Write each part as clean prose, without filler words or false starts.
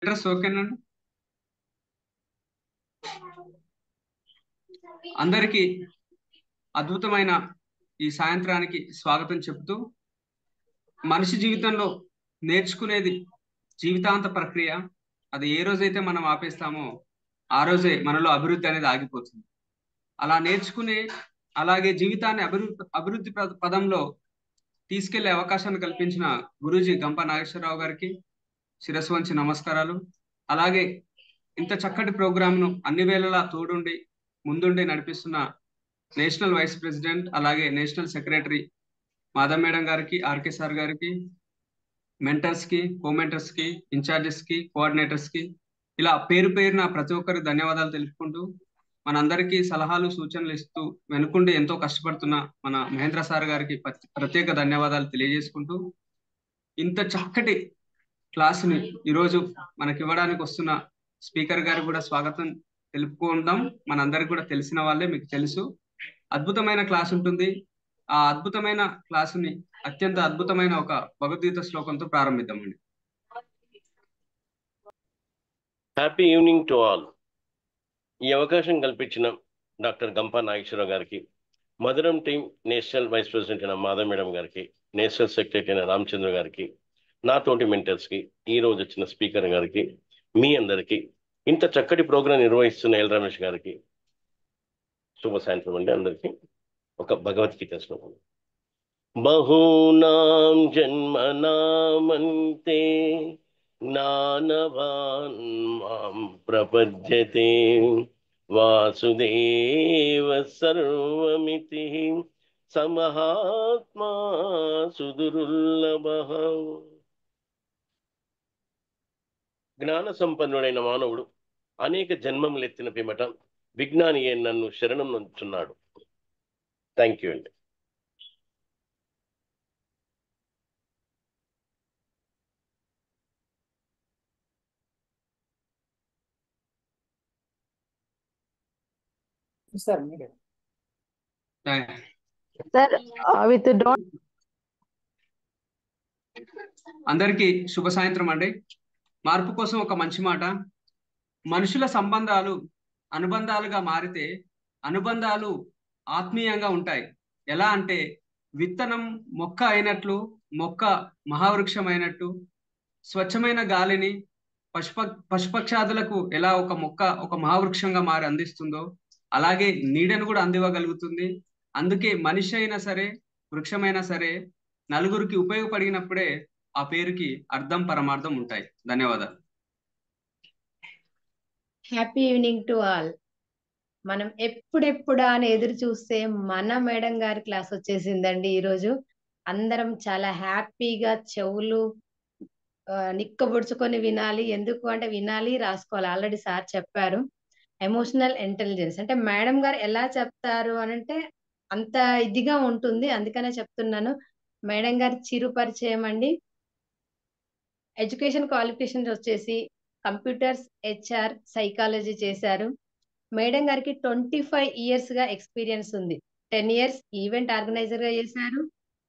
Address ఓకేనండి. అందరికీ అద్భుతమైన ఈ సాయంత్రానికి స్వాగతం చెబుతూ, మనిషి జీవితంలో నేర్చుకునేది జీవితాంత ప్రక్రియ. అది ఏ రోజైతే మనం ఆపేస్తామో ఆ రోజే మనలో అభివృద్ధి అనేది ఆగిపోతుంది. అలా నేర్చుకునే, అలాగే జీవితాన్ని అభివృద్ధి పదంలో తీసుకెళ్లే అవకాశాన్ని కల్పించిన గురూజీ గంప నాగేశ్వరరావు గారికి శిరస్సు వంచి నమస్కారాలు. అలాగే ఇంత చక్కటి ప్రోగ్రామ్ను అన్ని వేళలా తోడుండి ముందుండి నడిపిస్తున్న నేషనల్ వైస్ ప్రెసిడెంట్ అలాగే నేషనల్ సెక్రటరీ మాధవ్ మేడం గారికి, ఆర్కే సార్ గారికి, మెంటర్స్ కి, కోమెంటర్స్ కి, ఇన్ఛార్జెస్ కి, కోఆర్డినేటర్స్ కి, ఇలా పేరు పేరున ప్రతి ఒక్కరికి ధన్యవాదాలు తెలుపుకుంటూ, మనందరికీ సలహాలు సూచనలు ఇస్తూ వెనుకుండి ఎంతో కష్టపడుతున్న మన మహేంద్ర సార్ గారికి ప్రత్యేక ధన్యవాదాలు తెలియజేసుకుంటూ, ఇంత చక్కటి క్లాసుని ఈరోజు మనకి ఇవ్వడానికి వస్తున్న స్పీకర్ గారికి కూడా స్వాగతం తెలుపుకుందాం. మనందరికి కూడా తెలిసిన వాళ్ళే, మీకు తెలుసు. అద్భుతమైన క్లాస్ ఉంటుంది. ఆ అద్భుతమైన క్లాసుని అత్యంత అద్భుతమైన ఒక భగవద్గీత శ్లోకంతో ప్రారంభిద్దామండి. Happy evening to all. ఈ అవకాశం కల్పించిన డాక్టర్ గంపా నాగేశ్వరరావు గారికి, మధురం టీం నేషనల్ వైస్ ప్రెసిడెంట్ అయిన మాధవ్ మేడం గారికి, నేషనల్ సెక్రటరీ అయిన రామచంద్ర గారికి, నా తోటి మెంటర్స్కి, ఈ రోజు వచ్చిన స్పీకర్ గారికి, మీ అందరికీ, ఇంత చక్కటి ప్రోగ్రాం నిర్వహిస్తున్న ఎల్ రమేష్ గారికి శుభ సాయంత్రం అండి. అందరికీ ఒక భగవద్గీత శ్లోకం. బహూనాం జన్మనామంతే జ్ఞానవాన్ మాం ప్రపద్యతే వాసుదేవ సర్వమితి సమహాత్మా సుదుర్లభః. జ్ఞాన సంపన్నుడైన మానవుడు అనేక జన్మములెత్తిన పిమ్మట విజ్ఞాని నన్ను శరణం నంచున్నాడు. థ్యాంక్ యూ అండి. అందరికీ శుభ సాయంత్రం అండి. మార్పు కోసం ఒక మంచి మాట. మనుషుల సంబంధాలు అనుబంధాలుగా మారితే అనుబంధాలు ఆత్మీయంగా ఉంటాయి. ఎలా అంటే విత్తనం మొక్క అయినట్లు, మొక్క మహావృక్షం అయినట్టు, స్వచ్ఛమైన గాలిని పశుపక్షాదులకు ఎలా ఒక మొక్క ఒక మహావృక్షంగా మారి అందిస్తుందో అలాగే నీడను కూడా అందివ్వగలుగుతుంది. అందుకే మనిషి అయినా సరే, వృక్షమైనా సరే నలుగురికి ఉపయోగపడినప్పుడే ఆ పేరుకి అర్థం పరమార్థం ఉంటాయి. ధన్యవాదాలు. Happy evening to all. మనం ఎప్పుడెప్పుడా అని ఎదురు చూస్తే మన మేడం గారి క్లాస్ వచ్చేసిందండి. ఈరోజు అందరం చాలా హ్యాపీగా చెవులు నిక్కబొడుచుకొని వినాలి. ఎందుకు అంటే వినాలి, రాసుకోవాలి. ఆల్రెడీ సార్ చెప్పారు. ఎమోషనల్ ఇంటెలిజెన్స్ అంటే మేడం గారు ఎలా చెప్తారు అని అంటే అంత ఇదిగా ఉంటుంది. అందుకనే చెప్తున్నాను. మేడం గారి చిరు పరిచయం అండి. ఎడ్యుకేషన్ క్వాలిఫికేషన్స్ వచ్చేసి కంప్యూటర్స్, హెచ్ఆర్, సైకాలజీ చేశారు. మేడం గారికి 25 years గా ఎక్స్పీరియన్స్ ఉంది. 10 years ఈవెంట్ ఆర్గనైజర్ గా చేశారు.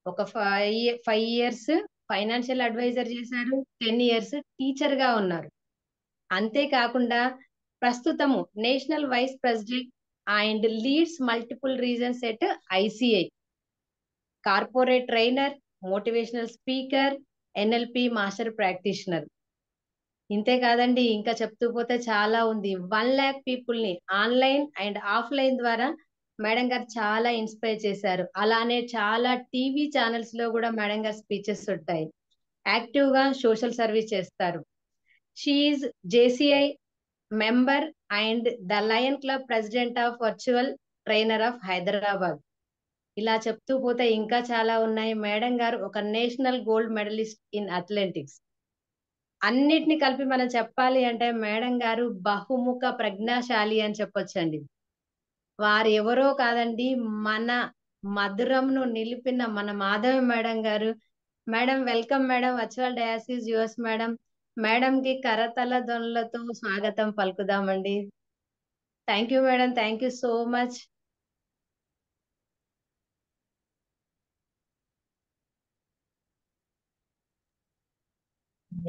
ఒక 5 years ఫైనాన్షియల్ అడ్వైజర్ చేశారు. 10 years టీచర్ గా ఉన్నారు. అంతేకాకుండా ప్రస్తుతము national vice president and leads multiple reasons at ICI, corporate trainer, motivational speaker, NLP master practitioner. ఇంతే కాదండి, ఇంకా చెప్తూ పోతే చాలా ఉంది. 1 lakh people ని ఆన్లైన్ అండ్ ఆఫ్లైన్ ద్వారా మేడం గారు చాలా ఇన్స్పైర్ చేశారు. అలానే చాలా టీవీ ఛానల్స్ లో కూడా మేడం గారు స్పీచెస్ ఉంటాయి. యాక్టివ్ గా సోషల్ సర్వీస్ చేస్తారు. She's JCI member and the lion club president of virtual trainer of Hyderabad. ఇలా చెప్తూ పోతే ఇంకా చాలా ఉన్నాయి. మేడం గారు ఒక national gold medalist in athletics. అన్నిటిని కలిపి మనం చెప్పాలి అంటే మేడం గారు బహుముఖ ప్రజ్ఞాశాలి అని చెప్పొచ్చండి. వారు ఎవరో కాదండి, మన మధురంను నిలిపిన మన మాధవి మేడం గారు. Madam welcome madam. Virtual dais is yours madam. Madam కి కరతల ధ్వనులతో స్వాగతం పలుకుదామండి. Thank you madam. Thank you so much.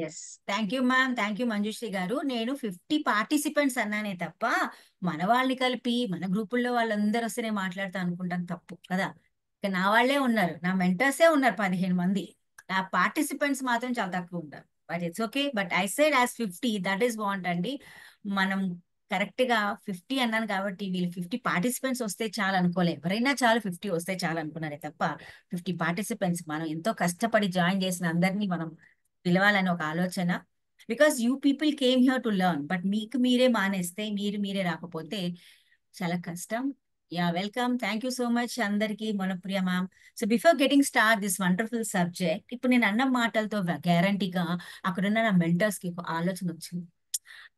Yes, thank you ma'am, thank you Manjushree గారు. నేను 50 పార్టిసిపెంట్స్ అన్నానే తప్ప మన వాళ్ళని కలిపి మన గ్రూపుల్లో వాళ్ళందరూ వస్తే నేను మాట్లాడతా అనుకుంటాను, తప్పు కదా. ఇక నా వాళ్ళే ఉన్నారు, నా మెంటర్సే ఉన్నారు 15 మంది. నా పార్టిసిపెంట్స్ మాత్రం చాలా తక్కువ ఉంటారు. But it's okay, but I side as 50, that is want అండి. మనం కరెక్ట్ గా 50 అన్నాను కాబట్టి వీళ్ళు 50 పార్టిసిపెంట్స్ వస్తే చాలు అనుకోలే, ఎవరైనా చాలు 50 వస్తే చాలు అనుకున్నారే తప్ప 50 పార్టిసిపెంట్స్ మనం ఎంతో కష్టపడి జాయిన్ చేసిన అందరినీ మనం పిలవాలని ఒక ఆలోచన. Because you people came here to learn, but మీకు మీరే మానేస్తే, మీరే రాకపోతే చాలా కష్టం. Yeah, welcome, thank you so much అందరికి, మనప్రియ ma'am. So before getting start this wonderful subject, ఇప్పుడు నేను అన్న మాటలతో గ్యారంటీగా అక్కడున్న నా మెంటర్స్ కి ఒక ఆలోచన వచ్చింది.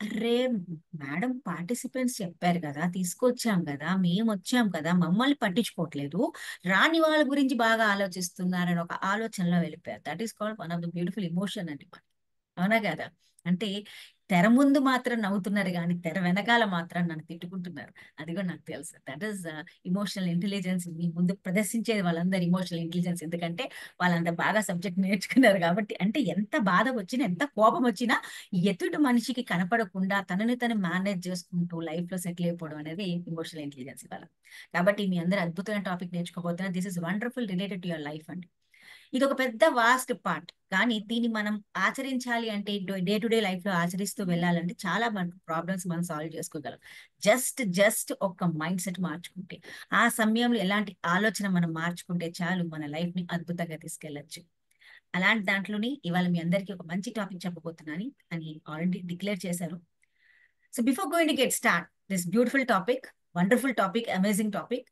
అరే మేడం, పార్టిసిపెంట్స్ చెప్పారు కదా, తీసుకొచ్చాం కదా, మేము వచ్చాం కదా, మమ్మల్ని పట్టించుకోవట్లేదు, రాని వాళ్ళ గురించి బాగా ఆలోచిస్తున్నారని ఒక ఆలోచనలో వెళ్ళిపోయారు. That is called one of the beautiful emotion అండి. అవునా కదా? అంటే తెర ముందు మాత్రం నవ్వుతున్నారు కానీ తెర వెనకాల మాత్రం నన్ను తిట్టుకుంటున్నారు. అది కూడా నాకు తెలుసు. That is emotional intelligence. మీ ముందు ప్రదర్శించేది వాళ్ళందరూ ఇమోషనల్ ఇంటెలిజెన్స్, ఎందుకంటే వాళ్ళంత బాగా సబ్జెక్ట్ నేర్చుకున్నారు కాబట్టి. అంటే ఎంత బాధ వచ్చినా, ఎంత కోపం వచ్చినా ఎదుటి మనిషికి కనపడకుండా తనని తను మేనేజ్ చేసుకుంటూ లైఫ్ లో సెటిల్ అయిపోవడం అనేది ఇమోషనల్ ఇంటెలిజెన్స్ ఇవాళ. కాబట్టి మీ అందరూ అద్భుతమైన టాపిక్ నేర్చుకోబోతున్నారు. This is wonderful related to your life అండి. ఇది ఒక పెద్ద వాస్ట్ పార్ట్, కానీ దీన్ని మనం ఆచరించాలి అంటే, డే టు డే లైఫ్ లో ఆచరిస్తూ వెళ్ళాలంటే చాలా మన ప్రాబ్లమ్స్ మనం సాల్వ్ చేసుకోగలం. జస్ట్ ఒక మైండ్ సెట్ మార్చుకుంటే, ఆ సమయంలో ఎలాంటి ఆలోచన మనం మార్చుకుంటే చాలు, మన లైఫ్ ని అద్భుతంగా తీసుకెళ్లొచ్చు. అలాంటి దాంట్లోని ఇవాళ మీ అందరికీ ఒక మంచి టాపిక్ చెప్పబోతున్నాను అని ఆల్రెడీ డిక్లేర్ చేశారు. So before going to get start this beautiful topic, wonderful topic, amazing topic,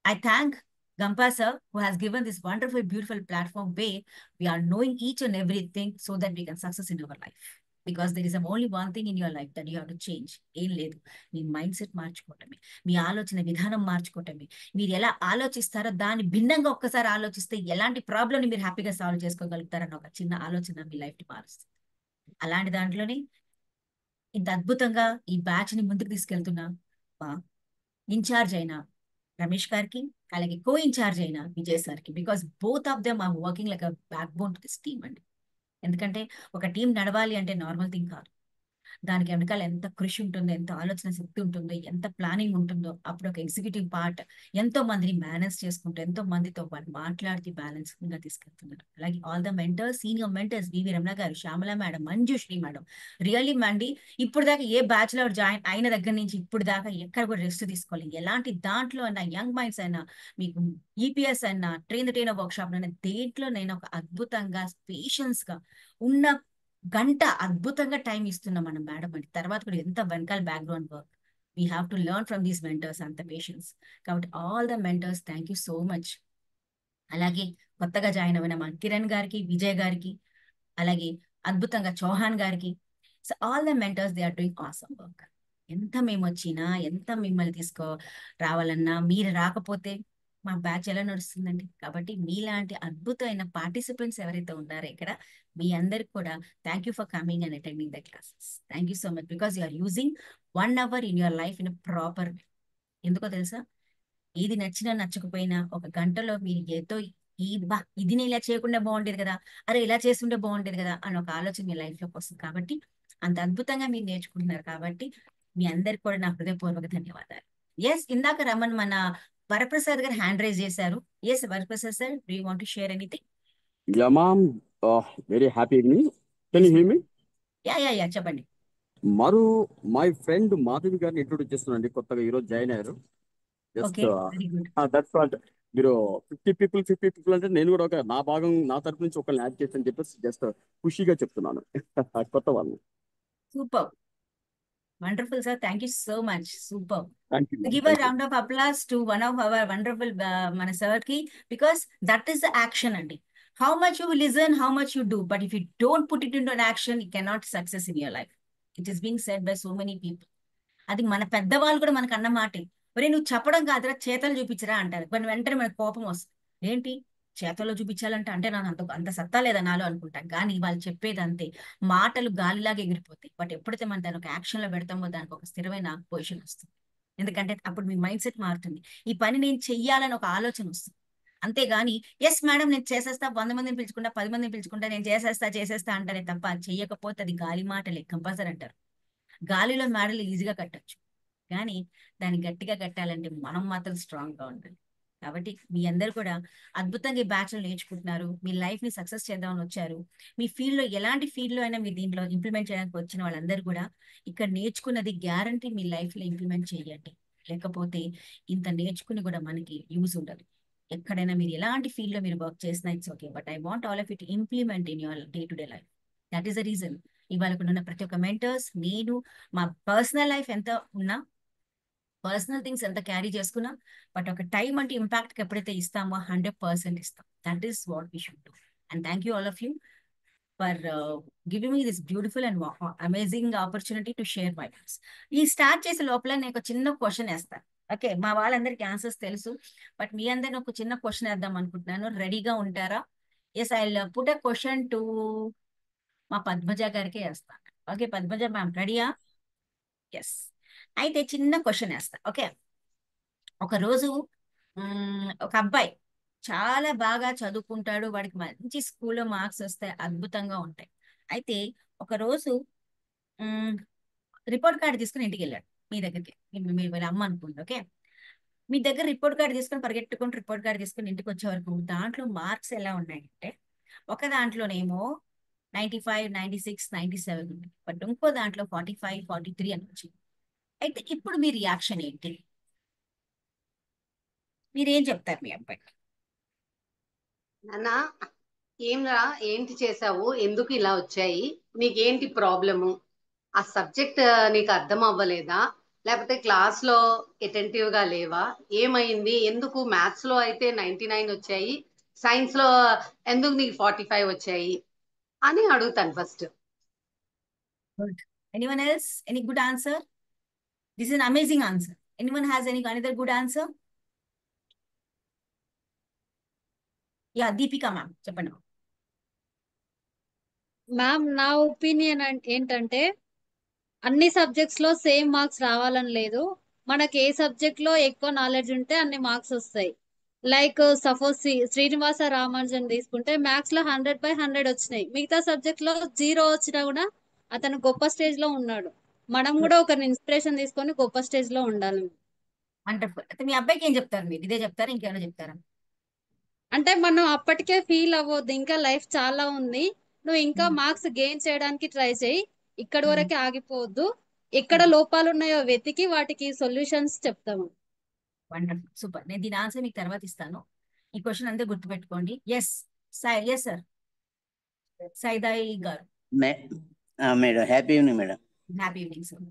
I thank Gampa sir who has given this wonderful, beautiful platform where we are knowing each and everything so that we can success in our life. Because there is only one thing in your life that you have to change. ఏం లేదు, మీ mind set మార్చుకోవటమే, మీ ఆలోచన విధానం మార్చుకోవటమే. మీరు ఎలా ఆలోచిస్తారో దాని భిన్నంగా ఒక్కసారి ఆలోచిస్తే ఎలాంటి ప్రాబ్లమ్ని మీరు హ్యాపీగా సాల్వ్ చేసుకోగలుగుతారని ఒక చిన్న ఆలోచన మీ లైఫ్ని మారుస్తుంది. అలాంటి దాంట్లోనే ఇంత అద్భుతంగా ఈ బ్యాచ్ ని ముందుకు తీసుకెళ్తున్న మా ఇన్ఛార్జ్ అయిన రమేష్ గారికి, అలాగే కో ఇన్ఛార్జ్ అయిన విజయ్ సార్కి, because both of them are working like a backbone to this team అండి. ఎందుకంటే ఒక టీం నడవాలి అంటే నార్మల్ థింగ్ కాదు. దానికి వెనకాల ఎంత కృషి ఉంటుందో, ఎంత ఆలోచన శక్తి ఉంటుందో, ఎంత ప్లానింగ్ ఉంటుందో, అప్పుడు ఒక ఎగ్జిక్యూటివ్ పార్ట్ ఎంతో మందిని మేనేజ్ చేసుకుంటూ, ఎంతో మందితో పాటు మాట్లాడితే బ్యాలెన్స్ గా తీసుకెళ్తున్నారు. అలాగే all the mentors, senior mentors, VV Ramana గారు, Shyamala madam, Manjushree madam, really మండి ఇప్పుడు దాకా ఏ బ్యాచ్ లో జాయిన్ అయిన దగ్గర నుంచి ఇప్పుడు దాకా ఎక్కడ కూడా రెస్ట్ తీసుకోవాలి. ఎలాంటి దాంట్లో అయినా, యంగ్ మైండ్స్ అయినా, మీకు ఈపీఎస్ అయినా, train the trainer work shop అయినా, దేంట్లో నేను ఒక అద్భుతంగా పేషెన్స్ గా ఉన్న గంట అద్భుతంగా టైం ఇస్తున్నాం మనం మేడం అండి. తర్వాత కూడా ఎంత వెనకాల background work we have to learn from these mentors, అంత పేషెన్స్. కాబట్టి all the mentors, thank you so much. అలాగే కొత్తగా జాయిన్ అయిన మా కిరణ్ గారికి, విజయ్ గారికి, అలాగే అద్భుతంగా చౌహాన్ గారికి, so all the mentors, they are doing awesome work. ఎంత మేము వచ్చినా, ఎంత మిమ్మల్ని రావాలన్నా, మీరు రాకపోతే మా బ్యాచ్ ఎలా నడుస్తుందండి. కాబట్టి మీలాంటి అద్భుతమైన పార్టిసిపెంట్స్ ఎవరైతే ఉన్నారో ఇక్కడ, మీ అందరికి కూడా thank you for coming and attending the classes. Thank you so much, because you are using 1 hour in your life in proper way. ఎందుకో తెలుసా, ఏది నచ్చినా నచ్చకపోయినా ఒక గంటలో మీరు ఏదో ఇది నేను ఇలా చేయకుండా బాగుండేది కదా, అరే ఇలా చేస్తుంటే బాగుండేది కదా అని ఒక ఆలోచన మీ లైఫ్ లోకి వస్తుంది. కాబట్టి అంత అద్భుతంగా మీరు నేర్చుకుంటున్నారు. కాబట్టి మీ అందరికి కూడా నా హృదయపూర్వక ధన్యవాదాలు. ఎస్, ఇందాక రమన్ మన వరప్రసాద్ గారు హ్యాండ్ రైజ్ చేశారు. Yes Varaprasad sir, do you want to share anything? Yeah, ma'am. Very happy evening. Can you hear me? Yeah చెప్పండి. మరో మై ఫ్రెండ్ మాధవి గారిని ఇంట్రొడ్యూస్ చేస్తున్నానండి. కొత్తగా ఈరోజు జాయిన్ అయ్యారు. Just okay, very good. That's what. మీరు 50 people అంటే నేను కూడా ఒక నా భాగం, నా తరపు నుంచి ఒకరిని యాడ్ చేస్తాను చెప్పేసి జస్ట్ ఖుషిగా చెప్తున్నాను. కొత్త వాళ్ళు. Super, wonderful sir, thank you so much. Super. Thank you. Give a round of applause to one of our wonderful మన sir ki, because that is the action అండి. How much you listen, how much you do, but if you don't put it into an action, you cannot success in your life. It is being said by so many people. అది మన పెద్దవాళ్ళు కూడా మనకు అన్న మాటే, ఒరే నువ్వు చెప్పడం కాదురా చేతలు చూపించరా అంటారు. కొన్ని వెంటనే మనకు కోపం వస్తుంది, ఏంటి చేతల్లో చూపించాలంటే అంటే నాకు అంత సత్తా లేదా నాలో అనుకుంటాం. కానీ వాళ్ళు చెప్పేది అంతే, మాటలు గాలిలాగా ఎగిరిపోతాయి. బట్ ఎప్పుడైతే మనం దాని ఒక యాక్షన్ లో పెడతామో దానికి ఒక స్థిరమైన పొజిషన్ వస్తుంది. ఎందుకంటే అప్పుడు మీ మైండ్ సెట్ మారుతుంది. ఈ పని నేను చెయ్యాలని ఒక ఆలోచన వస్తుంది. అంతేగాని ఎస్ మేడం నేను చేసేస్తా, 100 మందిని పిలుచుకుంటా, 10 మందిని పిలుచుకుంటా, నేను చేసేస్తా అంటారే తప్ప చెయ్యకపోతే అది గాలి మాటలే కంపల్సరీ అంటారు. గాలిలో మేడలు ఈజీగా కట్టొచ్చు, కానీ దాన్ని గట్టిగా కట్టాలంటే మనం మాత్రం స్ట్రాంగ్ గా ఉండాలి. కాబట్టి మీ అందరు కూడా అద్భుతంగా ఈ బ్యాచ్ లో నేర్చుకుంటున్నారు. మీ లైఫ్ ని సక్సెస్ చేద్దామని వచ్చారు. మీ ఫీల్డ్ లో ఎలాంటి ఫీల్డ్ లో అయినా మీరు దీంట్లో ఇంప్లిమెంట్ చేయడానికి వచ్చిన వాళ్ళందరూ కూడా ఇక్కడ నేర్చుకున్నది గ్యారంటీ మీ లైఫ్ లో ఇంప్లిమెంట్ చేయండి. లేకపోతే ఇంత నేర్చుకుని కూడా మనకి యూజ్ ఉండదు. ఎక్కడైనా మీరు ఎలాంటి ఫీల్డ్ లో మీరు వర్క్ చేసినా it's okay, but I want all of it implement in your day to day life. That is the reason ఇవాళ ఉన్న ప్రతి ఒక్క మెంటర్స్, నేను మా పర్సనల్ లైఫ్ ఎంత ఉన్నా, పర్సనల్ థింగ్స్ ఎంత క్యారీ చేసుకున్నా, బట్ ఒక టైం అంటే ఇంపాక్ట్ కి ఎప్పుడైతే ఇస్తామో 100% ఇస్తాం. That is what we should do. And thank you all of you for giving me this beautiful and amazing opportunity to share my thoughts. ఈ స్టార్ట్ చేసే లోపల నేను ఒక చిన్న క్వశ్చన్ వేస్తాను. ఓకే, మా వాళ్ళందరికీ ఆన్సర్స్ తెలుసు, బట్ మీ అందరిని ఒక చిన్న క్వశ్చన్ వేద్దాం అనుకుంటున్నాను. రెడీగా ఉంటారా? Yes, I put a question to మా పద్మజ గారికి వేస్తాను. ఓకే పద్మజ మ్యామ్, రెడీయా? ఎస్. అయితే చిన్న క్వశ్చన్ వేస్తా. ఓకే, ఒక రోజు ఒక అబ్బాయి చాలా బాగా చదువుకుంటాడు, వాడికి మంచి స్కూల్లో మార్క్స్ వస్తాయి, అద్భుతంగా ఉంటాయి. అయితే ఒక రోజు రిపోర్ట్ కార్డు తీసుకుని ఇంటికి వెళ్ళాడు మీ దగ్గరికి. మీరు వీళ్ళ అమ్మ అనుకోండి. ఓకే, మీ దగ్గర రిపోర్ట్ కార్డు తీసుకుని పరిగెట్టుకుంటూ రిపోర్ట్ కార్డు తీసుకుని ఇంటికి వచ్చే వరకు దాంట్లో మార్క్స్ ఎలా ఉన్నాయంటే, ఒక దాంట్లోనేమో 95, 96, 97 ఉంది, బట్ ఇంకో దాంట్లో 45, 43 అని వచ్చింది. అయితే ఇప్పుడు మీ రియాక్షన్ ఏంటి? మీరేం చెప్తారు మీ అబ్బాయికి? నాన్న, ఏంరా ఏంటి చేసావు, ఎందుకు ఇలా వచ్చాయి, నీకేంటి ప్రాబ్లము, ఆ సబ్జెక్ట్ నీకు అర్థం అవ్వలేదా, లేకపోతే క్లాస్ లో అటెంటివ్ గా లేవా, ఏమైంది, ఎందుకు మ్యాథ్స్ లో అయితే 99 వచ్చాయి, సైన్స్ లో ఎందుకు నీకు 45 వచ్చాయి అని అడుగుతాను first. Good. Anyone else? Any good answer? This is an amazing answer. Anyone has any another good answer? Yeah, Deepika ma'am, చెప్పండి. మ్యామ్, నా ఒపీనియన్ ఏంటంటే అన్ని సబ్జెక్ట్స్ లో సేమ్ మార్క్స్ రావాలని లేదు. మనకి ఏ సబ్జెక్ట్ లో ఎక్కువ నాలెడ్జ్ ఉంటే అన్ని మార్క్స్ వస్తాయి. లైక్ సపోజ్ శ్రీనివాస రామానుజన్ తీసుకుంటే మ్యాథ్స్ లో 100/100 వచ్చినాయి, మిగతా సబ్జెక్ట్ లో 0 వచ్చినా కూడా అతను గొప్ప స్టేజ్ లో ఉన్నాడు. మనం కూడా ఒకరిని ఇన్స్పిరేషన్ తీసుకొని గొప్ప స్టేజ్ లో ఉండాలి. వండర్ఫుల్. అయితే మీ అబ్బాయికి ఏం చెప్తారు? మీరు ఇదే చెప్తారా, ఇంకేమైనా చెప్తారా? అంటే మనం అప్పటికే ఫీల్ అవ్వద్దు, ఇంకా లైఫ్ చాలా ఉంది, నువ్వు ఇంకా మార్క్స్ గెయిన్ చేయడానికి ట్రై చేయి, ఇక్కడి వరకే ఆగిపోవద్దు, ఎక్కడ లోపాలు ఉన్నాయో వెతికి వాటికి సొల్యూషన్స్ చెప్తాము. Wonderful, super. నేను దీని ఆన్సర్ మీకు తర్వాత ఇస్తాను. ఈ క్వశ్చన్ అంతా గుర్తుపెట్టుకోండి. ఎస్ ఎస్ సార్, సైదాయి గారు. Madam, happy evening madam. Happy evening sir.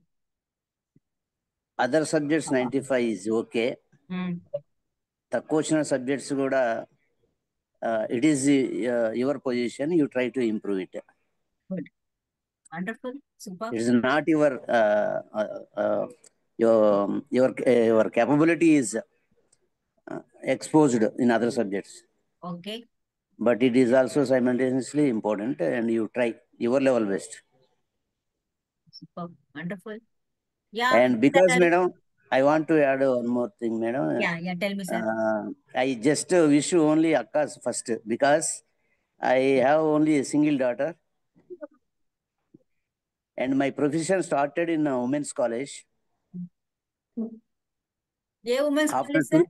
Other subjects 95 is okay. తక్కువ వచ్చిన సబ్జెక్ట్స్ కూడా it is your position, you try to improve it. Wonderful, super. It is not your capability is exposed in other subjects. Okay. But it is also simultaneously important, and you try your level best. Super, wonderful. Yeah. And because, madam, I want to add one more thing, madam. Yeah, tell me, sir. I just wish you only Akkas first, because I have only a single daughter, and my profession started in a women's college. Yeah, women's college, sir?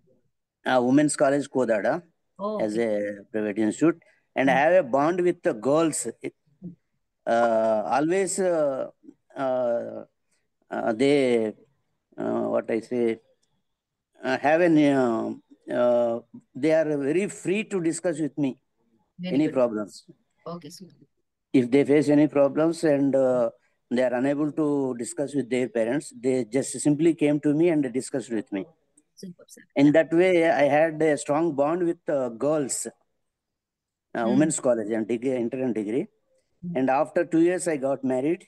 Women's college Kodada, as a private institute, and I have a bond with the girls. Always they what I say have an they are very free to discuss with me any problems. Okay, sir. If they face any problems and they are unable to discuss with their parents, they just simply came to me and discussed with me. Super, sir. In that way, I had a strong bond with girls, women's college and degree, inter and degree. And after 2 years, I got married,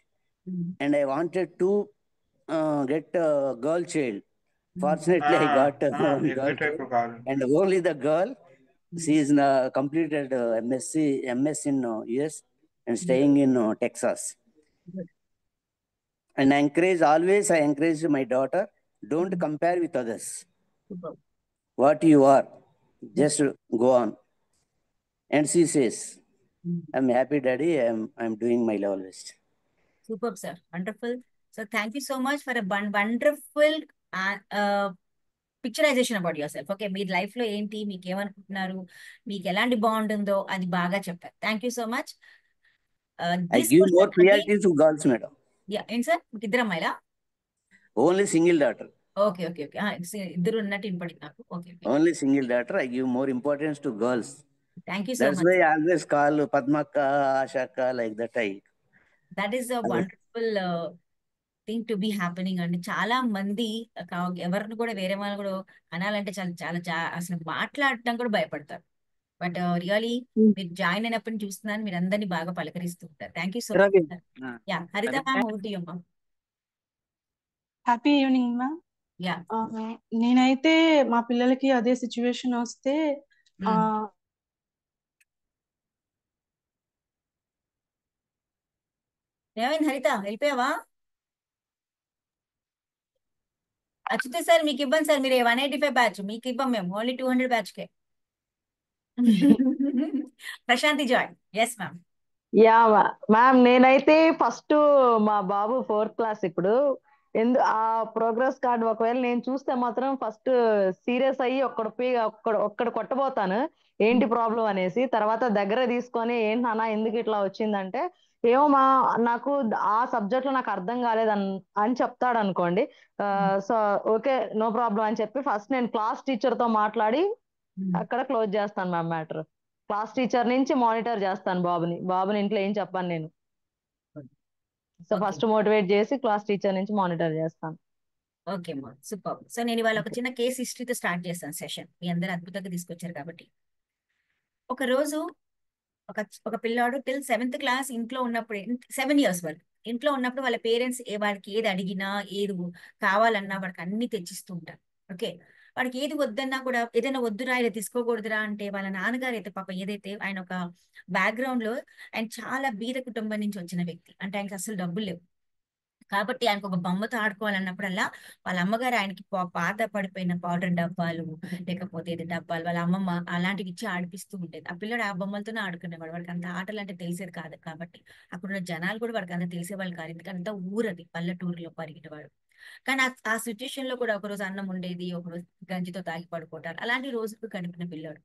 and I wanted to get a girl child. Fortunately, I got a girl child, and only the girl. She is completed MS in US and staying in Texas. And I encourage my daughter, don't compare with others. What you are, just go on. And she says, I'm happy, Daddy. I'm doing my level best. Superb, sir. Wonderful. So thank you so much for a wonderful picturization about your self. Okay, మీ life లో ఏంటి, మీకు ఏమనుకుంటున్నారు, మీకు ఎలాంటి bond ఉందో అది బాగా చెప్పారు. Thank you so much. I give more priority to girls, madam. ఏంటి సార్, మీకు ఇద్దరు అమ్మాయిలా? Only single daughter. Okay okay okay, ఇద్దరు ఉన్నట్టు వినపడింది నాకు. Okay, Only single daughter. I give more importance to girls. Thank you so That's much. why I always call Padmaka, Ashaka, like that. That is a wonderful thing to be happening అండి. చాలా మంది ఎవరిని కూడా వేరే వాళ్ళు కూడా అనాలంటే చాలా చాలా అసలు మాట్లాడటం కూడా భయపడతారు. బట్ రియలీ మీరు జాయిన్ అయినప్పటి నుంచి చూస్తున్నాను, మీరు అందరినీ బాగా పలకరిస్తూ ఉంటారు. Thank you so much. Yeah, Haritha ma'am, over to you ma'am. Happy evening ma'am. Yeah, నేనైతే మా పిల్లలకి అదే సిచ్యువేషన్ వస్తే ఏమైంది హరిత, వెళ్ళిపోయావా? అచ్యుతే సార్ మీకు ఇవ్వండి సార్, మీరు 185 బ్యాచ్, మీకు ఇవ్వం మేము, ఓన్లీ 200 బ్యాచ్ కే. Prashanthi Joy. Yes ma'am. Yeah ma'am, నేనైతే ఫస్ట్ మా బాబు 4th క్లాస్ ఇప్పుడు. ఆ ప్రోగ్రెస్ కార్డ్ ఒకవేళ నేను చూస్తే మాత్రం ఫస్ట్ సీరియస్ అయ్యి ఒక్కడ కొట్టబోతాను, ఏంటి ప్రాబ్లం అనేసి. తర్వాత దగ్గర తీసుకొని ఏంటి నాన్న ఎందుకు ఇట్లా వచ్చిందంటే, ఏమో నాకు ఆ సబ్జెక్ట్ లో నాకు అర్థం కాలేదు అని చెప్తాడు అనుకోండి. సో ఓకే, నో ప్రాబ్లం అని చెప్పి ఫస్ట్ నేను క్లాస్ టీచర్ తో మాట్లాడి అక్కడ క్లోజ్ చేస్తాను మ్యామ్ మ్యాటర్. క్లాస్ టీచర్ నుంచి మానిటర్ చేస్తాను బాబుని ఇంట్లో ఏం చెప్పాను నేను. సో ఫస్ట్ మోటివేట్ చేసి క్లాస్ టీచర్ నుంచి మానిటర్ చేస్తాను. ఓకే మా, సూపర్. సో నేను ఇవాళ ఒక చిన్న కేస్ హిస్టరీతో స్టార్ట్ చేస్తాను సెషన్. మీ అందరూ అద్భుతంగా తీసుకొచ్చారు కాబట్టి. ఒక రోజు ఒక పిల్లాడు టిల్ 7th క్లాస్ ఇంట్లో ఉన్నప్పుడు, 7 years వరకు ఇంట్లో ఉన్నప్పుడు వాళ్ళ పేరెంట్స్ వాడికి ఏది అడిగినా ఏది కావాలన్నా వాడికి అన్ని తెచ్చిస్తూ ఉంటారు. ఓకే, వాడికి ఏది వద్దన్నా కూడా, ఏదైనా వద్దురా ఇలా తీసుకోకూడదురా అంటే వాళ్ళ నాన్నగారు అయితే పాప ఏదైతే ఆయన ఒక బ్యాక్గ్రౌండ్ లో ఆయన చాలా బీద కుటుంబం నుంచి వచ్చిన వ్యక్తి, అంటే ఆయనకి అసలు డబ్బులు లేవు. కాబట్టి ఆయనకు ఒక బొమ్మతో ఆడుకోవాలన్నప్పుడల్లా వాళ్ళ అమ్మగారు ఆయనకి పాత పడిపోయిన పౌడర్ డబ్బాలు, లేకపోతే ఏది డబ్బాలు వాళ్ళ అమ్మమ్మ అలాంటివి ఇచ్చి ఆడిపిస్తూ ఉండేది. ఆ పిల్లడు ఆ బొమ్మలతోనే ఆడుకునేవాడు. వాడికి అంత ఆటలు అంటే తెలిసేది కాదు కాబట్టి, అక్కడున్న జనాలు కూడా వాడికి అంత తెలిసేవాళ్ళు కాదు, ఎందుకంటే అంత ఊరది, పల్లెటూరులో పరిగెట్టేవాడు. కానీ ఆ సిచ్యువేషన్ లో కూడా ఒకరోజు అన్నం ఉండేది, ఒకరోజు గంజితో తాగి పడుకోవటాలు, అలాంటి రోజులు గడిపిన పిల్లాడు.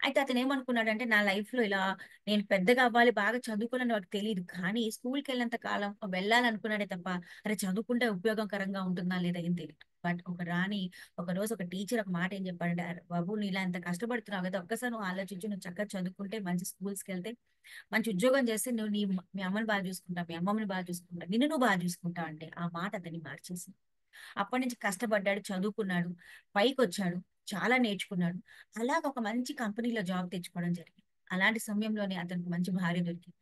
అయితే అతను ఏమనుకున్నాడంటే, నా లైఫ్ లో ఇలా నేను పెద్దగా అవ్వాలి, బాగా చదువుకోవాలని వాడికి తెలియదు, కానీ స్కూల్కి వెళ్ళినంత కాలం వెళ్ళాలనుకున్నాడే తప్ప అరే చదువుకుంటే ఉపయోగకరంగా ఉంటుందా లేదా ఏం తెలియదు. బట్ ఒక రోజు ఒక టీచర్ ఒక మాట ఏం చెప్పాడంటే, బాబు నువ్వు ఇలా ఎంత కష్టపడుతున్నావు కదా, ఒక్కసారి నువ్వు ఆలోచించు, నువ్వు చక్కగా చదువుకుంటే మంచి స్కూల్స్కి వెళ్తే మంచి ఉద్యోగం చేస్తే నువ్వు మీ అమ్మని బాగా చూసుకుంటావు, మీ అమ్మమ్మని బాగా చూసుకుంటావు, నిన్ను నువ్వు బాగా చూసుకుంటావు అంటే ఆ మాట అతన్ని మార్చేసింది. అప్పటి నుంచి కష్టపడ్డాడు, చదువుకున్నాడు, పైకి వచ్చాడు, చాలా నేర్చుకున్నాడు. అలాగ ఒక మంచి కంపెనీలో జాబ్ తెచ్చుకోవడం జరిగింది. అలాంటి సమయంలోనే అతనికి మంచి భార్య దొరికింది.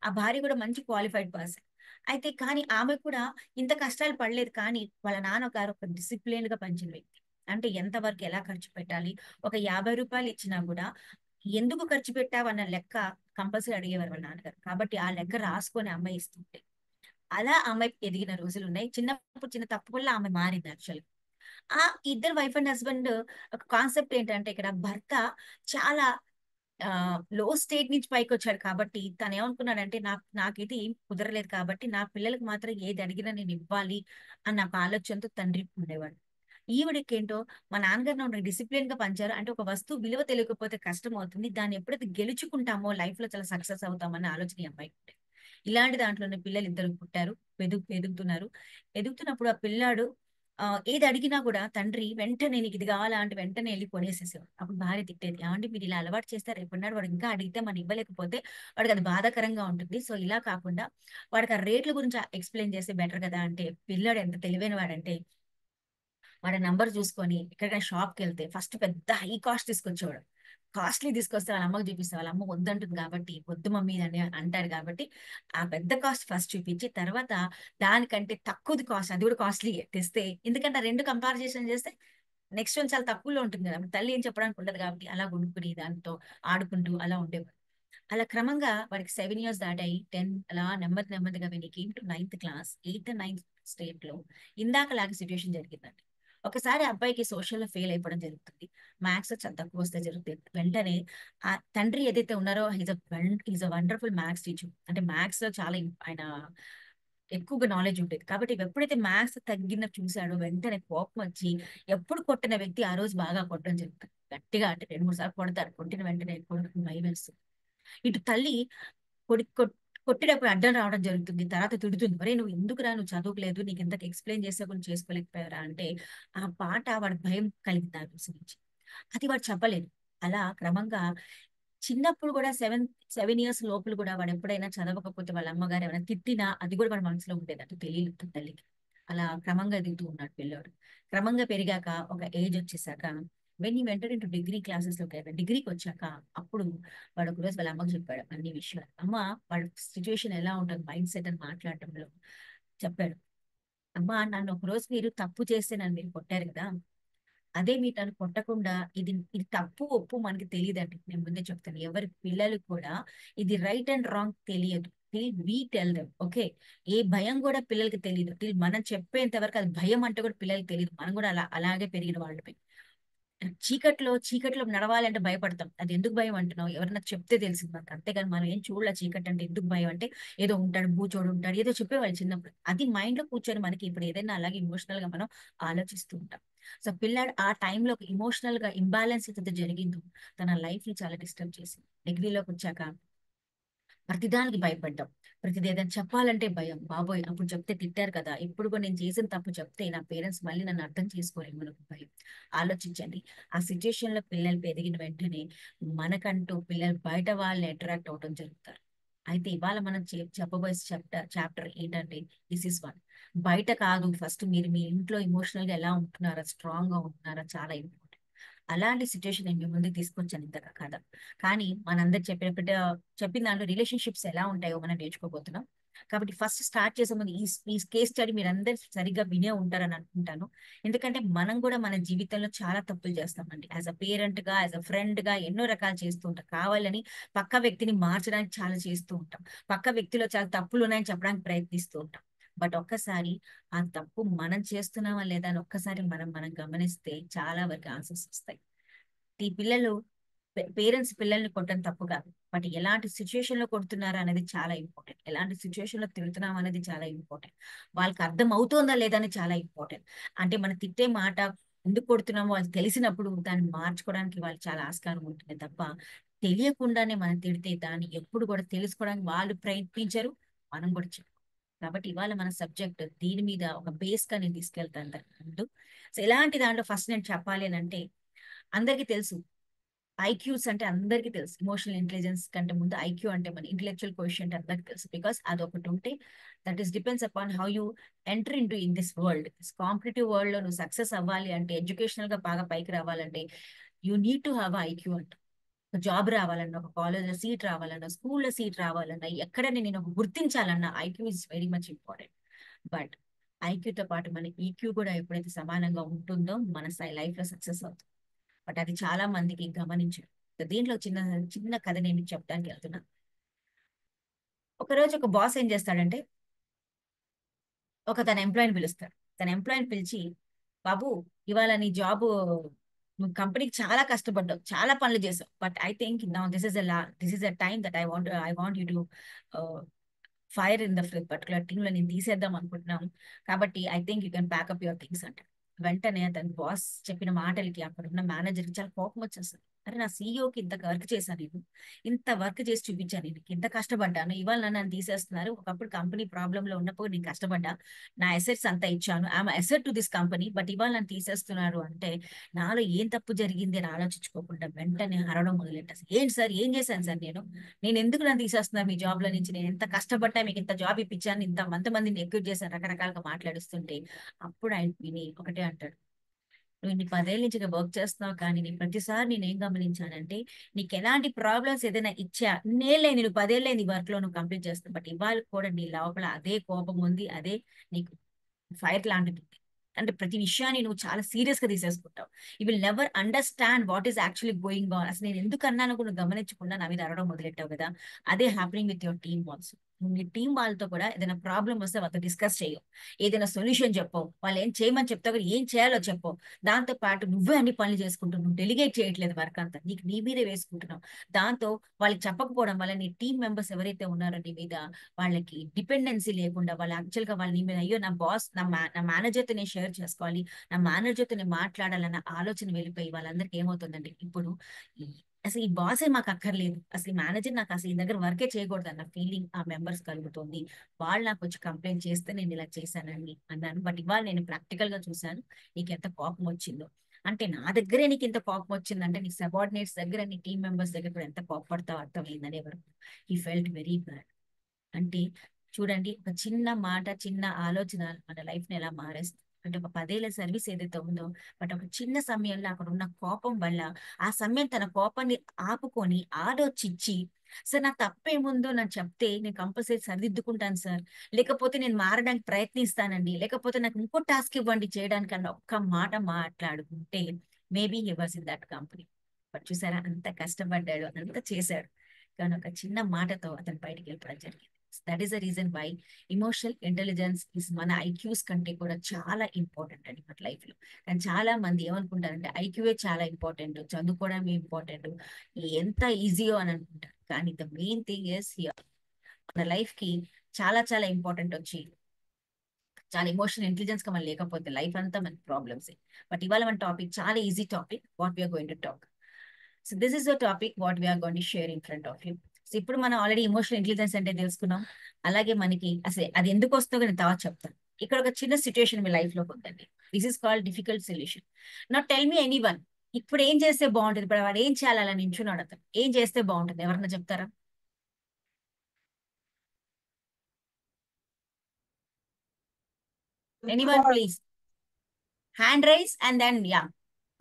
ఆ భార్య కూడా మంచి క్వాలిఫైడ్ పర్సన్. అయితే కానీ ఆమె కూడా ఇంత కష్టాలు పడలేదు, కానీ వాళ్ళ నాన్నగారు ఒక డిసిప్లిన్ గా పెంచిన వ్యక్తి. అంటే ఎంతవరకు ఎలా ఖర్చు పెట్టాలి, ఒక 50 రూపాయలు ఇచ్చినా కూడా ఎందుకు ఖర్చు పెట్టావన్న లెక్క కంపల్సరీ అడిగేవారు వాళ్ళ నాన్నగారు. కాబట్టి ఆ లెక్క రాసుకొని అమ్మాయి ఇస్తుంటే అలా అమ్మాయి ఎదిగిన రోజులు ఉన్నాయి. చిన్నప్పుడు చిన్న తప్పు వల్ల ఆమె మారింది యాక్చువల్గా. ఆ ఇద్దరు వైఫ్ అండ్ హస్బెండ్ ఒక కాన్సెప్ట్ ఏంటంటే, ఇక్కడ భర్త చాలా లో స్టేట్ నుంచి పైకి వచ్చాడు కాబట్టి తను ఏమనుకున్నాడంటే, నాకైతే ఏం కుదరలేదు కాబట్టి నా పిల్లలకు మాత్రం ఏది అడిగినా నేను ఇవ్వాలి అన్న ఒక ఆలోచనతో తండ్రి ఉండేవాడు. ఈవిడికి ఏంటో మా నాన్నగారిని ఒక డిసిప్లిన్ గా పంచారు, అంటే ఒక వస్తువు విలువ తెలియకపోతే కష్టం అవుతుంది, దాన్ని ఎప్పుడైతే గెలుచుకుంటామో లైఫ్ లో చాలా సక్సెస్ అవుతామన్న ఆలోచన ఈ అమ్మాయికి ఉండేది. ఇలాంటి దాంట్లోనే పిల్లలు ఇద్దరు పుట్టారు, ఎదుగుతున్నప్పుడు ఆ పిల్లాడు ఏది అడిగినా కూడా తండ్రి వెంటనే నీకు ఇది కావాలా అంటే వెంటనే వెళ్ళి కొనేసేసేవాడు. అప్పుడు భార్య తిట్టేది, ఏమంటే మీరు ఇలా అలవాటు చేస్తారు, రేపన్నాడు వాడు ఇంకా అడిగితే మనం ఇవ్వలేకపోతే వాడికి అది బాధాకరంగా ఉంటుంది. సో ఇలా కాకుండా వాడికి ఆ రేట్ల గురించి ఎక్స్ప్లెయిన్ చేస్తే బెటర్ కదా అంటే, పిల్లాడు ఎంత తెలివైన వాడంటే వాడి నంబర్ చూసుకొని ఎక్కడికైనా షాప్కి వెళ్తే ఫస్ట్ పెద్ద హై కాస్ట్ తీసుకొచ్చేవాడు. కాస్ట్లీ తీసుకొస్తే వాళ్ళ అమ్మకి చూపిస్తే వాళ్ళ అమ్మ వద్దంటుంది కాబట్టి, వద్దు మమ్మీ అని అంటారు కాబట్టి ఆ పెద్ద కాస్ట్ ఫస్ట్ చూపించి తర్వాత దానికంటే తక్కువది కాస్ట్, అది కూడా కాస్ట్లీ తెస్తే, ఎందుకంటే ఆ రెండు కంపారిజేషన్ చేస్తే నెక్స్ట్ వన్ చాలా తక్కువలో ఉంటుంది కదా, తల్లి ఏం చెప్పడానికి ఉండదు కాబట్టి అలా కొనుక్కుని దాంతో ఆడుకుంటూ అలా ఉండేవాడు. అలా క్రమంగా వాడికి 7 years దాటాయి, 10 అలా నెమ్మదిగా వీనికి 9th class 8th and 9th state లో ఇందాకలాగా సిచ్యువేషన్ జరిగిందండి. ఒకసారి అబ్బాయికి సోషల్లో ఫెయిల్ అయిపోవడం జరుగుతుంది, మ్యాథ్స్ చాలా తక్కువ వస్తే జరుగుతుంది. వెంటనే ఆ తండ్రి ఏదైతే ఉన్నారో is a wonderful maths teacher. అంటే మ్యాథ్స్ లో చాలా ఆయన ఎక్కువగా నాలెడ్జ్ ఉంటుంది. కాబట్టి ఎప్పుడైతే మ్యాథ్స్ తగ్గిన చూశాడో వెంటనే కోపం వచ్చి, ఎప్పుడు కొట్టిన వ్యక్తి ఆ రోజు బాగా కొట్టడం జరుగుతుంది. గట్టిగా అంటే 2-3 సార్లు కొడతారు. కొట్టిన వెంటనే కొడుకు భయం వేస్తుంది. ఇటు తల్లి కొట్టినప్పుడు అడ్డం రావడం జరుగుతుంది. తర్వాత తిడుతుంది, మరే నువ్వు ఎందుకురా, నువ్వు చదువుకోలేదు, నీకు ఇంతకు ఎక్స్ప్లెయిన్ చేసా కూడా చేసుకోలేకపోయారా అంటే ఆ పాట వాడి భయం కలిగింది ఆ రోజు నుంచి. అది వాడు చెప్పలేదు. అలా క్రమంగా చిన్నప్పుడు కూడా 7 ఇయర్స్ లోపల కూడా వాడు ఎప్పుడైనా చదవకపోతే వాళ్ళ అమ్మగారు ఏమైనా తిట్టినా అది కూడా వాడి మనసులో ఉండేది, అటు తెలియదు తల్లికి. అలా క్రమంగా దిగుతూ ఉన్నాడు పిల్లోడు. క్రమంగా పెరిగాక ఒక ఏజ్ వచ్చేసాక వెన్ ఈ వెంటర్ ఇంటూ డిగ్రీ క్లాసెస్ లోకి డిగ్రీకి వచ్చాక అప్పుడు వాడు ఒకరోజు వాళ్ళ అమ్మకి చెప్పాడు అన్ని విషయాలు. అమ్మ, వాడి సిచ్యువేషన్ ఎలా ఉంటుంది మైండ్ సెట్ అని మాట్లాడటంలో చెప్పాడు. అమ్మ, నన్ను ఒకరోజు మీరు తప్పు చేస్తే నన్ను మీరు కొట్టారు కదా, అదే మీరు నన్ను కొట్టకుండా ఇది తప్పు ఒప్పు మనకి తెలియదండి. నేను ముందే చెప్తాను, ఎవరి పిల్లలు కూడా ఇది రైట్ అండ్ రాంగ్ తెలియదు. We tell them, okay. ఏ భయం కూడా పిల్లలకి తెలియదు. మనం చెప్పేంత వరకు అది భయం అంటే కూడా పిల్లలకి తెలియదు. మనం కూడా అలాగే పెరిగిన వాళ్ళమే. చీకట్లో నడవాలంటే భయపడతాం. అది ఎందుకు భయం అంటున్నావు, ఎవరన్నా చెప్తే తెలిసింది మనకు, అంతేగాని మనం ఏం చూడలే చీకటి అంటే ఎందుకు భయం అంటే ఏదో ఉంటాడు, బూచోడు ఉంటాడు, ఏదో చెప్పేవాళ్ళు చిన్నప్పుడు. అది మైండ్ లో కూర్చొని మనకి ఇప్పుడు ఏదైనా అలాగే ఇమోషనల్ గా మనం ఆలోచిస్తూ ఉంటాం. సో పిల్లాడు ఆ టైంలో ఇమోషనల్ గా ఇంబ్యాలెన్స్ అయితే జరిగిందో తన లైఫ్ ని చాలా డిస్టర్బ్ చేసింది. డిగ్రీలోకి వచ్చాక ప్రతిదానికి భయపడ్డాం. ప్రతిది ఏదైనా చెప్పాలంటే భయం. బాబోయ్, అప్పుడు చెప్తే తిట్టారు కదా, ఇప్పుడు కూడా నేను చేసిన తప్పు చెప్తే నా పేరెంట్స్ మళ్ళీ నన్ను అర్థం చేసుకోలేము మనకు భయం. ఆలోచించండి, ఆ సిచ్యుయేషన్ లో పిల్లలు పెరిగిన వెంటనే మనకంటూ పిల్లలు బయట వాళ్ళు అట్రాక్ట్ అవడం జరుగుతారు. అయితే ఇవాళ మనం చెప్పబోయే చాప్టర్ ఏంటంటే దిస్ ఇస్ వన్. బయట కాదు, ఫస్ట్ మీరు మీ ఇంట్లో ఎమోషనల్ గా ఎలా ఉంటున్నారా, స్ట్రాంగ్ గా ఉంటున్నారా, చాలా ఇంపార్టెంట్. అలాంటి సిచ్యువేషన్ నేను మీ ముందుకు తీసుకొచ్చాను ఇంతక కథ. కానీ మనందరు చెప్పిన దాంట్లో రిలేషన్షిప్స్ ఎలా ఉంటాయో మనం నేర్చుకోబోతున్నాం. కాబట్టి ఫస్ట్ స్టార్ట్ చేసే ముందు ఈ కేస్ స్టడీ మీరు అందరు సరిగ్గా వినే ఉంటారని అనుకుంటాను. ఎందుకంటే మనం కూడా మన జీవితంలో చాలా తప్పులు చేస్తామండి. యాజ్ అ పేరెంట్ గా, యాజ్ అ ఫ్రెండ్ గా ఎన్నో రకాలు చేస్తూ ఉంటాం. కావాలని పక్క వ్యక్తిని మార్చడానికి చాలా చేస్తూ ఉంటాం. పక్క వ్యక్తిలో చాలా తప్పులు ఉన్నాయని చెప్పడానికి ప్రయత్నిస్తూ ఉంటాం. బట్ ఒక్కసారి ఆ తప్పు మనం చేస్తున్నామా లేదా అని ఒక్కసారి మనం గమనిస్తే చాలా వరకు ఆన్సర్స్ వస్తాయి. ఈ పేరెంట్స్ పిల్లల్ని కొట్టడం తప్పు కాదు, బట్ ఎలాంటి సిచ్యువేషన్ లో కొడుతున్నారా అనేది చాలా ఇంపార్టెంట్. ఎలాంటి సిచ్యువేషన్ లో తిడుతున్నాం అనేది చాలా ఇంపార్టెంట్. వాళ్ళకి అర్థం అవుతుందా లేదా అని చాలా ఇంపార్టెంట్. అంటే మనం తిట్టే మాట ఎందుకు కొడుతున్నామో వాళ్ళకి తెలిసినప్పుడు దాన్ని మార్చుకోవడానికి వాళ్ళు చాలా ఆస్కారం ఉంటుంది తప్ప తెలియకుండానే మనం తిడితే దాన్ని ఎప్పుడు కూడా తెలుసుకోవడానికి వాళ్ళు ప్రయత్నించరు, మనం కూడా చెప్పం. కాబట్టి ఇవాళ మన సబ్జెక్ట్ దీని మీద ఒక బేస్ గా నేను తీసుకెళ్తాను ముందు. సో ఎలాంటి దాంట్లో ఫస్ట్ నేను చెప్పాలి అని అంటే, అందరికీ తెలుసు ఐక్యూస్ అంటే అందరికీ తెలుసు. ఎమోషనల్ ఇంటెలిజెన్స్ కంటే ముందు ఐక్యూ అంటే మన ఇంటెలెక్చువల్ కోషియంట్ అందరికీ తెలుసు. బికాస్ అదొకటి ఉంటే that is depends upon how you enter in to in this world. This competitive world లో నువ్వు సక్సెస్ అవ్వాలి అంటే, ఎడ్యుకేషనల్ గా బాగా పైకి రావాలంటే you need to have IQ అంట. ఒక జాబ్ రావాలన్నా, ఒక కాలేజ్లో సీట్ రావాలన్నా, స్కూల్లో సీట్ రావాలన్నా, ఎక్కడైనా నేను ఒక గుర్తించాలన్నా IQ is very much important. But ఐక్యూతో పాటు మన ఈక్యూ కూడా ఎప్పుడైతే సమానంగా ఉంటుందో మన లైఫ్ లో సక్సెస్ అవుతుంది. బట్ అది చాలా మందికి గమనించారు. దీంట్లో చిన్న చిన్న కథ నేను చెప్పడానికి వెళ్తున్నా. ఒకరోజు ఒక బాస్ ఏం చేస్తాడంటే తన ఎంప్లాయీని పిలుస్తాడు. తన ఎంప్లాయీని పిలిచి, బాబు, ఇవాళ నీ జాబ్, నువ్వు కంపెనీకి చాలా కష్టపడ్డావు, చాలా పనులు చేసావు, but I think now this is a time that I want you to fire in the particular team లో నేను తీసేద్దాం అనుకుంటున్నాను. కాబట్టి I think you can pack up your things అంటే వెంటనే తన బాస్ చెప్పిన మాటలకి అక్కడ ఉన్న మేనేజర్కి చాలా కోపం వచ్చేస్తుంది. అరే, నా సీఈఓకి ఇంత వర్క్ చేశాను, నేను ఇంత వర్క్ చేసి చూపించాను, నేను ఇంత కష్టపడ్డాను, ఇవాళ నన్ను తీసేస్తున్నారు. ఒకప్పుడు కంపెనీ ప్రాబ్లమ్ లో ఉన్నప్పుడు నేను కష్టపడ్డా, నా అసెట్స్ అంతా ఇచ్చాను, I'm asset to this company, but ఇవాళ నన్ను తీసేస్తున్నారు అంటే నాలో ఏం తప్పు జరిగింది అని ఆలోచించుకోకుండా వెంటనే అరవడం మొదలెట్టాను. ఏంటి సార్, ఏం చేశాను సార్, నేను ఎందుకు నన్ను తీసేస్తున్నారు మీ జాబ్ లో నుంచి, నేను ఎంత కష్టపడ్డా, మీకు ఇంత జాబ్ ఇప్పించాను, ఇంత మందిని ఎక్యూట్ చేశాను, రకరకాలుగా మాట్లాడుస్తుంటే అప్పుడు ఆయన విని ఒకటే అంటాడు, నువ్వు ఇన్ని 10 ఏళ్ళ నుంచి వర్క్ చేస్తున్నావు, కానీ నేను ప్రతిసారి నేనేం గమనించానంటే నీకు ఎలాంటి ప్రాబ్లమ్స్ ఏదైనా ఇచ్చా, నేలైంది నువ్వు 10 ఏళ్ళైంది వర్క్ లో నువ్వు కంప్లీట్ చేస్తావు, బట్ ఇవాళ కూడా నీ లోపల అదే కోపం ఉంది, అదే నీకు ఫైర్ లాంటిది. అంటే ప్రతి విషయాన్ని నువ్వు చాలా సీరియస్ గా తీసేసుకుంటావు. You will never understand what is actually going on. అసలు నేను ఎందుకు అన్నాను కూడా గమనించకుండా నా మీద అరవడం మొదలెట్టావు కదా, అదే happening with your team also. నీ టీం వాళ్ళతో కూడా ఏదైనా ప్రాబ్లం వస్తే వాళ్ళతో డిస్కస్ చేయవు, ఏదైనా సొల్యూషన్ చెప్పవు, వాళ్ళు ఏం చేయమని చెప్తావు ఏం చేయాలో చెప్పవు. దాంతో పాటు నువ్వే అన్ని పనులు చేసుకుంటున్నావు, నువ్వు డెలిగేట్ చేయట్లేదు వర్క్ అంతా, నీకు నీ మీదే వేసుకుంటున్నావు. దాంతో వాళ్ళకి చెప్పకపోవడం వల్ల నీ టీం మెంబర్స్ ఎవరైతే ఉన్నారో నీ మీద వాళ్ళకి డిపెండెన్సీ లేకుండా వాళ్ళు యాక్చువల్ గా వాళ్ళ నీ మీద అయ్యో నా బాస్ నా మేనేజర్తో నేను షేర్ చేసుకోవాలి, నా మేనేజర్తో నేను మాట్లాడాలన్న ఆలోచన వెళ్ళిపోయి వాళ్ళందరికీ ఏమవుతుందండి ఇప్పుడు అసలు ఈ బాసే మాకు అక్కర్లేదు, అసలు ఈ మేనేజర్ నాకు అసలు ఈ దగ్గర వర్కే చేయకూడదు అన్న ఫీలింగ్ ఆ మెంబర్స్ కలుగుతుంది. వాళ్ళు నాకు వచ్చి కంప్లైంట్ చేస్తే నేను ఇలా చేశానండి అన్నాను. బట్ ఇవాళ నేను ప్రాక్టికల్ గా చూశాను నీకు ఎంత కోపం వచ్చిందో. అంటే నా దగ్గరే నీకు ఎంత కోపం వచ్చిందంటే నీ సబార్డినేట్స్ దగ్గర నీ టీం మెంబర్స్ దగ్గర కూడా ఎంత కోపపడతావు అర్థమైందని వరకు ఈ ఫెల్ట్ వెరీ బ్యాడ్. అంటే చూడండి ఒక చిన్న మాట చిన్న ఆలోచన మన లైఫ్ ని ఎలా మారేస్తుంది. అంటే ఒక 10 ఏళ్ల సర్వీస్ ఏదైతే ఉందో బట్ ఒక చిన్న సమయంలో అక్కడ ఉన్న కోపం వల్ల ఆ సమయం తన కోపాన్ని ఆపుకొని ఆలోచించి సార్ నా తప్పేముందో నాకు చెప్తే నేను కంపల్సరీ సరిదిద్దుకుంటాను సార్, లేకపోతే నేను మారడానికి ప్రయత్నిస్తానండి, లేకపోతే నాకు ఇంకో టాస్క్ ఇవ్వండి చేయడానికి అన్న ఒక్క మాట మాట్లాడుకుంటే maybe he was in that company. But చూసారా అంత కష్టపడ్డాడు అంత చేశాడు కానీ ఒక చిన్న మాటతో అతను బయటికి వెళ్ళిపోవడం జరిగింది. That is the reason why emotional intelligence is మన ఐక్యూస్ కంటే కూడా చాలా ఇంపార్టెంట్ అండి మన లైఫ్ లో. కానీ చాలా మంది ఏమనుకుంటారంటే ఐక్యూఏ చాలా ఇంపార్టెంట్, చదువుకోవడం ఇంపార్టెంట్, ఎంత ఈజీయో అని అనుకుంటారు. కానీ the main thing is here మన లైఫ్ కి చాలా చాలా ఇంపార్టెంట్ వచ్చి చాలా ఎమోషనల్ ఇంటెలిజెన్స్ గా మనం లేకపోతే లైఫ్ అంతా మనకి ప్రాబ్లమ్స్. బట్ ఇవాళ మన టాపిక్ చాలా easy topic what we are going to talk. So this is the topic what we are going to share in front of you. సో ఇప్పుడు మనం ఆల్రెడీ ఎమోషనల్ ఇంటెలిజెన్స్ అంటే తెలుసుకున్నాం, అలాగే మనకి అసలు అది ఎందుకు వస్తుందో నేను తర్వాత చెప్తాను. ఇక్కడ ఒక చిన్న సిచ్యువేషన్ మీ లైఫ్ లోకి ఉందండి. This is called difficult solution. Not tell me any one ఇప్పుడు ఏం చేస్తే బాగుంటుంది, ఇప్పుడు వాడు ఏం చేయాలి అలా నించున్నాడు అతను, ఏం చేస్తే బాగుంటుంది ఎవరన్నా చెప్తారా? Anyone please hand raise and then yeah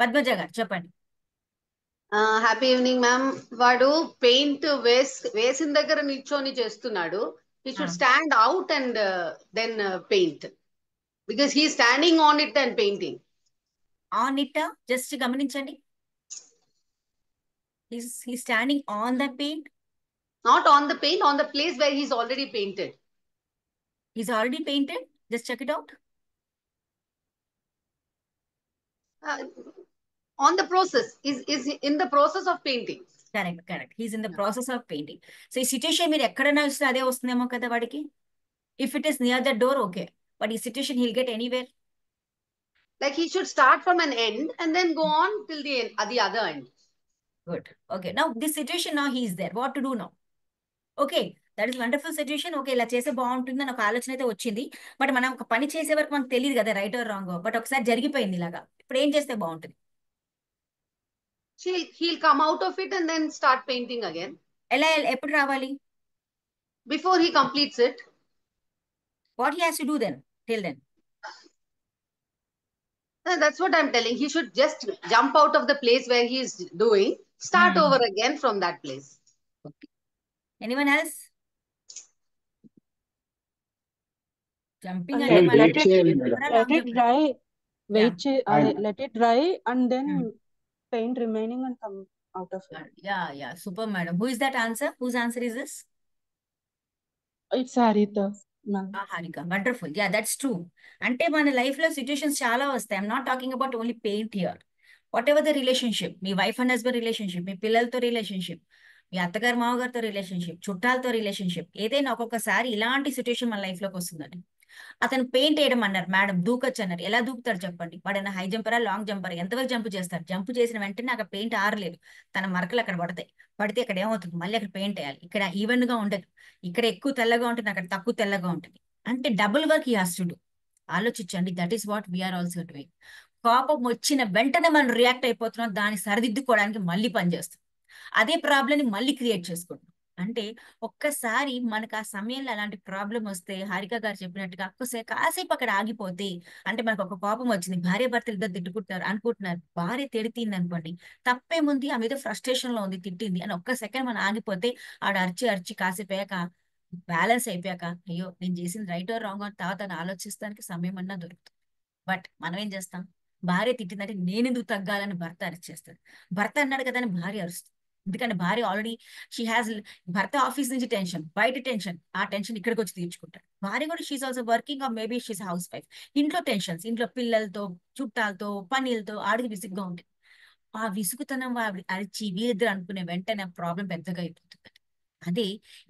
Padmaja గారు చెప్పండి. Happy evening ma'am. వాడు పెయింట్ వేసిన దగ్గర నిల్చొని చేస్తున్నాడు. He should stand out and then paint because he standing on it and painting on it. Just గమనించండి, he standing on the paint, not on the paint, on the place where he's already painted. He's already painted, just check it out. On the process, is in the process of painting. Correct. He's in the process of painting. So ఈ situation మీరు ఎక్కడైనా చూస్తే అదే వస్తుందేమో కదా వాడికి. If it is near the door okay, but ఈ situation he'll get anywhere. Like he should start from an end and then go on till the end, at the other end. Good. Okay. Now this situation now he is there. What to do now? Okay. That is wonderful situation. Okay ఇలా చేస్తే బాగుంటుంది అని ఒక ఆలోచన అయితే వచ్చింది. But మనం ఒక పని చేసే వరకు మనకు తెలియదు కదా రైట్ ఆర్ రాంగ్. బట్ ఒకసారి జరిగిపోయింది ఇలాగా, ఇప్పుడు ఏం చేస్తే బాగుంటుంది? He'll come out of it and then start painting again. ఎలా ఎప్పుడు రావాలి? Before he completes it. What he has to do then? Till then. That's what I'm telling. He should just jump out of the place where he is doing, start over again from that place. Okay. Anyone else? Jumping and let it dry. Wait, let it dry and then paint remaining and come out of it. Yeah. Super, madam. Who is that answer? Whose answer is this? It's Harita. Harika. Wonderful. Yeah, that's true. అంటే మన life లో situations చాలా వస్తాయి. I'm not talking about only paint here. Whatever the relationship, మీ wife and husband relationship, మీ పిల్లలతో relationship, మీ అత్తగారు మామగారితో relationship, చుట్టాలతో relationship, ఏదైనా ఒక్కొక్కసారి ఇలాంటి సిచ్యుయేషన్ మన లైఫ్ లోకి వస్తుందండి. అతను పెయింట్ వేయడం అన్నారు, మేడం దూకొచ్చు అన్నారు. ఎలా దూకుతాడు చెప్పండి? వాడైనా హై జంపరా లాంగ్ జంపరా? ఎంతవరకు జంప్ చేస్తాడు? జంప్ చేసిన వెంటనే అక్కడ పెయింట్ ఆరలేదు, తన మరకలు అక్కడ పడితే అక్కడ ఏమవుతుంది? మళ్ళీ అక్కడ పెయింట్ వేయాలి. ఇక్కడ ఈవెన్ గా ఉండదు, ఇక్కడ ఎక్కువ తెల్లగా ఉంటుంది, అక్కడ తక్కువ తెల్లగా ఉంటుంది. అంటే double work he has to do. ఆలోచించండి. That is what we are also doing. కోపం వచ్చిన వెంటనే మనం రియాక్ట్ అయిపోతున్నాం, దాన్ని సరిదిద్దుకోవడానికి మళ్ళీ పనిచేస్తాం, అదే ప్రాబ్లమ్ ని మళ్ళీ క్రియేట్ చేసుకుంటాం. అంటే ఒక్కసారి మనకు ఆ సమయంలో అలాంటి ప్రాబ్లం వస్తే హారిక గారు చెప్పినట్టుగా కాసేపు అక్కడ ఆగిపోతే, అంటే మనకు ఒక కోపం వచ్చింది, భార్య భర్తలు ఇద్దరు తిట్టుకుంటున్నారు అనుకుంటున్నారు, భార్య తిడుతుంది అనుకోండి, తప్పేముంది, ఆ మీద ఫ్రస్ట్రేషన్ లో ఉంది, తిట్టింది అని ఒక్క సెకండ్ మనం ఆగిపోతే ఆడ అరిచి కాసేపోయాక బ్యాలెన్స్ అయిపోయాక అయ్యో నేను చేసింది రైట్ ఆర్ రాంగ్ అని తర్వాత ఆలోచిస్తానికి సమయం అన్నా దొరుకుతుంది. బట్ మనం ఏం చేస్తాం? భార్య తిట్టిందంటే నేను ఎందుకు తగ్గాలని భర్త అరిచేస్తాడు, భర్త అన్నాడు కదా అని భార్య అరుస్తుంది. ఎందుకంటే భార్య ఆల్రెడీ షీ హ్యాస్, భర్త ఆఫీస్ నుంచి టెన్షన్, బయట టెన్షన్, ఆ టెన్షన్ ఇక్కడికి వచ్చి తీర్చుకుంటాడు. భార్య కూడా she's also working or maybe she's house wife. ఇంట్లో టెన్షన్స్, ఇంట్లో పిల్లలతో, చుట్టాలతో, పనులతో ఆడికి విసుగ్గా ఉంటుంది. ఆ విసుగుతనం అరిచి వీరిద్దరు అనుకునే వెంటనే ప్రాబ్లం పెద్దగా అయిపోతుంది. అదే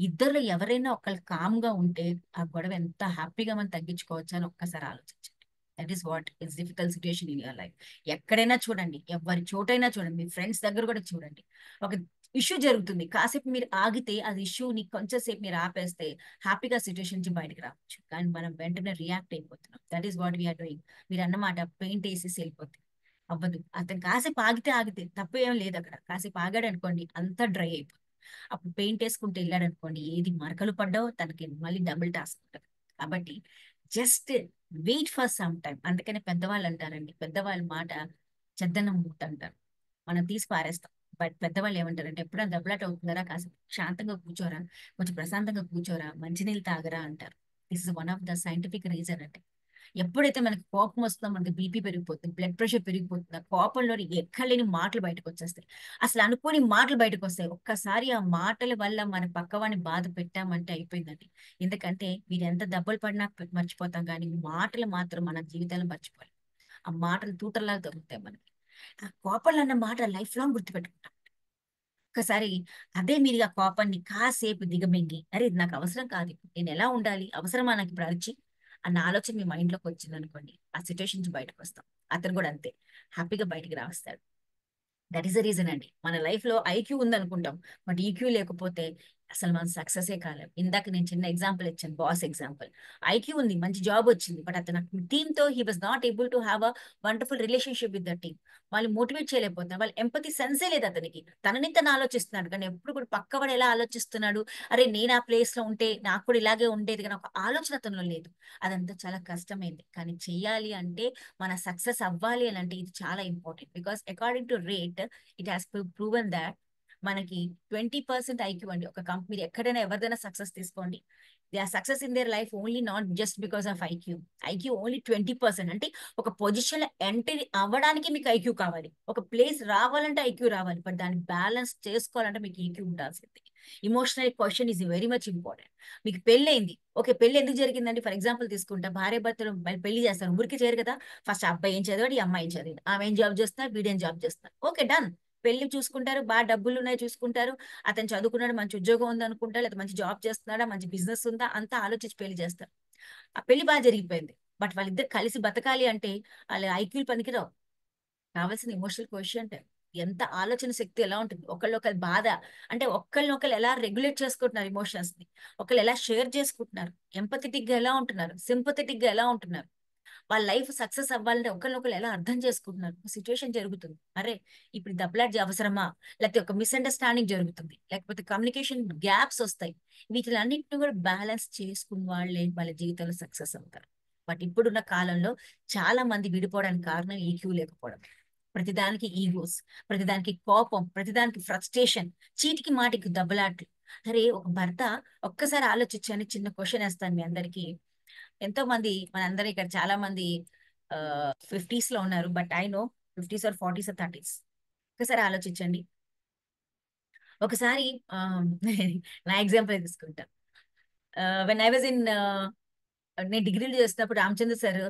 ఇద్దరులో ఎవరైనా ఒకళ్ళు కామ్గా ఉంటే ఆ గొడవ ఎంత హ్యాపీగా మనం తగ్గించుకోవచ్చు అని ఒక్కసారి ఆలోచించండి. That is what is difficult situation in your life. ఎక్కడైనా చూడండి, ఎవరి చోటైనా చూడండి, మీ ఫ్రెండ్స్ దగ్గర కూడా చూడండి. ఒక ఇష్యూ జరుగుతుంది, కాసేపు మీరు ఆగితే అది ఇష్యూని కొంచెం సేపు మీరు ఆపేస్తే హ్యాపీగా సిచ్యుయేషన్ నుంచి బయటకు రావచ్చు. కానీ మనం వెంటనే రియాక్ట్ అయిపోతున్నాం. That is what we are doing. మీరు అన్నమాట పెయింట్ వేసేసి వెళ్ళిపోతుంది, అవ్వదు. అతను కాసేపు ఆగితే తప్పు ఏం లేదు. అక్కడ కాసేపు ఆగాడు అనుకోండి, అంతా డ్రై అయిపోతుంది. అప్పుడు పెయింట్ వేసుకుంటూ వెళ్ళాడు అనుకోండి, ఏది మరకలు పడ్డావు తనకి మళ్ళీ డబుల్ టాస్క్ ఉంటుంది. కాబట్టి just wait for some time. అందుకనే పెద్దవాళ్ళు అంటారండి, పెద్దవాళ్ళ మాట చెద్దనం మూట అంటారు, మనం తీసి పారేస్తాం. బట్ పెద్దవాళ్ళు ఏమంటారంటే, ఎప్పుడైనా దెబ్బలాట అవుతుందరా, కాసేపు శాంతంగా కూర్చోరా, కొంచెం ప్రశాంతంగా కూర్చోరా, మంచినీళ్ళు తాగరా అంటారు. This is one of the scientific reason. అంటే ఎప్పుడైతే మనకి కోపం వస్తుందో మనకి బీపీ పెరిగిపోతుంది, బ్లడ్ ప్రెషర్ పెరిగిపోతుంది. ఆ కోపంలో ఎక్కడ లేని మాటలు బయటకు వచ్చేస్తాయి, అసలు అనుకోని మాటలు బయటకు వస్తాయి. ఒక్కసారి ఆ మాటల వల్ల మన పక్కవాడిని బాధ పెట్టామంటే అయిపోయిందండి. ఎందుకంటే మీరు ఎంత దెబ్బలు పడినా మర్చిపోతాం, కానీ మాటలు మాత్రం మన జీవితాలను మర్చిపోవాలి. ఆ మాటలు తూటల్లాగా దొరుకుతాయి మనకి. ఆ కోపంలో అన్న మాట లైఫ్ లాంగ్ గుర్తుపెట్టుకుంటాం. ఒక్కసారి అదే మీరు ఆ కోపాన్ని కాసేపు దిగమింగి, అరే ఇది నాకు అవసరం కాదు, నేను ఎలా ఉండాలి, అవసరమా నాకు ఇప్పుడు అరిచి అన్న ఆలోచన మీ మైండ్ లోకి వచ్చింది అనుకోండి, ఆ సిచ్యువేషన్ నుంచి బయటకు వస్తాం. అతను కూడా అంతే హ్యాపీగా బయటికి రాస్తాడు. దట్ ఈస్ ద రీజన్ అండి. మన లైఫ్ లో ఐక్యూ ఉందనుకుంటాం, బట్ ఈక్యూ లేకపోతే అసలు మనం సక్సెసే కాలేం. ఇందాక నేను చిన్న ఎగ్జాంపుల్ ఇచ్చాను, బాస్ ఎగ్జాంపుల్. ఐక్యూ ఉంది, మంచి జాబ్ వచ్చింది, బట్ అతను టీమ్ తో he was not able to have a wonderful relationship with the team. వాళ్ళు మోటివేట్ చేయలేకపోతున్నారు, వాళ్ళు ఎంపతి సెన్సే లేదు అతనికి. తనని తను ఆలోచిస్తున్నాడు, కానీ ఎప్పుడు కూడా పక్కవాడు ఎలా ఆలోచిస్తున్నాడు, అరే నేను ఆ ప్లేస్ లో ఉంటే నాకు కూడా ఇలాగే ఉండేది, కానీ ఒక ఆలోచన అతనిలో లేదు. అదంతా చాలా కష్టమైంది. కానీ చెయ్యాలి అంటే, మన సక్సెస్ అవ్వాలి అని అంటే ఇది చాలా important. Because according to rate it has proven that మనకి 20% ఐక్యూ అండి. ఒక కంపెనీ ఎక్కడైనా ఎవరిదైనా సక్సెస్ తీసుకోండి, they are success in their life only not just because of IQ. IQ only 20%. అంటే ఒక పొజిషన్ లో ఎంట్రీ అవ్వడానికి మీకు ఐక్యూ కావాలి, ఒక ప్లేస్ రావాలంటే ఐక్యూ రావాలి, బట్ దాన్ని బ్యాలెన్స్ చేసుకోవాలంటే మీకు ఈక్యూ ఉండాల్సింది. Emotional question is very much important. మీకు పెళ్ళైంది, ఓకే, పెళ్లి ఎందుకు జరిగిందండి? ఫర్ ఎగ్జాంపుల్ తీసుకుంటా, భార్య భర్తలు పెళ్లి చేస్తారు, ఊరికి చేయరు కదా. ఫస్ట్ అబ్బాయి ఏం చదివాడు, ఈ అమ్మాయి ఏం చదివాడు, ఆమె ఏం జాబ్ చేస్తున్నారు, వీడేం జాబ్ చేస్తున్నారు, ఓకే డన్. పెళ్లి చూసుకుంటారు, బాగా డబ్బులు ఉన్నాయి చూసుకుంటారు, అతను చదువుకున్నాడు, మంచి ఉద్యోగం ఉంది అనుకుంటారు, లేదా మంచి జాబ్ చేస్తున్నాడా, మంచి బిజినెస్ ఉందా, అంతా ఆలోచించి పెళ్లి చేస్తారు. ఆ పెళ్లి బాగా జరిగిపోయింది, బట్ వాళ్ళిద్దరు కలిసి బతకాలి అంటే వాళ్ళ ఐక్యూలు పనికిరావు. కావాల్సిన ఎమోషనల్ కోషంట్, ఎంత ఆలోచన శక్తి ఎలా ఉంటుంది, ఒకళ్ళొకరి బాధ అంటే ఒకళ్ళు ఎలా రెగ్యులేట్ చేసుకుంటున్నారు ఎమోషన్స్ ని, ఒకళ్ళు ఎలా షేర్ చేసుకుంటున్నారు, ఎంపథెటిక్ గా ఎలా ఉంటున్నారు, సింపథెటిక్ గా ఎలా ఉంటున్నారు, వాళ్ళ లైఫ్ సక్సెస్ అవ్వాలంటే ఒకరినొకరు ఎలా అర్థం చేసుకుంటున్నారు. ఒక సిచ్యువేషన్ జరుగుతుంది, అరే ఇప్పుడు దెబ్బలాట అవసరమా, లేకపోతే ఒక మిస్అండర్స్టాండింగ్ జరుగుతుంది, లేకపోతే కమ్యూనికేషన్ గ్యాప్స్ వస్తాయి. వీటిలన్నింటిని కూడా బ్యాలెన్స్ చేసుకున్న వాళ్ళే వాళ్ళ జీవితంలో సక్సెస్ అవుతారు. బట్ ఇప్పుడున్న కాలంలో చాలా మంది విడిపోవడానికి కారణం ఈక్యూ లేకపోవడం. ప్రతిదానికి ఈగోస్, ప్రతిదానికి కోపం, ప్రతిదానికి ఫ్రస్ట్రేషన్, చీటికి మాటికి దెబ్బలాట్లు. అరే ఒక భర్త, ఒక్కసారి ఆలోచించని చిన్న క్వశ్చన్ వేస్తాను మీ అందరికీ. ఎంతో మంది మనందరూ ఇక్కడ చాలా మంది 50s లో ఉన్నారు, but I know 50s or 40s or 30s. ఒకసారి ఆలోచించండి. ఒకసారి నా ఎగ్జాంపుల్ తీసుకుంటా. వెన్ ఐ వాజ్ ఇన్, నేను డిగ్రీలు చేస్తున్నప్పుడు Ramachandra sir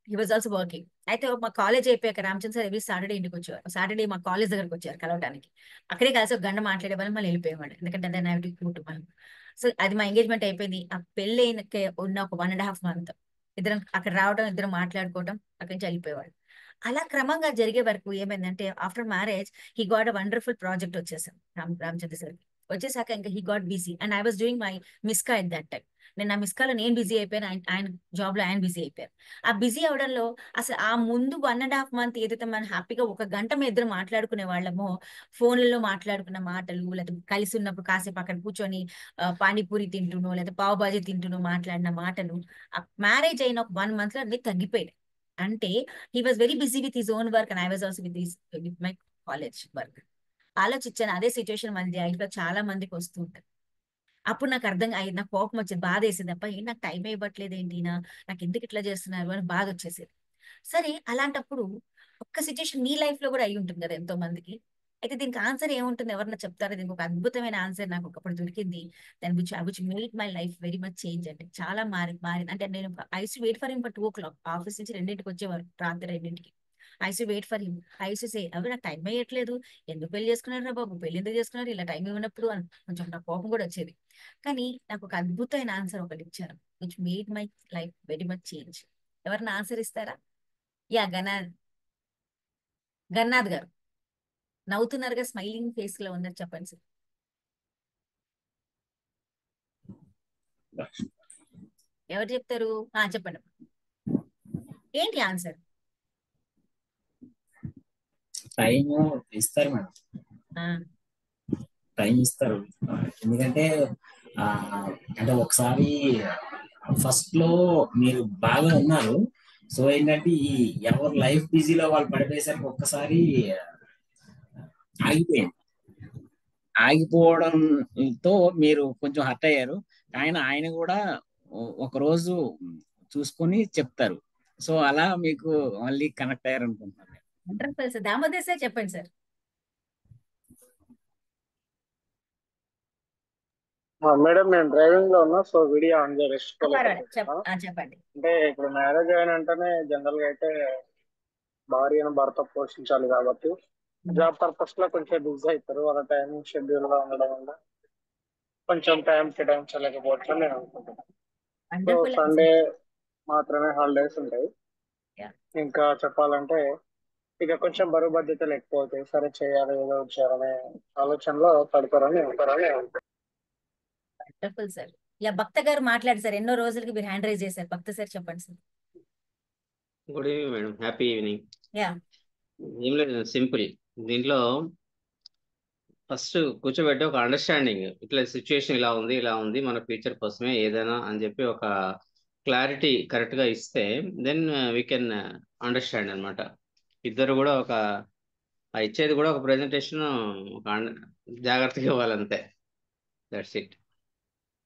he was also working. అయితే మా కాలేజ్ అయిపోయాక రామచంద్ర సార్ ఎవ్రీ సాటర్డే ఇంటికి వచ్చేవారు. సాటర్డే మా కాలేజ్ దగ్గరకు వచ్చారు కలవడానికి. అక్కడే కలిసి ఒక గంట మాట్లాడేవాళ్ళు, మళ్ళీ వెళ్ళిపోయేవాడు, ఎందుకంటే దాన్ని హ్యావ్ టు కుటుంబం. సో అది మా ఎంగేజ్మెంట్ అయిపోయింది. ఆ పెళ్లి అయిన ఉన్న ఒక 1.5 month ఇద్దరం అక్కడ రావడం, ఇద్దరం మాట్లాడుకోవడం, అక్కడి నుంచి వెళ్ళిపోయేవాడు. అలా క్రమంగా జరిగే వరకు ఏమైందంటే, after marriage he got a wonderful project వచ్చేసాం రామచంద్ర సార్. వచ్చేసాక ఇంకా he got busy and I was doing my మిస్కా at that time. నేను నా మిస్కాలో నేను బిజీ అయిపోయాను, ఆయన జాబ్ లో ఆయన బిజీ అయిపోయారు. ఆ బిజీ అవడంలో అసలు ఆ ముందు 1.5 month ఏదైతే మనం హ్యాపీగా ఒక గంట మీద ఇద్దరు మాట్లాడుకునే వాళ్ళమో, ఫోన్లలో మాట్లాడుకున్న మాటలు, లేదా కలిసి ఉన్నప్పుడు కాసేపు అక్కడ కూర్చొని పానీపూరి తింటునో లేదా పావు బాజీ తింటునో మాట్లాడిన మాటలు, ఆ మ్యారేజ్ అయిన ఒక 1 month లో అన్ని తగ్గిపోయాయి. అంటే he was very busy with his own work and I was also with my college work. ఆలోచించాను, అదే సిచ్యువేషన్ మన లైఫ్ లో చాలా మందికి వస్తూ ఉంటుంది. అప్పుడు నాకు అర్థం అయ్యింది, నాకు కోపం వచ్చేది, బాధ వేసేది, అప్ప నాకు టైం ఇవ్వట్లేదు ఏంటి, నాకు ఎందుకు ఇట్లా చేస్తున్నారు అని బాధ వచ్చేసేది. సరే అలాంటప్పుడు ఒక్క సిచ్యువేషన్ మీ లైఫ్ లో కూడా అయి ఉంటుంది కదా ఎంతో మందికి. అయితే దీనికి ఆన్సర్ ఏముంటుంది, ఎవరన్నా చెప్తారా? దీనికి ఒక అద్భుతమైన ఆన్సర్ నాకు ఒకప్పుడు దొరికింది. దాని which made my life very much change. అంటే చాలా మారింది. అంటే నేను I use to wait for him for 2 o'clock. Office నుంచి 2ంటికి వచ్చేవారు, రాత్రి 2ంటికి. I use to wait for him. I use to say, అవి నాకు టైం అయ్యట్లేదు, ఎందుకు పెళ్లి చేసుకున్నారు రా బాబు, పెళ్లి ఎందుకు చేసుకున్నారు, ఇలా టైం ఇవ్వనప్పుడు అని కొంచెం నాకు కోపం కూడా వచ్చేది. కానీ నాకు ఒక అద్భుతమైన ఆన్సర్ ఒకటి ఇచ్చారు, which made my life very much change. ఎవరన్నా ఆన్సర్ ఇస్తారా? యా, గన్నాథ్ గారు నవ్వుతున్నారుగా, స్మైలింగ్ ఫేస్ లో ఉన్నారు, చెప్పండి సార్. ఎవరు చెప్తారు? చెప్పండి. ఏంటి ఆన్సర్? టైం ఇస్తారు మేడం, టైం ఇస్తారు. ఎందుకంటే అంటే ఒకసారి ఫస్ట్ లో మీరు బాగా ఉన్నారు, సో ఏంటంటే ఈ ఎవరు లైఫ్ బిజీలో వాళ్ళు పడిపోయేసరికి ఒక్కసారి ఆగిపోవడంతో మీరు కొంచెం హర్ట్ అయ్యారు. ఆయన కూడా ఒక రోజు చూసుకొని చెప్తారు. సో అలా మీకు మళ్ళీ కనెక్ట్ అయ్యారు అనుకుంటున్నాను. Wonderful sir. దామోదర్ సార్ చెప్పండి సార్. మేడం, నేను డ్రైవింగ్ లో ఉన్నా, సో వీడియో ఆన్ చెప్పండి. అంటే ఇప్పుడు మ్యారేజ్ అయిన వెంటనే జనరల్ గా అయితే భార్యను భర్త పోషించాలి కాబట్టి జాబ్ పర్పస్ లో కొంచెం బిజీ అవుతారు. వాళ్ళ టైమింగ్ షెడ్యూల్ లో ఉండడం వల్ల కొంచెం టైం కేటాయించలేకపోవచ్చు అని నేను అనుకుంటున్నాను. సో సండే మాత్రమే హాలిడేస్ ఉంటాయి. ఇంకా చెప్పాలంటే ఇక కొంచెం బరువు బాధ్యతలు ఎక్కువ అవుతాయి. సరే చేయాలి, ఏదో చేయాలనే ఆలోచనలో పడతారని వండర్ఫుల్ సార్. ఇలా భక్త గారు మాట్లాడు సార్. ఎన్నో రోజులకి మీరు హ్యాండ్ రైజ్ చేశారు. భక్త సార్ చెప్పండి sir. Good evening madam, happy evening. Yeah, ఏం లేదు, సింపుల్. దీంట్లో ఫస్ట్ కూర్చోబెట్టి ఒక అండర్స్టాండింగ్, ఇట్లా సిచ్యుయేషన్ ఇలా ఉంది, మన ఫ్యూచర్ కోసమే ఏదైనా అని చెప్పి ఒక క్లారిటీ కరెక్ట్ గా ఇస్తే దెన్ వీ కెన్ అండర్స్టాండ్ అనమాట. ఇద్దరు కూడా ఇచ్చేది కూడా ఒక ప్రెజెంటేషన్ జాగ్రత్తగా ఇవ్వాలంతే. That's it.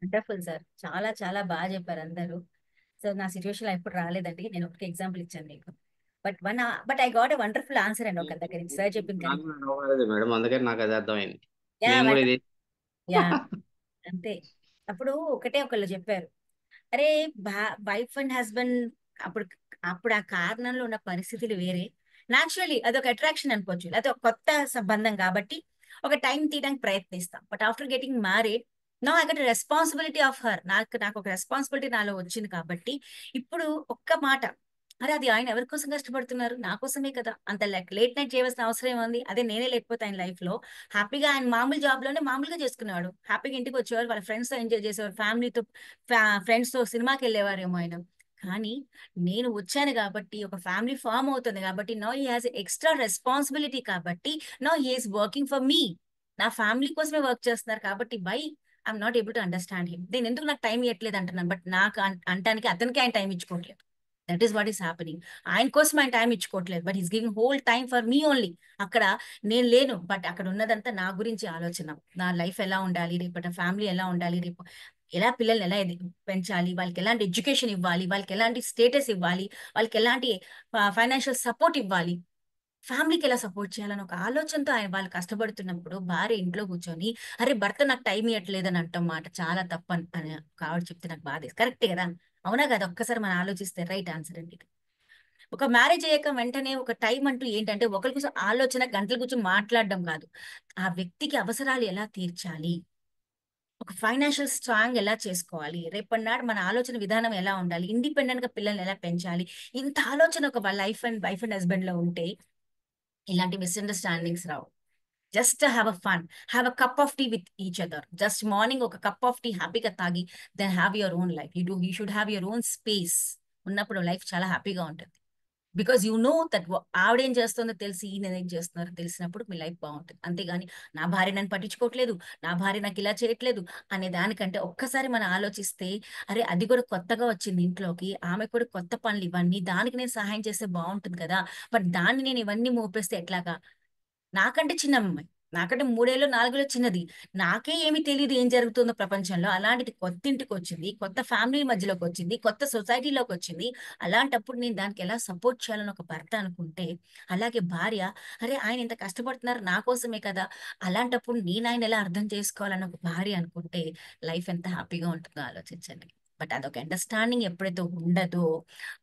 Wonderful sir. చాలా చాలా బాగా చెప్పారు అందరూ. సో నా సిచ్యువేషన్ ఎప్పుడు రాలేదండి, నేను ఒక ఎగ్జాంపుల్ ఇచ్చాను మీకు. But I got a wonderful answer అండి ఒక దగ్గర నుంచి సార్ చెప్పింది. మేడం అందుకని నాకు అది అర్థమైంది. అంతే. అప్పుడు ఒకళ్ళు చెప్పారు, అరే వైఫ్ అండ్ హస్బెండ్ అప్పుడు ఆ కారణంలో ఉన్న పరిస్థితులు వేరే, నాచురలీ అదొక అట్రాక్షన్ అనుకోవచ్చు, లేకపోతే ఒక కొత్త సంబంధం కాబట్టి ఒక టైం తీయడానికి ప్రయత్నిస్తాం. But after getting married no I get responsibility of her. నాకు ఒక రెస్పాన్సిబిలిటీ నాలో వచ్చింది కాబట్టి ఇప్పుడు ఒక్క మాట, అరే అది ఆయన ఎవరి కోసం కష్టపడుతున్నారు, నా కోసమే కదా, అంత లేట్ నైట్ చేయవలసిన అవసరం ఏముంది, అదే నేనే లేకపోతే ఆయన లైఫ్ లో హ్యాపీగా ఆయన మామూలు జాబ్ లోనే మామూలుగా చేసుకునేవాడు, హ్యాపీగా ఇంటికి వచ్చేవారు, వాళ్ళ ఫ్రెండ్స్ తో ఎంజాయ్ చేసేవారు, ఫ్యామిలీతో ఫ్రెండ్స్ తో సినిమాకి వెళ్ళేవారేమో ఆయన. కానీ నేను వచ్చాను కాబట్టి ఒక ఫ్యామిలీ ఫామ్ అవుతుంది కాబట్టి no he has extra responsibility కాబట్టి no he is working for me. నా ఫ్యామిలీ కోసమే వర్క్ చేస్తున్నారు కాబట్టి I'm not able to understand him. నేను ఎందుకు నాకు టైం ఇవ్వట్లేదు అంటున్నాను, బట్ నాకు అంటానికి అతనికి ఆయన టైం ఇచ్చుకోవట్లేదు. That is what is happening. ఆయన కోసం ఆయన టైం ఇచ్చుకోవట్లేదు, but is giving whole time for me only. అక్కడ నేను లేను, బట్ అక్కడ ఉన్నదంతా నా గురించి ఆలోచన, నా లైఫ్ ఎలా ఉండాలి, రేపటి ఫ్యామిలీ ఎలా ఉండాలి, రేపు ఎలా పిల్లల్ని ఎలా పెంచాలి, వాళ్ళకి ఎలాంటి ఎడ్యుకేషన్ ఇవ్వాలి, వాళ్ళకి ఎలాంటి స్టేటస్ ఇవ్వాలి, వాళ్ళకి ఎలాంటి ఫైనాన్షియల్ సపోర్ట్ ఇవ్వాలి, ఫ్యామిలీకి ఎలా సపోర్ట్ చేయాలని ఒక ఆలోచనతో ఆయన వాళ్ళు కష్టపడుతున్నప్పుడు భార్య ఇంట్లో కూర్చొని అరే భర్త నాకు టైం ఇవ్వట్లేదని అంటాం మాట చాలా తప్పని అని కావడం చెప్తే నాకు బాధ. కరెక్టే కదా, అవునా కదా? ఒక్కసారి మనం ఆలోచిస్తే రైట్ ఆన్సర్ అండి. ఒక మ్యారేజ్ అయ్యాక వెంటనే ఒక టైం అంటూ ఏంటంటే ఒకరి కోసం ఆలోచన గంటల కూర్చొని మాట్లాడడం కాదు, ఆ వ్యక్తికి అవసరాలు ఎలా తీర్చాలి, ఒక ఫైనాన్షియల్ స్ట్రాంగ్ ఎలా చేసుకోవాలి, రేపటి నాడు మన ఆలోచన విధానం ఎలా ఉండాలి, ఇండిపెండెంట్ గా పిల్లల్ని ఎలా పెంచాలి, ఇంత ఆలోచన ఒక వైఫ్ అండ్ హస్బెండ్ లో ఉంటే ఇలాంటి మిస్అండర్స్టాండింగ్స్ రావు. Just have a fun, have a cup of tea with each other. Just morning ఒక కప్ ఆఫ్ టీ హ్యాపీగా తాగి then have your own life. You should have your own space. ఉన్నప్పుడు life చాలా హ్యాపీగా ఉంటుంది. బికాజ్ యూ నో దట్ ఆవిడేం చేస్తుందో తెలిసి ఈయన ఏం చేస్తున్నారో తెలిసినప్పుడు మీ లైఫ్ బాగుంటుంది. అంతేగాని నా భార్య నన్ను పట్టించుకోవట్లేదు, నా భార్య నాకు ఇలా చేయట్లేదు అనే దానికంటే ఒక్కసారి మనం ఆలోచిస్తే అరే అది కూడా కొత్తగా వచ్చింది ఇంట్లోకి, ఆమె కూడా కొత్త పనులు ఇవన్నీ, దానికి నేను సహాయం చేస్తే బాగుంటుంది కదా, బట్ దాన్ని నేను ఇవన్నీ మోపేస్తే ఎట్లాగా, నాకంటే చిన్న అమ్మాయి నాకంటే 3 ఏళ్ళు 4 ఏళ్ళు చిన్నది. నాకే ఏమీ తెలీదు ఏం జరుగుతుందో ప్రపంచంలో. అలాంటిది కొత్త ఇంటికి వచ్చింది, కొత్త ఫ్యామిలీ మధ్యలోకి వచ్చింది, కొత్త సొసైటీలోకి వచ్చింది. అలాంటప్పుడు నేను దానికి ఎలా సపోర్ట్ చేయాలని ఒక భర్త అనుకుంటే, అలాగే భార్య అరే ఆయన ఇంత కష్టపడుతున్నారు నా కోసమే కదా, అలాంటప్పుడు నేను ఆయన ఎలా అర్థం చేసుకోవాలని ఒక భార్య అనుకుంటే లైఫ్ ఎంత హ్యాపీగా ఉంటుందో ఆలోచించండి. బట్ అదొక అండర్స్టాండింగ్ ఎప్పుడైతే ఉండదో,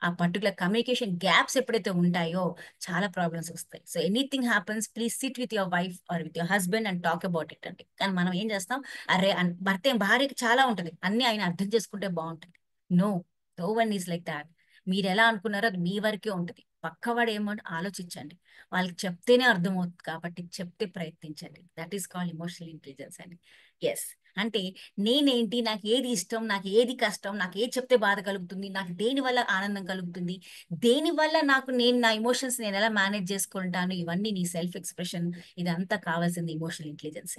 ఆ పర్టికులర్ కమ్యూనికేషన్ గ్యాప్స్ ఎప్పుడైతే ఉంటాయో చాలా ప్రాబ్లమ్స్ వస్తాయి. So anything happens, please SIT with your wife or with your husband and talk about it అండి. కానీ మనం ఏం చేస్తాం, అరే భర్త భార్యకి చాలా ఉంటుంది, అన్ని ఆయన అర్థం చేసుకుంటే బాగుంటుంది. No, no one is like that. మీరు ఎలా అనుకున్నారో అది మీ వరకే ఉంటుంది. పక్కవాడు ఏమో ఆలోచించండి, వాళ్ళకి చెప్తేనే అర్థమవుతుంది కాబట్టి చెప్తే ప్రయత్నించండి. That is called emotional intelligence అండి. ఎస్, అంటే నేనేంటి, నాకు ఏది ఇష్టం, నాకు ఏది కష్టం, నాకు ఏది చెప్తే బాధ కలుగుతుంది, నాకు దేని వల్ల ఆనందం కలుగుతుంది, దేని వల్ల నేను నా ఎమోషన్స్ నేను ఎలా మేనేజ్ చేసుకుంటాను, ఇవన్నీ నీ సెల్ఫ్ ఎక్స్ప్రెషన్. ఇదంతా కావాల్సింది ఎమోషనల్ ఇంటెలిజెన్స్.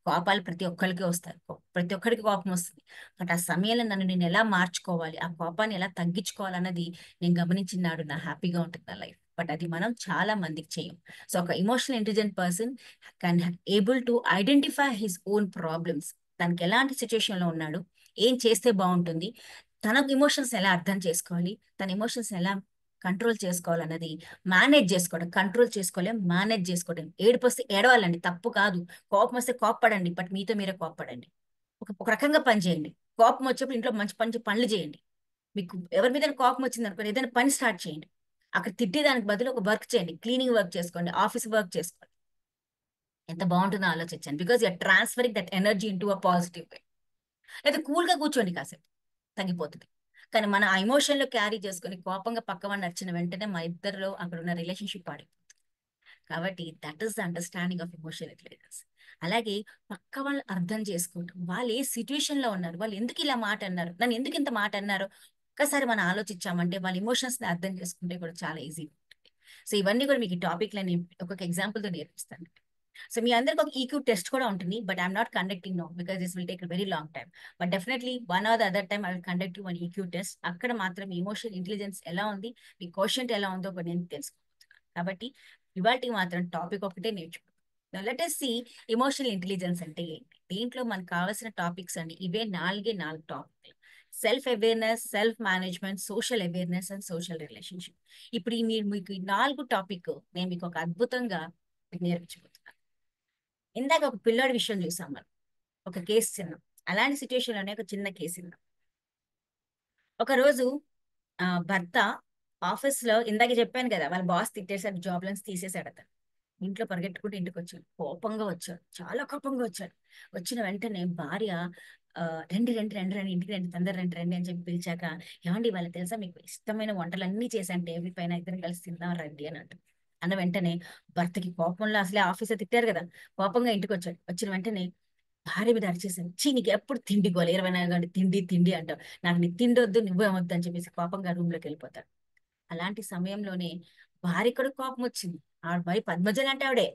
కోపాలు ప్రతి ఒక్కరికి వస్తాయి, ప్రతి ఒక్కరికి కోపం వస్తుంది. బట్ ఆ సమయంలో నన్ను నేను ఎలా మార్చుకోవాలి, ఆ కోపాన్ని ఎలా తగ్గించుకోవాలన్నది నేను గమనించినాడు నా హ్యాపీగా ఉంటుంది నా లైఫ్. బట్ అది మనం చాలా మందికి చేయం. సో ఒక emotional intelligent person can able to identify his own problems. తనకి ఎలాంటి సిచ్యుయేషన్ లో ఉన్నాడు, ఏం చేస్తే బాగుంటుంది, తనకు ఎమోషన్స్ ఎలా అర్థం చేసుకోవాలి, తన ఎమోషన్స్ ఎలా కంట్రోల్ చేసుకోవాలన్నది మేనేజ్ చేసుకోవడం. కంట్రోల్ చేసుకోలేం, మేనేజ్ చేసుకోవడం. ఏడుపు వస్తే ఏడవాలండి, తప్పు కాదు. కోపం వస్తే కోప్పడండి, బట్ మీతో మీరే కోప్పడండి. ఒక రకంగా పని చేయండి. కోపం వచ్చేప్పుడు ఇంట్లో మంచి పనులు చేయండి. మీకు ఎవరి మీద కోపం వచ్చింది అనుకోండి, ఏదైనా పని స్టార్ట్ చేయండి. అక్కడ తిట్టేదానికి బదులు ఒక వర్క్ చేయండి, క్లీనింగ్ వర్క్ చేసుకోండి, ఆఫీస్ వర్క్ చేసుకోండి. ఎంత బాగుంటుందో ఆలోచించండి. Because you're transferring that energy into a positive way. లేదా కూల్గా కూర్చోండి, కాసేపు తగ్గిపోతుంది. కానీ మన ఆ ఎమోషన్లో క్యారీ చేసుకొని కోపంగా పక్కవాడిని నడిచిన వెంటనే మా ఇద్దరిలో అక్కడ ఉన్న రిలేషన్షిప్ పాడైపోతుంది. కాబట్టి that is the understanding of emotional intelligence. అలాగే పక్క వాళ్ళు అర్థం చేసుకుంటాం, వాళ్ళు ఏ సిచ్యువేషన్ లో ఉన్నారు, వాళ్ళు ఎందుకు ఇలా మాట అన్నారు, నన్ను ఎందుకు ఇంత మాట అన్నారు, ఒక్కసారి మనం ఆలోచించామంటే వాళ్ళ ఎమోషన్స్ ని అర్థం చేసుకుంటే కూడా చాలా ఈజీ ఉంటుంది. సో ఇవన్నీ కూడా మీకు ఈ టాపిక్ లో నేను ఒక్కొక్క ఎగ్జాంపుల్ తో నేర్పిస్తాను. సో మీ అందరికి ఒక ఈక్యూ టెస్ట్ కూడా ఉంటుంది, but I'm not conducting no because this will take very long time. But definitely one or the other time I will conduct you one EQ test. అక్కడ మాత్రం ఎమోషనల్ ఇంటెలిజెన్స్ ఎలా ఉంది, మీ question ఎలా ఉందో కూడా నేను తెలుసుకోబోతున్నాను. కాబట్టి ఇవాళకి మాత్రం టాపిక్ ఒకటే నేర్చుకుంటాం. Let us see emotional intelligence అంటే ఏంటి. దీంట్లో మనకు కావాల్సిన టాపిక్స్ అండి ఇవే, 4 టాపిక్లు. Self awareness, self management, social awareness and social relationship. ఇప్పుడు మీకు ఈ 4 టాపిక్ నేను మీకు ఒక అద్భుతంగా నేర్పించబోతున్నాను. ఇందాక ఒక పిల్లోడి విషయం చూసాం మనం, ఒక కేసు చిన్న, అలాంటి సిచ్యువేషన్ లోనే ఒక చిన్న కేసు విన్నాం. ఒకరోజు భర్త ఆఫీస్ లో, ఇందాక చెప్పాను కదా వాళ్ళ బాస్ తిట్టేసాడు, జాబ్ నుంచి తీసేసాడు. అతను ఇంట్లో పరిగెట్టుకుంటూ ఇంటికి వచ్చాడు, కోపంగా వచ్చాడు, చాలా కోపంగా వచ్చాడు. వచ్చిన వెంటనే భార్య రండి రండి రండి రండి ఇంటికి రండి, తొందర రండి రండి అని చెప్పి పిలిచాక, ఏమండి వాళ్ళు తెలుసా మీకు ఇష్టమైన వంటలన్నీ చేశాను టేబుల్ పైన, ఇద్దరం కలిసి తిందాం రండి అని అంటారు. అన్న వెంటనే భర్తకి కోపంలో, అసలే ఆఫీసర్ తిట్టారు కదా, కోపంగా ఇంటికి వచ్చాడు. వచ్చిన వెంటనే భార్య మీద అరిచేసాను, చీ నీకు ఎప్పుడు తిండి గోల, 24 గంటలు తిండి తిండి అంటావు, నాకు నీ తిండి వద్దు నువ్వేమొద్దు అని చెప్పేసి కోపంగా రూమ్ లోకి వెళ్ళిపోతాడు. అలాంటి సమయంలోనే భార్య కూడా కోపం వచ్చింది. ఆవిడ భార్య పద్మజ లాంటి ఆవిడే,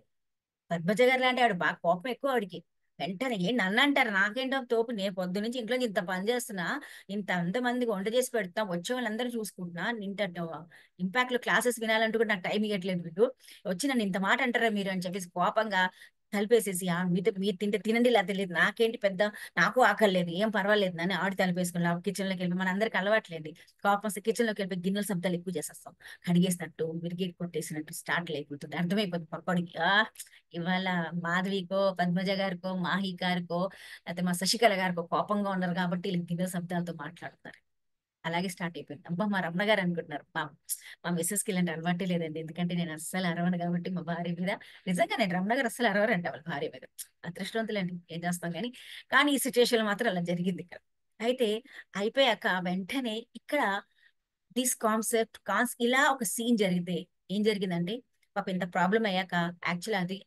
పద్మజ గారు లాంటి ఆవిడ, బాగా కోపం ఎక్కువ ఆవిడికి. వెంటనే నన్ను అంటారు, నాకేంటో తోపు, నేను పొద్దు నుంచి ఇంట్లో ఇంత పని చేస్తున్నా, అంతమందికి వంట చేసి పెడతా, వచ్చే వాళ్ళందరూ చూసుకుంటున్నా, ఇంత ఇంపాక్ట్ లో క్లాసెస్ వినాలంటూ కూడా నాకు టైం ఇవ్వట్లేదు, వీళ్ళు వచ్చి నన్ను ఇంత మాట అంటారా మీరు అని చెప్పేసి కోపంగా తలిపేసేసి, మీరు తింటే తినండి ఇలా తెలియదు, నాకేంటి పెద్ద, నాకు ఆకలేదు, ఏం పర్వాలేదు అని ఆవిడ తలిపేసుకుని కిచెన్ లోకి వెళ్ళి, మన అందరికి అలవాట్లేదు కోపం వస్తే కిచెన్ లోకి వెళ్ళి గిన్నెల శబ్దాలు ఎక్కువ చేసేస్తాం, కడిగేసినట్టు విరిగి కొట్టేసినట్టు స్టార్ట్ అయిపోతుంది. అర్థమైపోతుంది పక్కోడికి, ఇవాళ మాధవికో, పద్మజ గారికో, మాహి గారికో, లేకపోతే మా శశికళ గారికో కోపంగా ఉన్నారు కాబట్టి వీళ్ళకి గిన్నెల శబ్దాలతో మాట్లాడుతున్నారు. అలాగే స్టార్ట్ అయిపోయింది. అబ్బా మా రమణ గారు అనుకుంటున్నారు, మా మిస్సెస్ కి ఇలాంటి అలవాటే లేదండి, ఎందుకంటే నేను అస్సలు అరవను కాబట్టి మా భార్య మీద. నిజంగా నేను రమణ గారు అస్సలు అరవరంట వాళ్ళ భార్య మీద, అదృష్టవంతులండి, ఏం చేస్తాం కానీ ఈ సిచ్యువేషన్ మాత్రం అలా జరిగింది ఇక్కడ. అయితే అయిపోయాక వెంటనే ఇక్కడ దిస్ కాన్సెప్ట్ ఇలా ఒక సీన్ జరిగితే ఏం జరిగిందంటే, పాప ఇంత ప్రాబ్లం అయ్యాక, యాక్చువల్ అది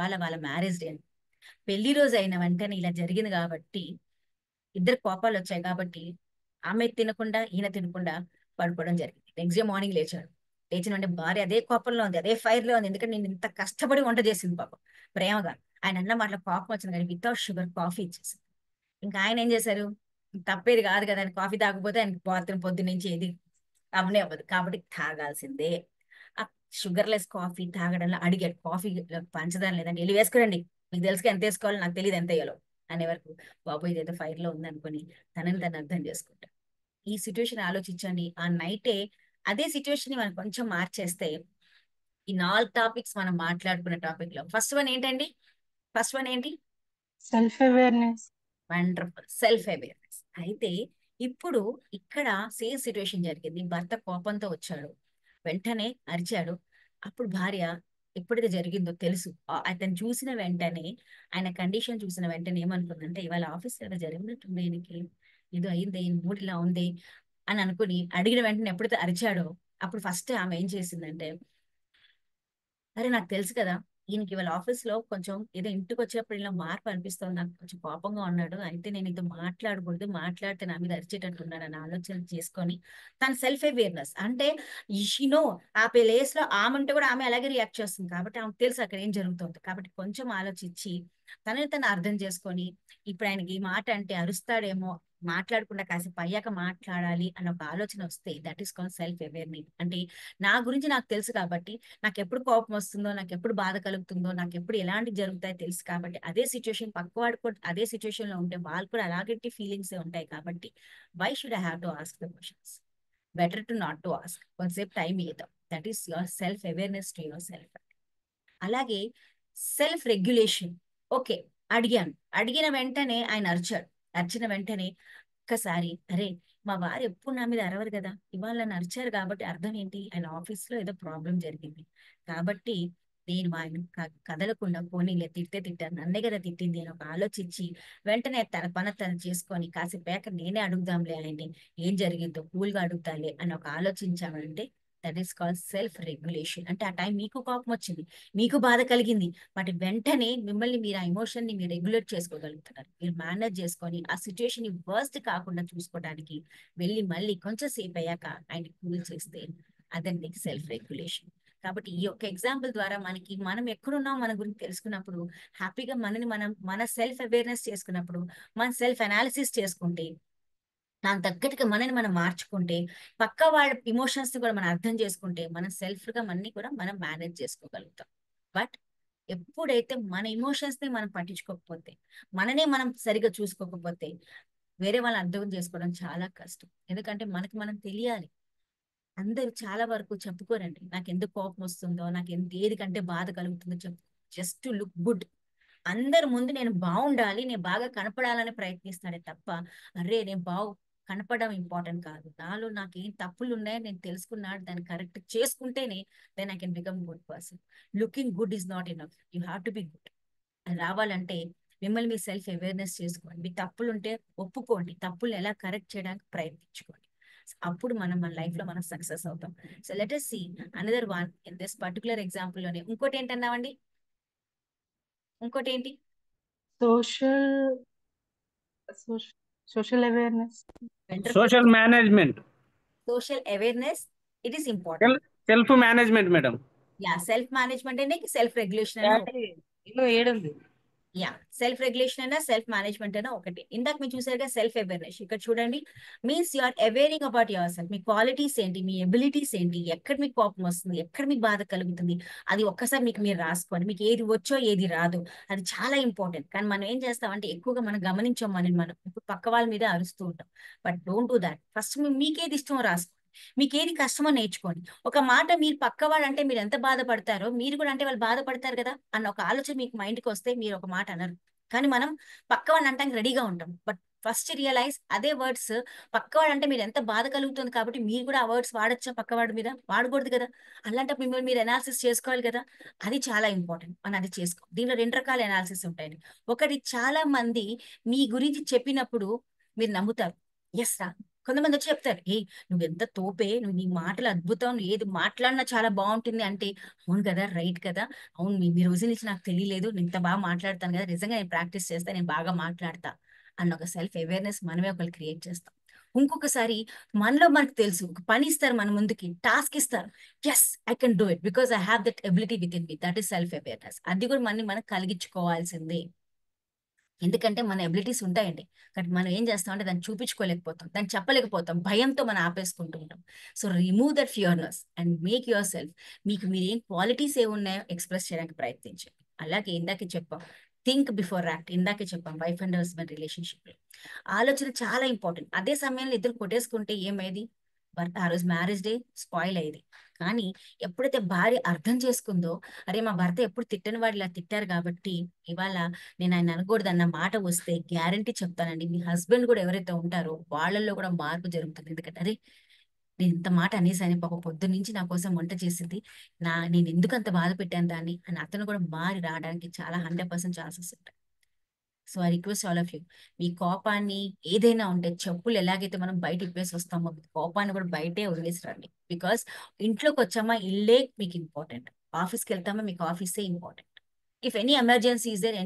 వాళ్ళ మ్యారేజ్ డే, పెళ్లి రోజు అయిన వెంటనే ఇలా జరిగింది కాబట్టి, ఇద్దరు కోపాలు వచ్చాయి కాబట్టి ఆమె తినకుండా ఈయన తినకుండా పడుకోవడం జరిగింది. నెక్స్ట్ డే మార్నింగ్ లేచాడు. లేచిన అంటే భార్య అదే కోపంలో ఉంది, అదే ఫైర్ లో ఉంది, ఎందుకంటే నేను ఇంత కష్టపడి వంట చేసింది పాపం ప్రేమగా. ఆయన అన్న మాటల కోపం వచ్చింది కానీ వితౌట్ షుగర్ కాఫీ ఇచ్చేసింది. ఇంకా ఆయన ఏం చేశారు, తప్పేది కాదు కదా, ఆయన కాఫీ తాగకపోతే ఆయనకి బాత్రూమ్ పొద్దు నుంచి ఏది అవనే అవ్వదు కాబట్టి తాగాల్సిందే. ఆ షుగర్ లెస్ కాఫీ తాగడంలో అడిగాడు, కాఫీ పంచదార లేదండి, వెళ్ళి వేసుకురండి, మీకు తెలుసుగా ఎంత వేసుకోవాలో నాకు తెలియదు ఎంత వేయాలో అనే వరకు బాబు ఇదైతే ఫైర్ లో ఉంది అనుకుని తనని అర్థం చేసుకుంటా. ఈ సిచ్యువేషన్ ఆలోచించండి. ఆ నైటే అదే సిచ్యువేషన్ ని మనం కొంచెం మార్చేస్తే ఈ 4 టాపిక్స్ మనం మాట్లాడుకున్న టాపిక్ లో ఫస్ట్ వన్ ఏంటండి? ఫస్ట్ వన్ ఏంటి? Self awareness. Wonderful, self awareness. అయితే ఇప్పుడు ఇక్కడ సేమ్ సిచ్యువేషన్ జరిగింది. భర్త కోపంతో వచ్చాడు, వెంటనే అరిచాడు. అప్పుడు భార్య ఎప్పుడైతే జరిగిందో తెలుసు, అతను చూసిన వెంటనే, ఆయన కండిషన్ చూసిన వెంటనే ఏమనుకుందంటే ఇవాళ ఆఫీస్ ఏదో జరిగినట్టుంది, ఈయనకి ఏదో అయింది, ఈయన మూడ్ ఇలా ఉంది అని అనుకుని అడిగిన వెంటనే ఎప్పుడైతే అరిచాడో అప్పుడు ఫస్ట్ ఆమె ఏం చేసిందంటే, అరే నాకు తెలుసు కదా ఈయనకి ఇవాళ ఆఫీస్ లో కొంచెం ఏదో ఇంటికి వచ్చినప్పుడు ఇలా మార్పు అనిపిస్తుంది, నాకు కొంచెం కోపంగా ఉన్నాడు, అయితే నేను ఇది మాట్లాడకూడదు, మాట్లాడితే నా మీద అరిచేటట్టు ఉన్నాడు అని ఆలోచన చేసుకొని తన సెల్ఫ్ అవేర్నెస్ అంటే నో ఆ ప్లేస్ లో ఆమె ఉంటే కూడా ఆమె అలాగే రియాక్ట్ చేస్తుంది కాబట్టి ఆమెకు తెలుసు అక్కడ ఏం జరుగుతుంది. కాబట్టి కొంచెం ఆలోచించి తనని తను అర్థం చేసుకొని ఇప్పుడు ఆయనకి ఈ మాట అంటే అరుస్తాడేమో, మాట్లాడకుండా కాసేపు అయ్యాక మాట్లాడాలి అన్న ఒక ఆలోచన వస్తే that is called self awareness. అంటే నా గురించి నాకు తెలుసు కాబట్టి, నాకు ఎప్పుడు కోపం వస్తుందో, నాకు ఎప్పుడు బాధ కలుగుతుందో, నాకు ఎప్పుడు ఎలాంటి జరుగుతాయో తెలుసు కాబట్టి అదే సిచ్యువేషన్ పక్కవాడు కూడా అదే సిచ్యువేషన్ లో ఉంటే వాళ్ళు కూడా అలాంటి ఫీలింగ్స్ ఉంటాయి కాబట్టి why should I have to ask the questions? Better to not to ask. కొంతసేపు టైం ఇద్దాం. That is your self awareness to your self. అలాగే సెల్ఫ్ రెగ్యులేషన్. ఓకే, అడిగిన వెంటనే ఆయన అరిచాడు. అరిచిన వెంటనే ఒక్కసారి అరే మా వారు ఎప్పుడు నా మీద అరవరు కదా, ఇవాళ నన్ను అరిచారు కాబట్టి అర్థం ఏంటి, ఆయన ఆఫీస్ లో ఏదో ప్రాబ్లం జరిగింది కాబట్టి నేను ఆయన కదలకుండా పోనీలే, తిట్టాను, నన్నే కదా తిట్టింది అని ఒక ఆలోచించి వెంటనే తన పని తను చేసుకొని కాసేపు నేనే అడుగుదాంలే ఆయన్ని, ఏం జరిగిందో కూల్గా అడుగుతాలే అని ఒక ఆలోచించామంటే that is called self regulation. అంటే ఆ టైం మీకు కోపం వచ్చింది, మీకు బాధ కలిగింది, బట్ వెంటనే మిమ్మల్ని మీరు ఆ ఎమోషన్ ని మీరు రెగ్యులేట్ చేసుకోగలుగుతున్నారు. మీరు మేనేజ్ చేసుకొని ఆ సిచ్యువేషన్ ని వర్స్ట్ కాకుండా చూసుకోవడానికి వెళ్ళి మళ్ళీ కొంచెం సేపు అయ్యాక ఆయన కూల్ చేస్తే అదండి సెల్ఫ్ రెగ్యులేషన్. కాబట్టి ఈ యొక్క ఎగ్జాంపుల్ ద్వారా మనం ఎక్కడున్నాం మన గురించి తెలుసుకున్నప్పుడు హ్యాపీగా మన సెల్ఫ్ అవేర్నెస్ చేసుకున్నప్పుడు, మన సెల్ఫ్ అనాలిసిస్ చేసుకుంటే, దాని తగ్గట్టుగా మనని మనం మార్చుకుంటే, పక్క వాళ్ళ ఎమోషన్స్ ని కూడా మనం అర్థం చేసుకుంటే మన సెల్ఫ్ గా కూడా మనం మేనేజ్ చేసుకోగలుగుతాం. బట్ ఎప్పుడైతే మన ఎమోషన్స్ ని మనం పట్టించుకోకపోతే, మననే మనం సరిగా చూసుకోకపోతే వేరే వాళ్ళని అర్థం చేసుకోవడం చాలా కష్టం. ఎందుకంటే మనకి మనం తెలియాలి. అందరూ చాలా వరకు చెప్పుకోరండి, నాకు ఎందుకు కోపం వస్తుందో, నాకు ఏది కంటే బాధ కలుగుతుందో చెప్పు, జస్ట్ టు లుక్ గుడ్. అందరి ముందు నేను బాగుండాలి, నేను బాగా కనపడాలని ప్రయత్నిస్తాడే తప్ప అరే నేను కనపడడం ఇంపార్టెంట్ కాదు, నాలో నాకు ఏం తప్పులు ఉన్నాయో నేను తెలుసుకున్నాడు, దాన్ని కరెక్ట్ చేసుకుంటేనే then I can become good person. Looking good is not enough, you have to be good. అది రావాలంటే మిమ్మల్ని మీ సెల్ఫ్ అవేర్నెస్ చేసుకోండి, మీ తప్పులు ఉంటే ఒప్పుకోండి, తప్పులు ఎలా కరెక్ట్ చేయడానికి ప్రయత్నించుకోండి. అప్పుడు మన లైఫ్ లో మనం సక్సెస్ అవుతాం. So let us see another one in this particular example లోనే. ఇంకోటి ఏంటన్నావండి? ఇంకోటి ఏంటి? Social awareness. Social management. Social awareness it is important. Self management madam. Yeah, self management అంటే సెల్ఫ్ రెగ్యులేషన్ అయినా ఏడుంది. యా, సెల్ఫ్ రెగ్యులేషన్ అయినా సెల్ఫ్ మేనేజ్మెంట్ అయినా ఒకటి. ఇందాక మీరు చూసారుగా సెల్ఫ్ అవేర్నెస్, ఇక్కడ చూడండి means you are awaring about your self. మీ క్వాలిటీస్ ఏంటి, మీ ఎబిలిటీస్ ఏంటి, ఎక్కడ మీకు కోపం వస్తుంది, ఎక్కడ మీకు బాధ కలుగుతుంది, అది ఒక్కసారి మీరు రాసుకోండి. మీకు ఏది వచ్చో ఏది రాదు, అది చాలా ఇంపార్టెంట్. కానీ మనం ఏం చేస్తామంటే ఎక్కువగా మనం గమనించాం, మనం ఇప్పుడు పక్క వాళ్ళ మీద అరుస్తూ ఉంటాం. But don't do that. First మీకేది ఇష్టమో రాసుకోండి, మీకు ఏది కష్టమో నేర్చుకోండి. ఒక మాట మీరు పక్క వాళ్ళంటే మీరు ఎంత బాధపడతారో మీరు కూడా అంటే వాళ్ళు బాధపడతారు కదా అన్న ఒక ఆలోచన మీకు మైండ్కి వస్తే మీరు ఒక మాట అనరు. కానీ మనం పక్క వాళ్ళని అంటానికి రెడీగా ఉంటాం. బట్ ఫస్ట్ రియలైజ్ అదే వర్డ్స్ పక్కవాడు అంటే మీరు ఎంత బాధ కలుగుతుంది కాబట్టి మీరు కూడా ఆ వర్డ్స్ వాడచ్చా, పక్కవాడి మీద వాడకూడదు కదా. అలాంటి మిమ్మల్ని మీరు అనాలిసిస్ చేసుకోవాలి కదా, అది చాలా ఇంపార్టెంట్. మనం అది చేసుకో. దీనిలో 2 రకాల అనాలిసిస్ ఉంటాయండి. ఒకటి, చాలా మంది మీ గురించి చెప్పినప్పుడు మీరు నమ్ముతారు, ఎస్ రా. కొంతమంది వచ్చి చెప్తారు, ఏ నువ్వు ఎంత తోపే, నువ్వు నీ మాటలు అద్భుతం, నువ్వు ఏది మాట్లాడినా చాలా బాగుంటుంది అంటే, అవును కదా, రైట్ కదా, అవును మీ రోజు నుంచి నాకు తెలియలేదు, నేను ఇంత బాగా మాట్లాడతాను కదా, నిజంగా నేను ప్రాక్టీస్ చేస్తా, నేను బాగా మాట్లాడతా అన్న ఒక సెల్ఫ్ అవేర్నెస్ మనమే ఒకళ్ళు క్రియేట్ చేస్తాం. ఇంకొకసారి మనకు తెలుసు, ఒక పని ఇస్తారు మన ముందుకి, టాస్క్ ఇస్తారు, yes I can do it because I have that ability within me, that is self awareness. అది కూడా మనం కలిగించుకోవాల్సిందే. ఎందుకంటే మన ఎబిలిటీస్ ఉంటాయండి, కానీ మనం ఏం చేస్తామంటే దాన్ని చూపించుకోలేకపోతాం, దాన్ని చెప్పలేకపోతాం, భయంతో మనం ఆపేసుకుంటూ ఉంటాం. So remove that fearness and make your self, మీరు ఏం క్వాలిటీస్ ఉన్నాయో ఎక్స్ప్రెస్ చేయడానికి ప్రయత్నించండి. అలాగే ఇందాక చెప్పాం, థింక్ బిఫోర్ యాక్ట్. ఇందాకే చెప్పాం వైఫ్ అండ్ హస్బెండ్ రిలేషన్షిప్ లో ఆలోచన చాలా ఇంపార్టెంట్. అదే సమయంలో ఇద్దరు కొట్టేసుకుంటే ఏమైంది, భర్త ఆ రోజు మ్యారేజ్ డే స్పాయిల్ అయ్యేది. కానీ ఎప్పుడైతే భార్య అర్థం చేసుకుందో, అరే మా భర్త ఎప్పుడు తిట్టని వాడు ఇలా తిట్టారు కాబట్టి ఇవాళ నేను ఆయన అనకూడదు అన్న మాట వస్తే గ్యారంటీ చెప్తానండి, మీ హస్బెండ్ కూడా ఎవరైతే ఉంటారో వాళ్ళల్లో కూడా మార్పు జరుగుతుంది. ఎందుకంటే అరే నేను ఇంత మాట అనేసాను, పాప పొద్దున్న నుంచి నా కోసం వంట చేసింది, నేను ఎందుకు అంత బాధ పెట్టాను దాన్ని అని అతను కూడా మారి రావడానికి చాలా 100% ఛాన్సెస్ ఉంటాయి. So I request all of you, మీ కోపాన్ని ఏదైనా ఉంటే చెప్పులు ఎలాగైతే మనం బయట ఇప్పేసి వస్తామో కోపాన్ని కూడా బయటే వదిలేసి రండి. బికాస్ ఇంట్లోకి వచ్చామా ఇల్లే మీకు ఇంపార్టెంట్, ఆఫీస్కి వెళ్తామా మీకు ఆఫీసే important. If any emergency is there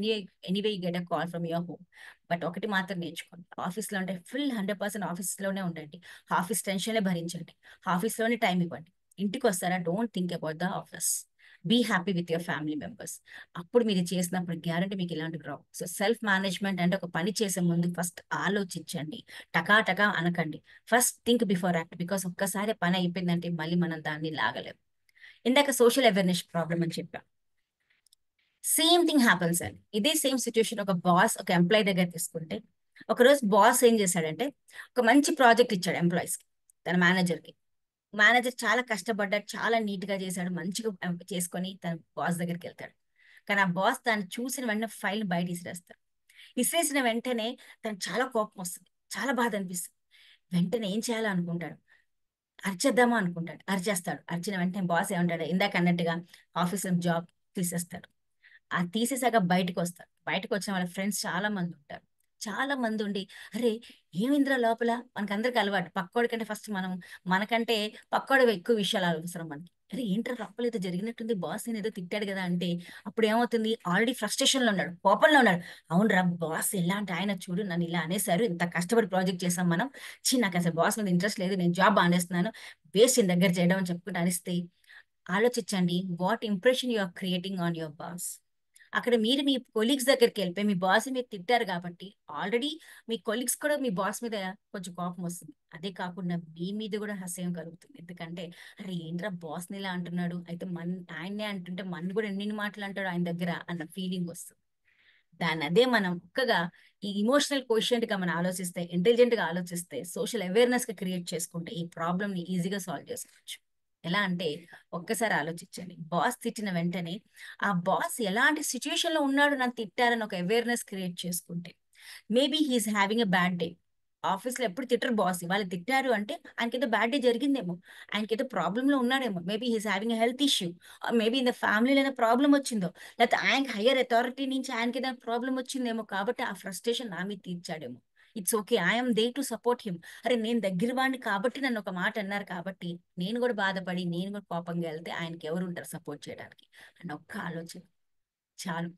anyway you get a call from your home. But ఒకటి మాత్రం నేర్చుకోండి, ఆఫీస్లో అంటే ఫుల్ 100% ఆఫీస్లోనే ఉండండి, ఆఫీస్ టెన్షన్లే భరించండి, ఆఫీస్లోనే టైం ఇవ్వండి. ఇంటికి వస్తారా don't think about the office, be happy with your family members. అప్పుడు మీరు చేసినప్పుడు గ్యారంటీ మీకు ఇలాంటివి రావు. సో సెల్ఫ్ మేనేజ్మెంట్ అంటే ఒక పని చేసే ముందు ఫస్ట్ ఆలోచించండి, టకా అనకండి, first think before act. Because ఒక్కసారి పని అయిపోయిందంటే మళ్ళీ మనం దాన్ని లాగలేము. ఇందాక సోషల్ అవేర్నెస్ ప్రాబ్లం అని చెప్పాం, సేమ్ థింగ్ హ్యాపన్స్ అండి. ఇదే సేమ్ సిచ్యువేషన్ ఒక బాస్ ఒక ఎంప్లాయీ దగ్గర తీసుకుంటే, ఒకరోజు బాస్ ఏం చేశాడంటే ఒక మంచి ప్రాజెక్ట్ ఇచ్చాడు ఎంప్లాయీస్కి, తన మేనేజర్కి. మేనేజర్ చాలా కష్టపడ్డాడు, చాలా నీట్ గా చేశాడు, మంచిగా చేసుకొని తన బాస్ దగ్గరికి వెళ్తాడు. కానీ ఆ బాస్ తను చూసిన వెంటనే ఫైల్ బయట ఇసిరేస్తాడు. ఇసిరేసిన వెంటనే తనకు చాలా కోపం వస్తుంది, చాలా బాధ అనిపిస్తుంది. వెంటనే ఏం చేయాలో అనుకుంటాడు, అరిచేద్దామా అనుకుంటాడు, అరిచేస్తాడు. అరిచిన వెంటనే బాస్ ఏమంటాడు, ఇందాక అన్నట్టుగా ఆఫీస్ జాబ్ తీసేస్తాడు. ఆ తీసేసాక బయటకు వస్తారు. బయటకు వచ్చిన వాళ్ళ ఫ్రెండ్స్ చాలా మంది ఉంటారు. చాలా మంది ఉండి అరే ఏమిందిరా లోపల, మనకందరికి అలవాటు పక్కోడి కంటే ఫస్ట్ మనకంటే పక్కోడు ఎక్కువ విషయాలు అవసరం మనకి. అరే ఏంట్రా లోపల ఏదో జరిగినట్టుంది, బాస్ నేను ఏదో తిట్టాడు కదా అంటే అప్పుడు ఏమవుతుంది, ఆల్రెడీ ఫ్రస్ట్రేషన్ లో ఉన్నాడు, కోపంలో ఉన్నాడు. అవునరా బాస్ ఎలా అంటే ఆయన చూడు నన్ను ఇలా అనేసారు, ఇంత కష్టపడి ప్రాజెక్ట్ చేసాం మనం, నాకు అసలు బాస్ మీద ఇంట్రెస్ట్ లేదు, నేను జాబ్ ఆనేస్తున్నాను, వేస్ట్ ఈయన దగ్గర చేయడం అని చెప్పుకుంటూ అనిస్తే ఆలోచించండి, what impression you are creating on your boss. అక్కడ మీరు మీ కొలీగ్స్ దగ్గరికి వెళ్ళిపోయి మీ బాస్ మీరు తిట్టారు కాబట్టి ఆల్రెడీ మీ కొలీగ్స్ కూడా మీ బాస్ మీద కొంచెం కోపం వస్తుంది. అదే కాకుండా మీ మీద కూడా అసహ్యం కలుగుతుంది. ఎందుకంటే అరే ఏంట్రా బాస్ని ఇలా అంటున్నాడు, అయితే ఆయన్నే అంటుంటే మన కూడా ఎన్ని మాటలు అంటాడు ఆయన దగ్గర అన్న ఫీలింగ్ వస్తుంది. అదే మనం ఒక్కగా ఈ ఇమోషనల్ కోషెంట్ గా మనం ఆలోచిస్తే, ఇంటెలిజెంట్ గా ఆలోచిస్తే, సోషల్ అవేర్నెస్ గా క్రియేట్ చేసుకుంటే ఈ ప్రాబ్లమ్ ని ఈజీగా సాల్వ్ చేసుకోవచ్చు. ఎలా అంటే ఒక్కసారి ఆలోచించండి, బాస్ తిట్టిన వెంటనే ఆ బాస్ ఎలాంటి సిచ్యువేషన్ లో ఉన్నాడు నన్ను తిట్టారని ఒక అవేర్నెస్ క్రియేట్ చేసుకుంటే, maybe he is having a bad day. Office లో ఎప్పుడు తిట్టరు బాస్, వాళ్ళు తిట్టారు అంటే ఆయనకేదో బ్యాడ్ డే జరిగిందేమో, ఆయనకేదో ప్రాబ్లమ్ లో ఉన్నాడేమో, maybe he's having health issue, maybe in the ఫ్యామిలీలో ఏదైనా ప్రాబ్లం వచ్చిందో, లేకపోతే ఆయనకి హయ్యర్ అథారిటీ నుంచి ఆయనకి ఏదైనా ప్రాబ్లం వచ్చిందేమో, కాబట్టి ఆ ఫ్రస్ట్రేషన్ నా మీద తీర్చాడేమో. It's okay, I'm there to support him. అరే నేను దగ్గర వాడిని కాబట్టి నన్ను ఒక మాట అన్నారు కాబట్టి నేను కూడా బాధపడి నేను కూడా కోపంగా వెళ్తే ఆయనకి ఎవరు ఉంటారు సపోర్ట్ చేయడానికి అని ఒక్క ఆలోచన చాలు.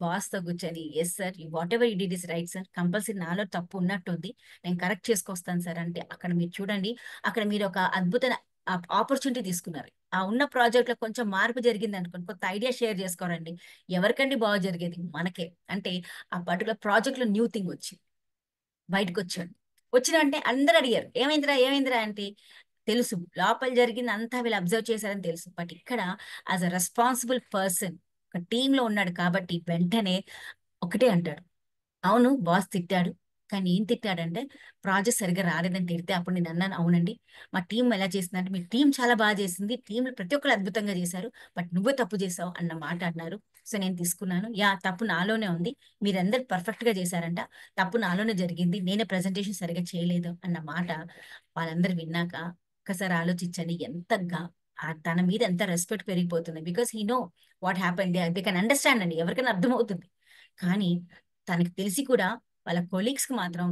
బాస్ తో కూర్చొని yes sir whatever you did is right sir, compulsory నాలో తప్పు ఉన్నట్టుంది, నేను కరెక్ట్ చేసుకొస్తాను సార్ అంటే అక్కడ మీరు చూడండి, అక్కడ మీరు ఒక అద్భుతమైన ఆపర్చునిటీ తీసుకున్నారు. ఆ ఉన్న ప్రాజెక్ట్ లో కొంచెం మార్పు జరిగింది అనుకోండి, కొత్త ఐడియా షేర్ చేసుకోరండి, ఎవరికండి బాగా జరిగేది మనకే. అంటే ఆ పర్టికులర్ ప్రాజెక్ట్ లో న్యూ థింగ్ వచ్చింది, బయటకు వచ్చాడు. వచ్చిన అంటే అందరు అడిగారు ఏమైందిరా అంటే తెలుసు లోపల జరిగింది అంతా వీళ్ళు అబ్జర్వ్ చేశారని తెలుసు. బట్ ఇక్కడ యాజ్ అ రెస్పాన్సిబుల్ పర్సన్ ఒక టీమ్ లో ఉన్నాడు కాబట్టి వెంటనే ఒకటే అంటాడు, అవును బాస్ తిట్టాడు, కానీ ఏం తిట్టాడంటే ప్రాజెక్ట్ సరిగ్గా రాలేదని తిడితే అప్పుడు నేను అన్నాను అవునండి మా టీం ఎలా చేసిందంటే మీ టీం చాలా బాగా చేసింది, టీంలో ప్రతి ఒక్కరు అద్భుతంగా చేశారు, బట్ నువ్వే తప్పు చేసావు అన్న మాట అన్నారు. సో నేను తీసుకున్నాను, తప్పు నాలోనే ఉంది, మీరందరు పర్ఫెక్ట్ గా చేశారంట, తప్పు నాలోనే జరిగింది, నేనే ప్రెజెంటేషన్ సరిగా చేయలేదు అన్న మాట వాళ్ళందరూ విన్నాక ఒక్కసారి ఆలోచించండి ఎంతగా తన మీద ఎంత రెస్పెక్ట్ పెరిగిపోతుంది. Because he know what happen, they can understand అండి, ఎవరికైనా అర్థమవుతుంది. కానీ తనకి తెలిసి కూడా వాళ్ళ కొలీగ్స్ కి మాత్రం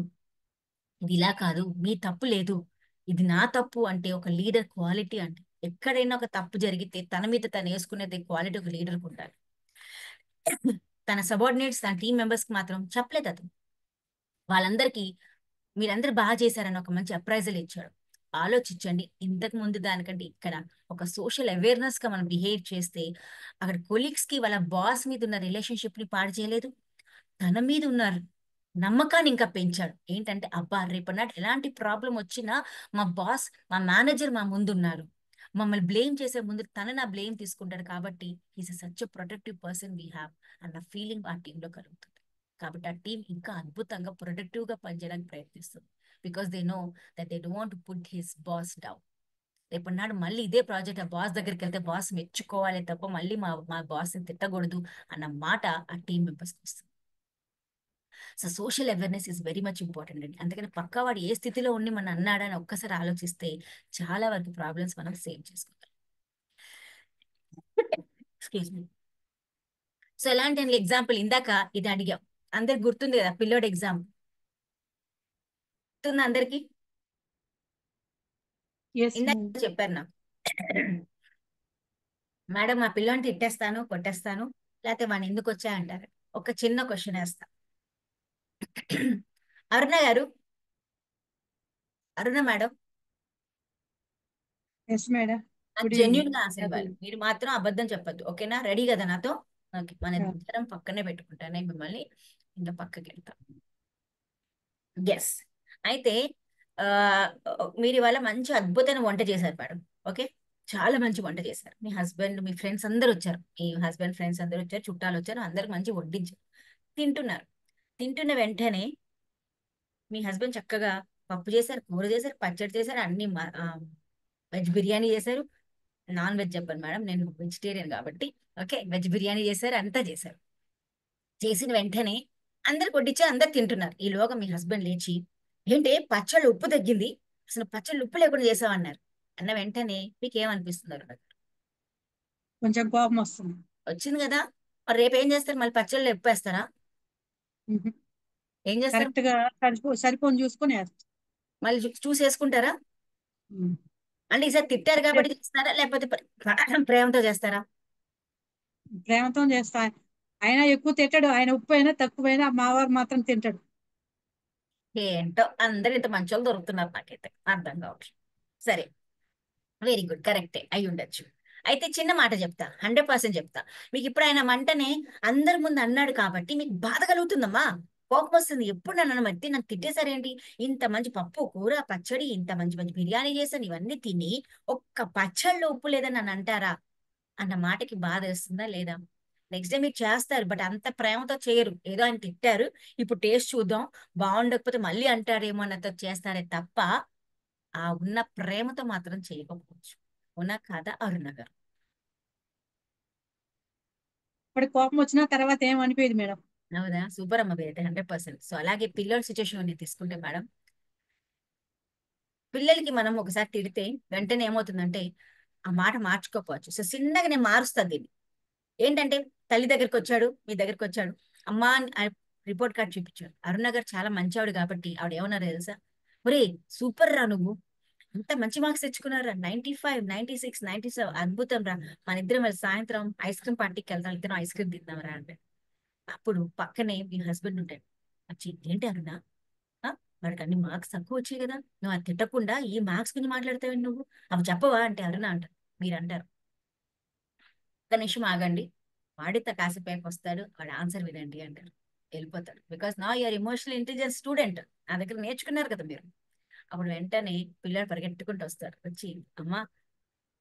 ఇది ఇలా కాదు, మీ తప్పు లేదు, ఇది నా తప్పు అంటే ఒక లీడర్ క్వాలిటీ అంటే. ఎక్కడైనా ఒక తప్పు జరిగితే తన మీద తను వేసుకునేది క్వాలిటీ ఒక లీడర్కి ఉండాలి. తన సబార్డినేట్స్ తన టీం మెంబర్స్ కి మాత్రం చెప్పలేదు అతను, వాళ్ళందరికీ మీరందరూ బాగా చేశారని ఒక మంచి అప్రైజల్ ఇచ్చాడు. ఆలోచించండి, ఇంతకు ముందు దానికంటే ఇక్కడ ఒక సోషల్ అవేర్నెస్ గా మనం బిహేవ్ చేస్తే అక్కడ కొలీగ్స్ కి వాళ్ళ బాస్ మీద ఉన్న రిలేషన్షిప్ ని పాడు చేయలేదు, తన మీద ఉన్నారు నమ్మకాన్ని ఇంకా పెంచాడు. ఏంటంటే అబ్బా రేపటి నాటి ఎలాంటి ప్రాబ్లం వచ్చినా మా బాస్ మా మేనేజర్ మా ముందున్నారు, మమ్మల్ని బ్లేమ్ చేసే ముందు తన నా బ్లేమ్ తీసుకుంటాడు కాబట్టి is such a protective person we have అన్న ఫీలింగ్ ఆ టీంలో కలుగుతుంది. కాబట్టి ఆ టీం ఇంకా అద్భుతంగా ప్రొడక్టివ్ గా పనిచేయడానికి ప్రయత్నిస్తుంది. Because they know that they don't want to put his boss down. రేపటి నాడు మళ్ళీ ఇదే ప్రాజెక్ట్ ఆ బాస్ దగ్గరికి వెళ్తే బాస్ మెచ్చుకోవాలి తప్ప మళ్ళీ మా బాస్ ని తిట్టకూడదు అన్న మాట ఆ టీం మెంబర్స్కి వస్తుంది. So social awareness is very much important అండి. అందుకని పక్కా వాడు ఏ స్థితిలో ఉండి మనం అన్నాడని ఒక్కసారి ఆలోచిస్తే చాలా వరకు ప్రాబ్లమ్స్ మనం సేవ్ చేసుకోగలం. Excuse me. సో ఎలాంటి ఎగ్జాంపుల్ ఇందాక ఇది అడిగాం, అందరికి గుర్తుంది కదా పిల్లోడు ఎగ్జామ్, గుర్తుంది అందరికి? ఇందాక చెప్పారు నాకు, మేడం మా పిల్లోని తిట్టేస్తాను కొట్టేస్తాను లేకపోతే వాడిని ఎందుకు వచ్చా అంటారు. ఒక చిన్న క్వశ్చన్ వేస్తా. అరుణ గారు, అరుణ మేడం, మేడం జెన్యున్ గా ఆన్సర్ ఇవ్వాలి. మీరు మాత్రం అబద్ధం చెప్పొద్దు, ఓకేనా? రెడీ కదా నాతో? ఓకే, మన ఇద్దరం పక్కనే పెట్టుకుంటానే మిమ్మల్ని, ఇంకా పక్కకి వెళ్తాం. ఎస్. అయితే మీరు ఇవాళ మంచి అద్భుతమైన వంట చేశారు మేడం. ఓకే, చాలా మంచి వంట చేశారు. మీ హస్బెండ్ మీ ఫ్రెండ్స్ అందరు వచ్చారు, మీ హస్బెండ్ ఫ్రెండ్స్ అందరు వచ్చారు, చుట్టాలు వచ్చారు, అందరికి మంచి వడ్డించారు, తింటున్నారు. తింటున్న వెంటనే మీ హస్బెండ్ చక్కగా పప్పు చేశారు, కూర చేశారు, పచ్చడి చేశారు, అన్ని వెజ్ బిర్యానీ చేశారు. నాన్ వెజ్ చెప్పండి మేడం, నేను వెజిటేరియన్ కాబట్టి. ఓకే, వెజ్ బిర్యానీ చేశారు, అంతా చేశారు. చేసిన వెంటనే అందరు కొట్టించి అందరు తింటున్నారు. ఈలోగా మీ హస్బెండ్ లేచి, ఏంటి పచ్చళ్ళు ఉప్పు తగ్గింది, అసలు పచ్చళ్ళు ఉప్పు లేకుండా చేసామన్నారు. అన్న వెంటనే మీకు ఏమనిపిస్తున్నారు? కొంచెం కోపం వస్తుంది. వచ్చింది కదా, మరి రేపు ఏం చేస్తారు? మళ్ళీ పచ్చళ్ళు ఉప్పేస్తారా? ఏం చేస్తారు? కరెక్ట్ గా సరిపోని చూసుకొని మళ్ళీ చూసేసుకుంటారా? అంటే ఈసారి తిట్టారు కాబట్టి చేస్తారా లేకపోతే ప్రేమతో చేస్తారా? ప్రేమతో చేస్తా. ఆయన ఎక్కువ తింటాడు, ఆయన ఉప్పు అయినా తక్కువైనా మా వారు మాత్రం తింటాడు. ఏంటో అందరు ఇంత మంచి వాళ్ళు దొరుకుతున్నారు, నాకైతే అర్థం కావట్లేదు. సరే, వెరీ గుడ్, కరెక్టే అయి ఉండొచ్చు. అయితే చిన్న మాట చెప్తా, 100% చెప్తా. మీకు ఇప్పుడు ఆయన మంటనే అందరి ముందు అన్నాడు కాబట్టి మీకు బాధ కలుగుతుందమ్మా, కోపం వస్తుంది. ఎప్పుడు నన్ను బట్టి నన్ను తిట్టేశారేంటి? ఇంత మంచి పప్పు కూర పచ్చడి, ఇంత మంచి మంచి బిర్యానీ చేశాను, ఇవన్నీ తిని ఒక్క పచ్చళ్ళు ఉప్పు లేదని నన్ను అంటారా అన్న మాటకి బాధ వేస్తుందా లేదా? నెక్స్ట్ డే మీరు చేస్తారు, బట్ అంత ప్రేమతో చేయరు. ఏదో ఆయన తిట్టారు, ఇప్పుడు టేస్ట్ చూద్దాం, బాగుండకపోతే మళ్ళీ అంటారేమో అన్నతో చేస్తారే తప్ప ఆ ఉన్న ప్రేమతో మాత్రం చేయకపోవచ్చు. అవునా కాదా అరుణ గారు? ఇప్పుడు కోపం వచ్చిన తర్వాత ఏమనిపోయేది మేడం. అవునా? సూపర్ అమ్మ, అయితే 100%. సో అలాగే పిల్లల సిచ్యువేషన్ తీసుకుంటే మేడం, పిల్లలకి మనం ఒకసారి తిడితే వెంటనే ఏమవుతుందంటే ఆ మాట మార్చుకోకపోవచ్చు. సో చిన్నగా నేను మారుస్తాను దీన్ని. ఏంటంటే తల్లి దగ్గరికి వచ్చాడు, మీ దగ్గరికి వచ్చాడు, అమ్మా రిపోర్ట్ కార్డ్ చూపించాడు. అరుణ గారు చాలా మంచివాడు కాబట్టి ఆవిడ ఏమన్నారు తెలుసా? ఒరే సూపర్ రా, నువ్వు అంత మంచి మార్క్స్ తెచ్చుకున్నారా, 95, 96, 97, అద్భుతం రా, మన ఇద్దరం వెళ్ళి సాయంత్రం ఐస్ క్రీమ్ పార్టీకి వెళ్తాం, ఇద్దరం ఐస్ క్రీమ్ తిందాం రా అంటే. అప్పుడు పక్కనే మీ హస్బెండ్ ఉంటాడు, వచ్చి ఏంటి అరుణ, వాడికి అన్ని మార్క్స్ తక్కువ వచ్చాయి కదా, నువ్వు అది తిట్టకుండా ఈ మార్క్స్ గురించి మాట్లాడతావు నువ్వు, అవి చెప్పవా అంటే అరుణ అంటారు. మీరు అంటారు ఒక్క నిమిషం ఆగండి, వాడితో కాసేపు వస్తాడు, వాడు ఆన్సర్ వినండి అంటారు, వెళ్ళిపోతాడు. బికాస్ నా యూఆర్ ఎమోషనల్ ఇంటెలిజెన్స్ స్టూడెంట్, నా దగ్గర నేర్చుకున్నారు కదా మీరు. అప్పుడు వెంటనే పిల్లలు పరిగెట్టుకుంటూ వస్తారు, వచ్చి అమ్మా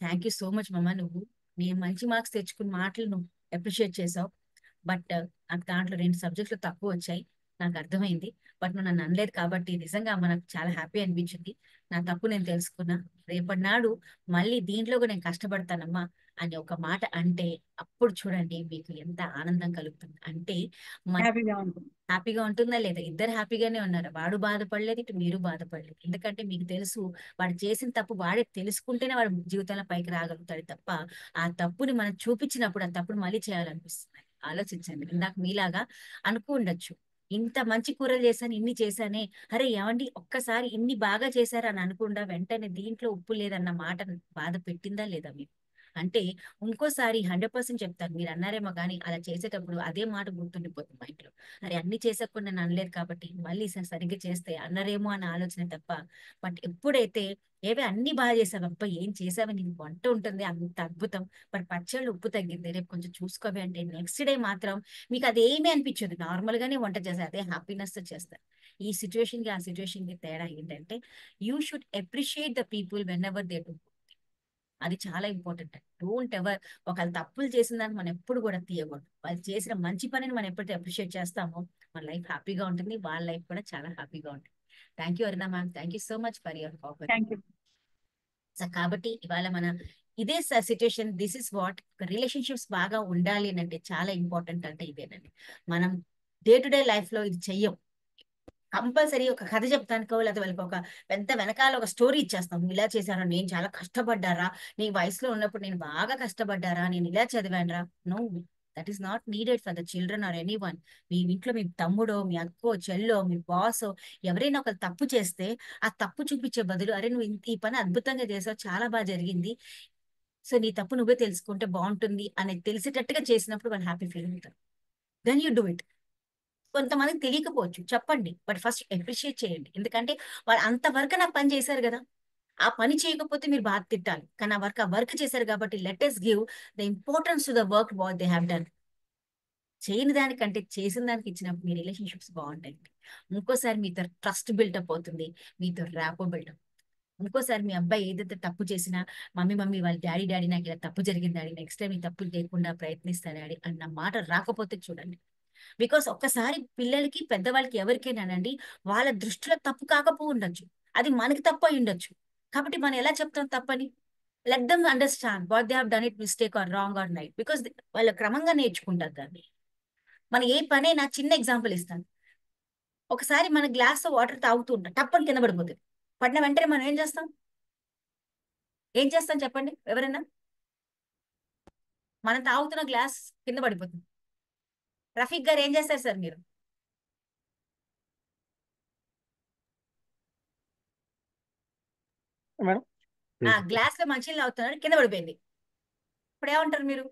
థ్యాంక్ యూ సో మచ్ మమ్మ, నువ్వు నీ మంచి మార్క్స్ తెచ్చుకున్న మాటలు నువ్వు అప్రిషియేట్ చేసావు, బట్ నాకు దాంట్లో 2 సబ్జెక్టులు తక్కువ వచ్చాయి, నాకు అర్థమైంది, బట్ నువ్వు నన్ను అనలేదు కాబట్టి నిజంగా మనకు చాలా హ్యాపీ అనిపించింది, నా తప్పు నేను తెలుసుకున్నా, రేపటి నాడు మళ్ళీ దీంట్లో కూడా నేను కష్టపడతానమ్మా అని ఒక మాట అంటే అప్పుడు చూడండి మీకు ఎంత ఆనందం కలుగుతుంది. అంటే హ్యాపీగా ఉంటుందా లేదా? ఇద్దరు హ్యాపీగానే ఉన్నారు, వాడు బాధపడలేదు, ఇటు మీరు బాధపడలేదు. ఎందుకంటే మీకు తెలుసు వాడు చేసిన తప్పు వాడే తెలుసుకుంటేనే వాడు జీవితంలో పైకి రాగలుగుతాడు తప్ప ఆ తప్పుని మనం చూపించినప్పుడు ఆ తప్పుని మళ్ళీ చేయాలనిపిస్తుంది. ఆలోచించండి, ఇందాక మీలాగా అనుకుండొచ్చు, ఇంత మంచి కూరలు చేశాను, ఇన్ని చేశానే, అరే ఏమండి ఒక్కసారి ఇన్ని బాగా చేశారు అని అనుకుండా వెంటనే దీంట్లో ఉప్పు లేదన్న మాట బాధ పెట్టిందా లేదా మీకు? అంటే ఇంకోసారి 100% చెప్తాను, మీరు అన్నారేమో కానీ అలా చేసేటప్పుడు అదే మాట గుర్తుండిపోతుంది మా ఇంట్లో. అరే అన్ని చేసకుండా నేను అనలేదు కాబట్టి మళ్ళీ సరిగ్గా చేస్తే అన్నారేమో అన్న ఆలోచన తప్ప. బట్ ఎప్పుడైతే ఏవే అన్ని బాగా చేసావు, అబ్బా ఏం చేసావు, నీకు వంట ఉంటుంది అంత అద్భుతం, బట్ పచ్చళ్ళు ఉప్పు తగ్గింది, రేపు కొంచెం చూసుకోవి అంటే నెక్స్ట్ డే మాత్రం మీకు అదేమీ అనిపించదు, నార్మల్ గానే వంట చేస్తారు, అదే హ్యాపీనెస్ తో చేస్తారు. ఈ సిచ్యువేషన్ కి ఆ సిచ్యువేషన్ కి తేడా ఏంటంటే you should appreciate the people when ever they do. అది చాలా ఇంపార్టెంట్. డోంట్ ఎవర్ ఒకళ్ళు తప్పులు చేసిన దాన్ని మనం ఎప్పుడు కూడా తీయకూడదు. వాళ్ళు చేసిన మంచి పనిని మనం ఎప్పుడైతే అప్రిషియేట్ చేస్తామో మన లైఫ్ హ్యాపీగా ఉంటుంది, వాళ్ళ లైఫ్ కూడా చాలా హ్యాపీగా ఉంటుంది. Thank you Aruna ma'am, thank you so much for your offer. Thank you. So కాబట్టి ఇవాళ మన ఇదే situation, this is what relationships బాగా ఉండాలి అని అంటే చాలా ఇంపార్టెంట్ అంటే ఇదేనండి. మనం డే టు డే లైఫ్ లో ఇది చెయ్యం. కంపల్సరీ ఒక కథ చెప్తానుకో లేదా వాళ్ళకి ఒక పెద్ద వెనకాల ఒక స్టోరీ ఇచ్చేస్తాం. ఇలా చేశారా, నేను చాలా కష్టపడ్డారా, నీ వయసులో ఉన్నప్పుడు నేను బాగా కష్టపడ్డారా, నేను ఇలా చదివానరా. No, that is not needed for the children or anyone. మీ ఇంట్లో మీ తమ్ముడో, మీ అక్కో, చెల్లో, మీ బాసో ఎవరైనా ఒక తప్పు చేస్తే ఆ తప్పు చూపించే బదులు, అరే నువ్వు ఈ పని అద్భుతంగా చేసావు, చాలా బాగా జరిగింది, సో నీ తప్పు నువ్వే తెలుసుకుంటే బాగుంటుంది అని తెలిసేటట్టుగా చేసినప్పుడు వాళ్ళు హ్యాపీ ఫీల్ అవుతారు. Then you do it. కొంతమందికి తెలియకపోవచ్చు, చెప్పండి, బట్ ఫస్ట్ అప్రిషియేట్ చేయండి. ఎందుకంటే వాళ్ళు అంతవరకు నాకు పని చేశారు కదా, ఆ పని చేయకపోతే మీరు బాధ తిట్టాలి, కానీ ఆ వర్క్ చేశారు కాబట్టి let us give the importance to the work what they have done. చేయని దానికంటే చేసిన దానికి ఇచ్చినప్పుడు మీ రిలేషన్షిప్స్ బాగుంటాయి. ఇంకోసారి మీతో ట్రస్ట్ బిల్డప్ అవుతుంది, మీతో ర్యాపో బిల్డప్. ఇంకోసారి మీ అబ్బాయి ఏదైతే తప్పు చేసినా, మమ్మీ వాళ్ళ డాడీ నాకు ఇలా తప్పు జరిగింది డాడీ, నెక్స్ట్ టైం ఈ తప్పు లేకుండా ప్రయత్నిస్తాను డాడీ అన్న మాట రాకపోతే చూడండి. బికాస్ ఒక్కసారి పిల్లలకి పెద్దవాళ్ళకి ఎవరికైనానండి వాళ్ళ దృష్టిలో తప్పు కాకపో ఉండొచ్చు, అది మనకి తప్పు అయి ఉండొచ్చు. కాబట్టి మనం ఎలా చెప్తాం తప్పని? Let them understand what they have done it mistake or wrong or right, because వాళ్ళు క్రమంగా నేర్చుకుంటారు దాన్ని. మనం ఏ పనైనా చిన్న ఎగ్జాంపుల్ ఇస్తాను. ఒకసారి మన గ్లాస్ వాటర్ తాగుతూ ఉంటాం, టప్పని కింద పడిపోతుంది. పడిన వెంటనే మనం ఏం చేస్తాం చెప్పండి ఎవరైనా? మనం తాగుతున్న గ్లాస్ కింద పడిపోతుంది. రఫీక్ గారు ఏం చేస్తారు సార్ మీరు? గ్లాస్ లో మంచినీళ్ళు తాగుతున్నారు, కింద పడిపోయింది, ఇప్పుడు ఏమంటారు మీరు?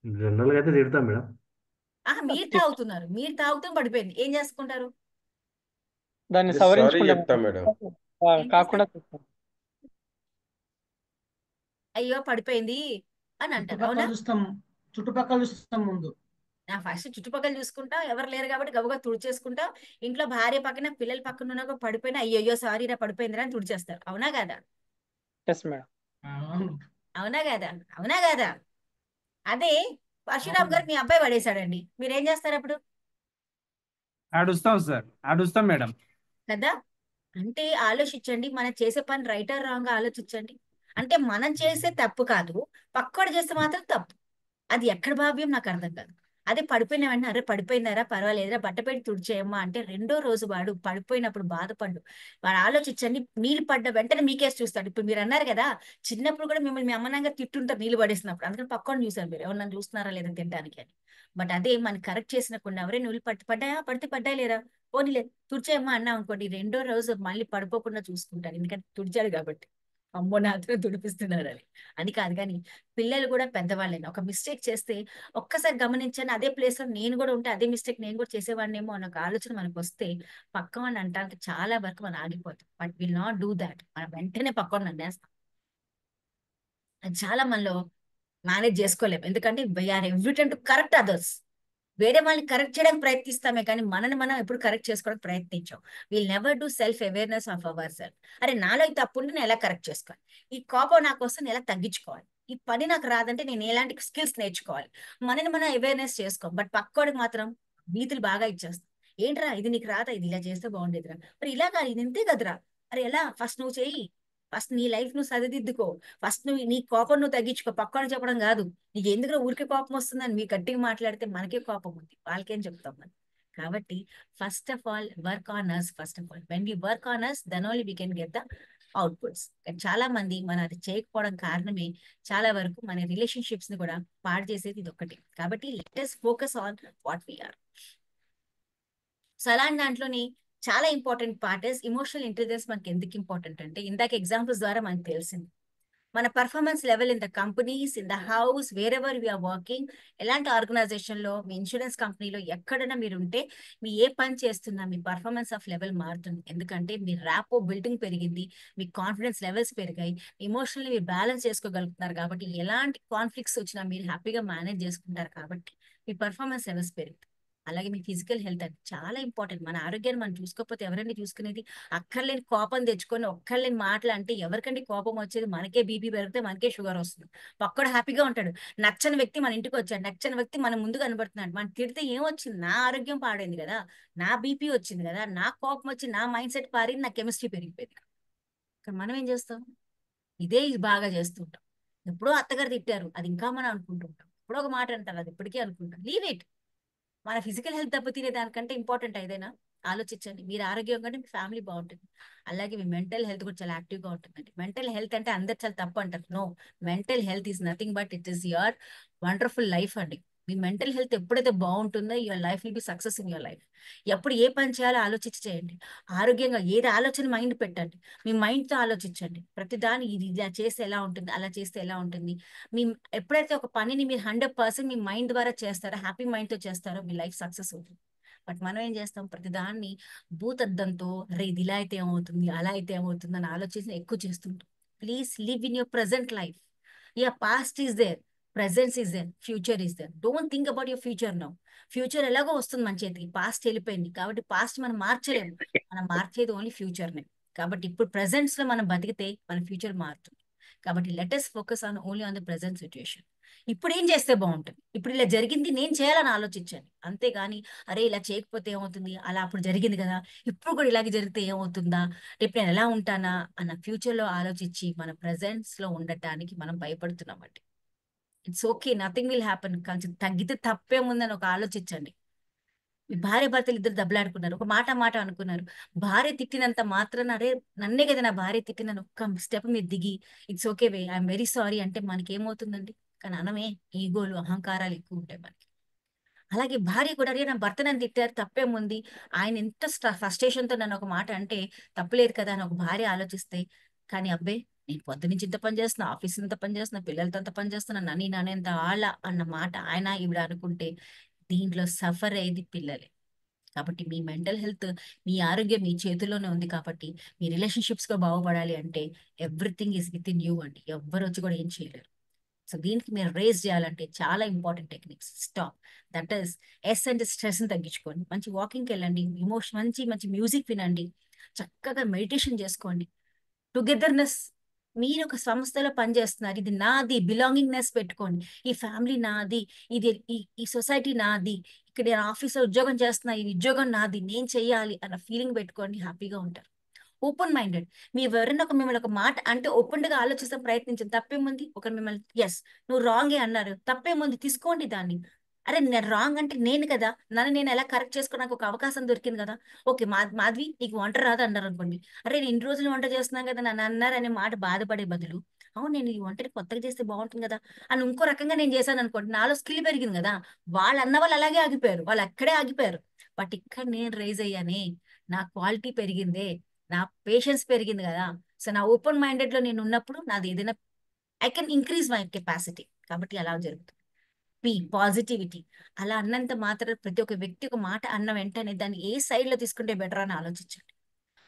జనరల్ గా అయితే తిడతాం మేడం. మీరు తాగుతూ పడిపోయింది, ఏం చేసుకుంటారు? దాన్ని సారీ సవరించుకుంటాం చెప్తాం మేడం. కాకుండా అయ్యో పడిపోయింది అని అంటారు, అవునా? చుట్టుపక్కల చూస్తాం ముందు. ఫస్ట్ చుట్టుపక్కల చూసుకుంటా, ఎవరు లేరు కాబట్టి గబుగా తుడిచేసుకుంటా. ఇంట్లో భార్య పక్కన పిల్లల పక్కన ఉన్న పడిపోయినా అయ్యో సారీ రా పడిపోయిందిరా అని తుడిచేస్తారు, అవునా కదా? అవునా కదా? అదే పరశురామ్ గారు మీ అబ్బాయి పడేశాడండి, మీరేం చేస్తారు అప్పుడు? అడుస్తాం మేడం కదా. అంటే ఆలోచించండి, మనం చేసే పని రైట్ ఆర్ రాంగ్ ఆలోచించండి. అంటే మనం చేసే తప్పు కాదు, పక్కోడు చేస్తే మాత్రం తప్పు. అది ఎక్కడ భావ్యం నాకు అర్థం కాదు. అదే పడిపోయిన వెంటనే అరే పడిపోయిందారా పర్వాలేదురా బట్టపెట్టి తుడిచేయమ్మా అంటే రెండో రోజు వాడు పడిపోయినప్పుడు బాధపడ్డు. వాడు ఆలోచించండి, నీళ్ళు పడ్డ వెంటనే మీకేసి చూస్తాడు. ఇప్పుడు మీరు అన్నారు కదా, చిన్నప్పుడు కూడా మిమ్మల్ని మీ అమ్మనంగా తిట్టుంటారు నీళ్ళు పడేసినప్పుడు, అందుకని పక్కన చూసారు మీరు ఎవరన్నా చూస్తున్నారా లేదా తినడానికి అని. బట్ అదే మనం కరెక్ట్ చేసినప్పుడు ఎవరే నువ్వు పడ్డాయి లేరా పోనీలే తుడిచేయమ్మా అన్నాం అనుకోండి, రెండో రోజు మళ్ళీ పడిపోకుండా చూసుకుంటారు, ఎందుకంటే తుడిచాడు కాబట్టి. అమ్మో నాతో తుడిపిస్తున్నారు అని. అది కాదు, కానీ పిల్లలు కూడా పెద్దవాళ్ళని ఒక మిస్టేక్ చేస్తే ఒక్కసారి గమనించాను, అదే ప్లేస్ లో నేను కూడా ఉంటే అదే మిస్టేక్ నేను కూడా చేసేవాడినేమో అన్న ఒక ఆలోచన మనకు వస్తే పక్కవాడిని అంటానికి చాలా వరకు మనం ఆగిపోతాం. But will not do that, మనం వెంటనే పక్కవాడిని అనేస్తాం. అది చాలా మనలో మేనేజ్ చేసుకోలేము, ఎందుకంటే వీఆర్ ఎవ్రీటైమ్ టు కరెక్ట్ అదర్స్. వేరే వాళ్ళని కరెక్ట్ చేయడానికి ప్రయత్నిస్తామే కానీ మనని మనం ఎప్పుడు కరెక్ట్ చేసుకోవడానికి ప్రయత్నించాం. Will never do self awareness of our self. అరే నాలో ఈ తప్పు ఉంటే నేను ఎలా కరెక్ట్ చేసుకోవాలి, ఈ కోపం నాకు వస్తే నేను ఎలా తగ్గించుకోవాలి, ఈ పని నాకు రాదంటే నేను ఎలాంటి స్కిల్స్ నేర్చుకోవాలి, మనని మనం అవేర్నెస్ చేసుకోం. బట్ పక్కోడికి మాత్రం నీతులు బాగా ఇచ్చేస్తాం. ఏంట్రా ఇది నీకు రాదా, ఇది ఇలా చేస్తే బాగుండేదిరా, మరి ఇలా కాదు ఇది ఇంతే కదరా, అరే ఎలా ఫస్ట్ నువ్వు చెయ్యి, ఫస్ట్ నీ లైఫ్ నువ్వు సరిదిద్దుకో, ఫస్ట్ నువ్వు నీ కోపం నువ్వు తగ్గించుకో, పక్కన చెప్పడం కాదు. నీకు ఎందుకు ఊరికే కోపం వస్తుందని మీ గట్టిగా మాట్లాడితే మనకే కోపం ఉంది, వాళ్ళకేం చెప్తాం మనం. కాబట్టి first of all work on us. First of all when we work on us then only we can get the outputs. చాలా మంది మనం అది చేయకపోవడం కారణమే చాలా వరకు మన రిలేషన్షిప్స్ ని కూడా పాడు చేసేది ఇది ఒక్కటి. కాబట్టి let us focus on what we are. So అలాంటి దాంట్లోని చాలా important part is emotional intelligence. మనకి ఎందుకు ఇంపార్టెంట్ అంటే ఇందాక ఎగ్జాంపుల్స్ ద్వారా మనకు తెలిసింది మన performance level in the companies, in the house, wherever we are working, ఎలాంటి ఆర్గనైజేషన్ లో, మీ ఇన్సూరెన్స్ కంపెనీలో ఎక్కడైనా మీరు ఉంటే మీ ఏ పని చేస్తున్నా మీ పర్ఫార్మెన్స్ ఆఫ్ లెవెల్ మారుతుంది. ఎందుకంటే మీ ర్యాపో బిల్డింగ్ పెరిగింది, మీ కాన్ఫిడెన్స్ లెవెల్స్ పెరిగాయి, ఇమోషనల్లీ మీరు బ్యాలెన్స్ చేసుకోగలుగుతున్నారు. కాబట్టి ఎలాంటి కాన్ఫ్లిక్ట్స్ వచ్చినా మీరు హ్యాపీగా మేనేజ్ చేసుకుంటారు, కాబట్టి మీ పర్ఫార్మెన్స్ లెవెల్స్ పెరుగుతాయి. అలాగే మీ ఫిజికల్ హెల్త్ అండి చాలా ఇంపార్టెంట్. మన ఆరోగ్యాన్ని మనం చూసుకోకపోతే ఎవరండి చూసుకునేది? అక్కర్లేని కోపం తెచ్చుకొని ఒక్కర్లేని మాటలు అంటే ఎవరికండి కోపం వచ్చేది? మనకే బీపీ పెరిగితే మనకే షుగర్ వస్తుంది. ఒక్కడు హ్యాపీగా ఉంటాడు. నచ్చని వ్యక్తి మన ఇంటికి వచ్చాడు, నచ్చని వ్యక్తి మన ముందు కనబడుతున్నాడు, మనం తిడితే ఏమొచ్చింది? నా ఆరోగ్యం పాడైంది కదా, నా బీపీ వచ్చింది కదా, నా కోపం వచ్చి నా మైండ్ సెట్ పారింది, నా కెమిస్ట్రీ పెరిగిపోయింది. కానీ మనం ఏం చేస్తాం? ఇదే బాగా చేస్తుంటాం. ఎప్పుడో అత్తగారు తిట్టారు, అది ఇంకా మనం అనుకుంటుంటాం. ఎప్పుడో ఒక మాట అంటారు, అది ఇప్పటికీ అనుకుంటాం. Leave it. మన ఫిజికల్ హెల్త్ దెబ్బతినే దానికంటే ఇంపార్టెంట్ ఏదైనా ఆలోచించండి. మీరు ఆరోగ్యం కంటే మీ ఫ్యామిలీ బాగుంటుంది. అలాగే మీ మెంటల్ హెల్త్ కూడా చాలా యాక్టివ్ గా ఉంటుందండి. మెంటల్ హెల్త్ అంటే అందరు చాలా తప్పు అంటారు. No, mental health is nothing but it is your wonderful life అండి. మీ మెంటల్ హెల్త్ ఎప్పుడైతే బాగుంటుందో your life will be success in your life. ఎప్పుడు ఏ పని చేయాలో ఆలోచించి చేయండి. ఆరోగ్యంగా ఏది ఆలోచన మైండ్ పెట్టండి. మీ మైండ్ తో ఆలోచించండి. ప్రతిదాని ఇది ఇలా చేస్తే ఎలా ఉంటుంది, అలా చేస్తే ఎలా ఉంటుంది. మీ ఎప్పుడైతే ఒక పనిని మీరు 100% మీ మైండ్ ద్వారా చేస్తారో, హ్యాపీ మైండ్ తో చేస్తారో, మీ లైఫ్ సక్సెస్ అవుతుంది. బట్ మనం ఏం చేస్తాం? ప్రతిదాన్ని భూతద్దంతో అరే ఇది ఇలా అయితే ఏమవుతుంది, అలా అయితే ఏమవుతుంది అని ఆలోచించి ఎక్కువ చేస్తుంటాం. Please live in your present life. Yeah past is there, presence is there, future is there. Don't think about your future now. Future ఎలాగో వస్తుంది మన చేతికి, పాస్ట్ వెళ్ళిపోయింది కాబట్టి పాస్ట్ మనం మార్చలేము. మనం మార్చేది ఓన్లీ ఫ్యూచర్ నే. కాబట్టి ఇప్పుడు ప్రెసెంట్స్ లో మనం బతికితే మన ఫ్యూచర్ మారుతుంది. కాబట్టి let us focus on only on the present situation. ఇప్పుడు ఏం చేస్తే బాగుంటుంది, ఇప్పుడు ఇలా జరిగింది నేను చేయాలని ఆలోచించండి. అంతేగాని అరే ఇలా చేయకపోతే ఏమవుతుంది, అలా అప్పుడు జరిగింది కదా, ఇప్పుడు కూడా ఇలాగే జరిగితే ఏమవుతుందా, రేపు నేను ఎలా ఉంటానా అన్న ఫ్యూచర్ లో ఆలోచించి మన ప్రెసెంట్స్ లో ఉండటానికి మనం భయపడుతున్నామండి. It's okay, nothing will happen. కొంచెం తగ్గితే తప్పేముందని ఒక ఆలోచించండి. మీ భార్య భర్తలు ఇద్దరు దెబ్బలాడుకున్నారు, ఒక మాట అనుకున్నారు. భార్య తిట్టినంత మాత్రాన అరే నన్నే కదా నా భార్య తిట్టినని ఒక్క స్టెప్ మీద దిగి it's okay way I'm very sorry అంటే మనకి ఏమవుతుందండి? కానీ అనమే, ఈగోలు అహంకారాలు ఎక్కువ ఉంటాయి మనకి. అలాగే భార్య కూడా అరే నా భర్త నన్ను తిట్టారు తప్పేముంది, ఆయన ఎంత ఫ్రస్ట్రేషన్ తో నన్ను ఒక మాట అంటే తప్పులేదు కదా అని ఒక భార్య ఆలోచిస్తే, కానీ అబ్బే నేను పొద్దు నుంచి ఇంత పని చేస్తున్నా, ఆఫీస్ ఇంత పని చేస్తున్నా, పిల్లలతో అంత పని చేస్తున్నా, నన్ను నానేంత వాళ్ళ అన్న మాట ఆయన ఈవిడ అనుకుంటే దీంట్లో సఫర్ అయ్యేది పిల్లలే. కాబట్టి మీ మెంటల్ హెల్త్, మీ ఆరోగ్యం మీ చేతిలోనే ఉంది. కాబట్టి మీ రిలేషన్షిప్స్ గా బాగుపడాలి అంటే everything is with in you అండి. ఎవ్వరు వచ్చి కూడా ఏం చేయలేరు. సో దీనికి మీరు రేస్ చేయాలంటే చాలా important techniques. Stop, that is yes అంటే స్ట్రెస్ ని తగ్గించుకోండి. మంచి వాకింగ్కి వెళ్ళండి, మంచి మంచి మ్యూజిక్ వినండి, చక్కగా మెడిటేషన్ చేసుకోండి. టుగెదర్నెస్, మీరు ఒక సంస్థలో పనిచేస్తున్నారు, ఇది నాది, బిలాంగింగ్నెస్ పెట్టుకోండి. ఈ ఫ్యామిలీ నాది, ఇది ఈ సొసైటీ నాది, ఇక్కడ నేను ఆఫీస్లో ఉద్యోగం చేస్తున్నా, ఈ ఉద్యోగం నాది, నేను చెయ్యాలి అన్న ఫీలింగ్ పెట్టుకోండి. హ్యాపీగా ఉంటారు. ఓపెన్ మైండెడ్, మీ ఎవరైనా మిమ్మల్ని ఒక మాట అంటే ఓపెన్ గా ఆలోచిస్తే ప్రయత్నించండి. తప్పేముంది? ఒకరు మిమ్మల్ని ఎస్ నువ్వు రాంగే అన్నారు, తప్పేముంది? తీసుకోండి దాన్ని. అరే నేను రాంగ్ అంటే నేను కదా, నన్ను నేను ఎలా కరెక్ట్ చేసుకోవడానికి ఒక అవకాశం దొరికింది కదా. ఓకే మాధవి నీకు వంట రాదు అన్నారు అనుకోండి, అరే నేను ఇన్ని రోజులు వంట చేస్తున్నాను కదా నన్ను అన్నారు అనే మాట బాధపడే బదులు అవును నేను ఈ వంటని కొత్తగా చేస్తే బాగుంటుంది కదా అని ఇంకో రకంగా నేను చేశాను అనుకోండి, నాలో స్కిల్ పెరిగింది కదా. వాళ్ళు అన్న వాళ్ళు అలాగే ఆగిపోయారు, వాళ్ళు అక్కడే ఆగిపోయారు. బట్ ఇక్కడ నేను రైజ్ అయ్యానే, నా క్వాలిటీ పెరిగిందే, నా పేషెన్స్ పెరిగింది కదా. సో నా ఓపెన్ మైండెడ్ లో నేను ఉన్నప్పుడు నాది ఏదైనా I can increase my capacity. కాబట్టి అలా జరుగుతుంది. పాజిటివిటీ, అలా అన్నంత మాత్రం ప్రతి ఒక్క వ్యక్తి ఒక మాట అన్న వెంటనే దాన్ని ఏ సైడ్ లో తీసుకుంటే బెటర్ అని ఆలోచించండి.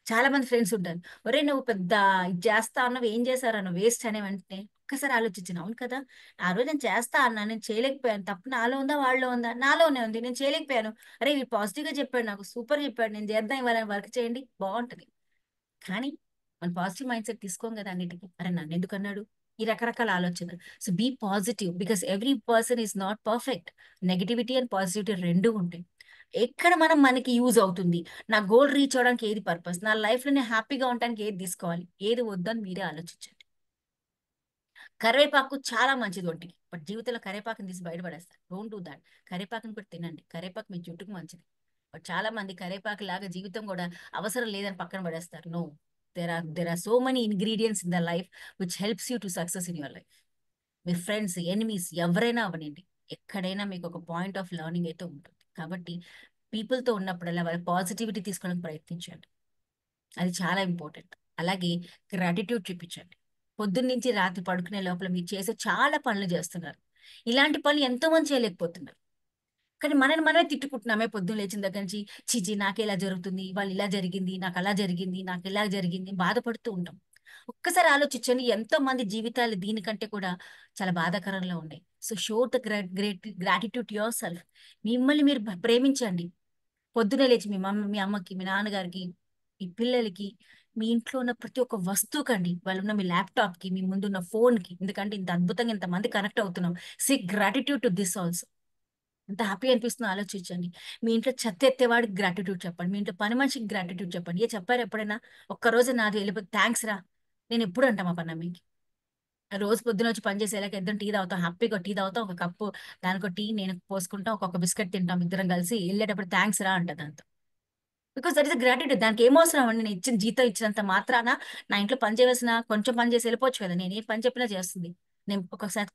చాలా మంది ఫ్రెండ్స్ ఉంటారు, ఒరే నువ్వు పెద్ద ఇది చేస్తా అన్నవి ఏం చేశారు అన్న వేస్ట్ అనే వెంటనే ఒక్కసారి ఆలోచించిన, అవును కదా ఆ రోజు నేను చేస్తా అన్నా, నేను చేయలేకపోయాను, తప్పు నాలో ఉందా వాళ్ళలో ఉందా? నాలోనే ఉంది, నేను చేయలేకపోయాను. అరే వీడు పాజిటివ్ గా చెప్పాడు, నాకు సూపర్ చెప్పాడు, నేను చేద్దాం ఇవాళ వర్క్ చేయండి బాగుంటది. కానీ మన పాజిటివ్ మైండ్ సెట్ తీసుకోం కదా అన్నిటికీ. అరే నన్ను ఎందుకు అన్నాడు, ఈ రకరకాల ఆలోచనలు. So be positive, because every person is not perfect. Negativity and positivity రెండు ఉంటాయి. ఎక్కడ మనకి యూజ్ అవుతుంది, నా గోల్ రీచ్ అవడానికి ఏది పర్పస్, నా లైఫ్ లో నేను హ్యాపీగా ఉండడానికి ఏది తీసుకోవాలి, ఏది వద్దని మీరే ఆలోచించండి. కరివేపాకు చాలా మంచిది ఒంటికి, బట్ జీవితంలో కరివేపాకుని తీసి బయటపడేస్తారు. Don't do that. కరివేపాకుని కూడా తినండి, కరివేపాకు మీ జుట్టుకు మంచిది. బట్ చాలా మంది కరివేపాకు లాగా జీవితం కూడా అవసరం లేదని పక్కన పడేస్తారు. No, there are so many ingredients in the life which helps you to success in your life. Me friends, enemies ఎవరైనా అవనండి, ఎక్కడైనా మీకు ఒక పాయింట్ ఆఫ్ లెర్నింగ్ అయితే ఉంటుంది. కాబట్టి పీపుల్తో ఉన్నప్పుడల్లా వాళ్ళ పాజిటివిటీ తీసుకోవడానికి ప్రయత్నించండి, అది చాలా ఇంపార్టెంట్. అలాగే గ్రాటిట్యూడ్ చూపించండి. పొద్దున్న నుంచి రాత్రి పడుకునే లోపల మీరు చేసే చాలా పనులు చేస్తున్నారు, ఇలాంటి పనులు ఎంతో మంది చేయలేకపోతున్నారు. కానీ మనమే తిట్టుకుంటున్నామే పొద్దున్న లేచిన దగ్గర నుంచి, చిచి నాకే ఇలా జరుగుతుంది, వాళ్ళు ఇలా జరిగింది, నాకు అలా జరిగింది, నాకు ఇలా జరిగింది, బాధపడుతూ ఉంటాం. ఒక్కసారి ఆలోచించండి, ఎంతో మంది జీవితాలు దీనికంటే కూడా చాలా బాధాకరంలో ఉన్నాయి. So show the gratitude to your self. మిమ్మల్ని మీరు ప్రేమించండి. పొద్దునే లేచి మీ అమ్మకి, మీ నాన్నగారికి, మీ పిల్లలకి, మీ ఇంట్లో ఉన్న ప్రతి ఒక్క వస్తువుకండి, వాళ్ళు ఉన్న మీ ల్యాప్టాప్ కి, మీ ముందున్న ఫోన్ కి, ఎందుకంటే ఇంత అద్భుతంగా ఇంతమంది కనెక్ట్ అవుతున్నాం. See gratitude to this also. ఎంత హ్యాపీ అనిపిస్తుందో ఆలోచించండి. మీ ఇంట్లో చెత్త ఎత్తేవాడికి గ్రాటిట్యూడ్ చెప్పండి, మీ ఇంట్లో పని మనిషికి గ్రాటిట్యూడ్ చెప్పండి. చెప్పారు ఎప్పుడైనా? ఒక్కరోజు నాది వెళ్ళిపోతే థ్యాంక్స్ రా. నేను ఎప్పుడు అంటా మా పని మీకు, రోజు పొద్దున వచ్చి పని చేసేలాగా ఇద్దరం టీ తాగుతాం, హ్యాపీగా టీ తాగుతాం, ఒక కప్పు దానికో టీ నేను పోసుకుంటాం, ఒక్కొక్క బిస్కెట్ తింటాం, ఇద్దరం కలిసి వెళ్ళేటప్పుడు థ్యాంక్స్ రా అంట దాంతో. Because that is gratitude. దానికి ఏమవసరం అండి, నేను ఇచ్చిన జీతం ఇచ్చినంత మాత్రాన నా ఇంట్లో పని చేయవలసిన కొంచెం పని చేసి వెళ్ళిపోవచ్చు కదా. నేను ఏ పని చెప్పినా చేస్తుంది. నేను ఒక్కొక్కసారి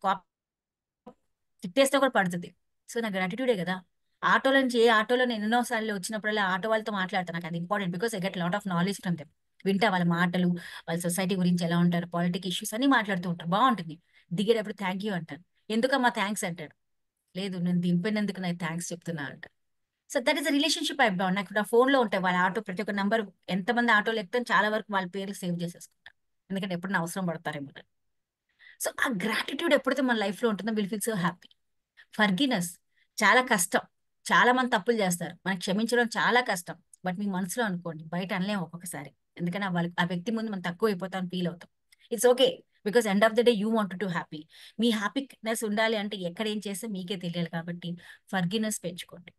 తిట్టేస్తే కూడా పడుతుంది. సో నా గ్రాటిట్యూడే కదా. ఆటోలో నుంచి ఏ ఆటోలో నేను ఎన్నోసార్లు వచ్చినప్పుడల్లా ఆటో వాళ్ళతో మాట్లాడతాను. నాకు అది important, because I get lot of knowledge from them. వింటా వాళ్ళ మాటలు, వాళ్ళ సొసైటీ గురించి ఎలా ఉంటారు, పాలిటిక్ ఇష్యూస్ అన్ని మాట్లాడుతూ ఉంటారు, బాగుంటుంది. దిగేటప్పుడు థ్యాంక్ యూ అంటాను. ఎందుకమ్మా థ్యాంక్స్ అంటాడు, లేదు నేను దింపినందుకు నాకు థ్యాంక్స్ చెప్తున్నా అంట. So that is a relationship I bond. నాకు నా ఫోన్లో ఉంటాయి వాళ్ళ ఆటో, ప్రతి ఒక్క నెంబర్, ఎంతమంది ఆటోలు ఎక్కుతాను చాలా వరకు వాళ్ళ పేర్లు సేవ్ చేసేసుకుంటాను, ఎందుకంటే ఎప్పుడు అవసరం పడతారేమో. సో ఆ గ్రాటిట్యూడ్ ఎప్పుడైతే మన లైఫ్లో ఉంటుందో విల్ ఫీల్ సో హ్యాపీ. ఫర్గినెస్ చాలా కష్టం. చాలా మంది తప్పులు చేస్తారు, మనకి క్షమించడం చాలా కష్టం. బట్ మీ మనసులో అనుకోండి, బయట అనలేము ఒక్కొక్కసారి, ఎందుకంటే ఆ వ్యక్తి ముందు మనం తక్కువ అయిపోతాం, ఫీల్ అవుతాం. It's okay, because end of the day you want to happy. Me happiness ఉండాలి అంటే ఎక్కడ ఏం చేస్తే మీకే తెలియాలి. కాబట్టి ఫర్గినెస్ పెంచుకోండి.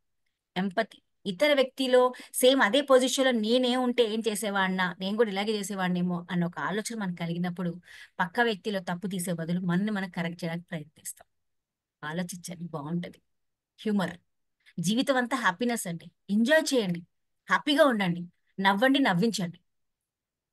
ఎంపతి, ఇతర వ్యక్తిలో సేమ్ అదే పొజిషన్లో నేనే ఉంటే ఏం చేసేవాడినా, నేను కూడా ఇలాగే చేసేవాడినేమో అన్న ఒక ఆలోచన మనకు కలిగినప్పుడు పక్క వ్యక్తిలో తప్పు తీసే బదులు మనని మనం కరెక్ట్ చేయడానికి ప్రయత్నిస్తాం. ఆలోచించండి, బాగుంటది. హ్యూమర్, జీవితం అంతా హ్యాపీనెస్ అండి. ఎంజాయ్ చేయండి, హ్యాపీగా ఉండండి, నవ్వండి, నవ్వించండి.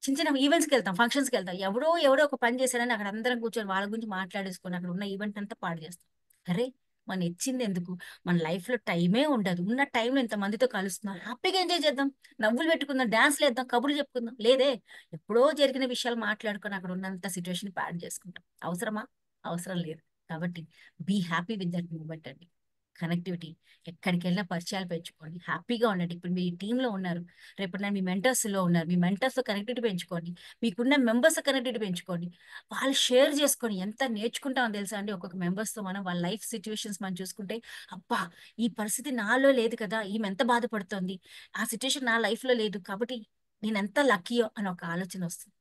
చిన్న చిన్న ఈవెంట్స్కి వెళ్తాం, ఫంక్షన్స్కి వెళ్తాం, ఎవడో ఒక పని చేశారని అక్కడ అందరం కూర్చొని వాళ్ళ గురించి మాట్లాడేసుకొని అక్కడ ఉన్న ఈవెంట్ అంతా పాడు చేస్తాం. అరే మనం ఇచ్చింది ఎందుకు? మన లైఫ్ లో టైమే ఉండదు, ఉన్న టైంలో ఇంతమందితో కలుస్తున్నాం, హ్యాపీగా ఎంజాయ్ చేద్దాం, నవ్వులు పెట్టుకుందాం, డాన్స్లు వేద్దాం, కబుర్లు చెప్పుకుందాం. లేదే, ఎప్పుడో జరిగిన విషయాలు మాట్లాడుకొని అక్కడ ఉన్నంత సిచ్యువేషన్ పాడు చేసుకుంటాం. అవసరమా? అవసరం లేదు. కాబట్టి be happy with that moment అండి. కనెక్టివిటీ, ఎక్కడికి వెళ్ళినా పరిచయాలు పెంచుకోండి, హ్యాపీగా ఉండండి. ఇప్పుడు మీ టీంలో ఉన్నారు, రేపు మీ మెంటర్స్లో ఉన్నారు, మీ మెంటర్స్తో కనెక్టివిటీ పెంచుకోండి, మీకున్న మెంబర్స్ కనెక్టివిటీ పెంచుకోండి, వాళ్ళు షేర్ చేసుకొని ఎంత నేర్చుకుంటామో తెలుసా అండి. ఒక్కొక్క మెంబర్స్తో మనం వాళ్ళ లైఫ్ సిచ్యువేషన్స్ మనం చూసుకుంటే, అబ్బా ఈ పరిస్థితి నాలో లేదు కదా, ఈమె ఎంత బాధపడుతోంది, ఆ సిచ్యువేషన్ నా లైఫ్లో లేదు, కాబట్టి నేను ఎంత లక్కీయో అని ఒక ఆలోచన వస్తుంది.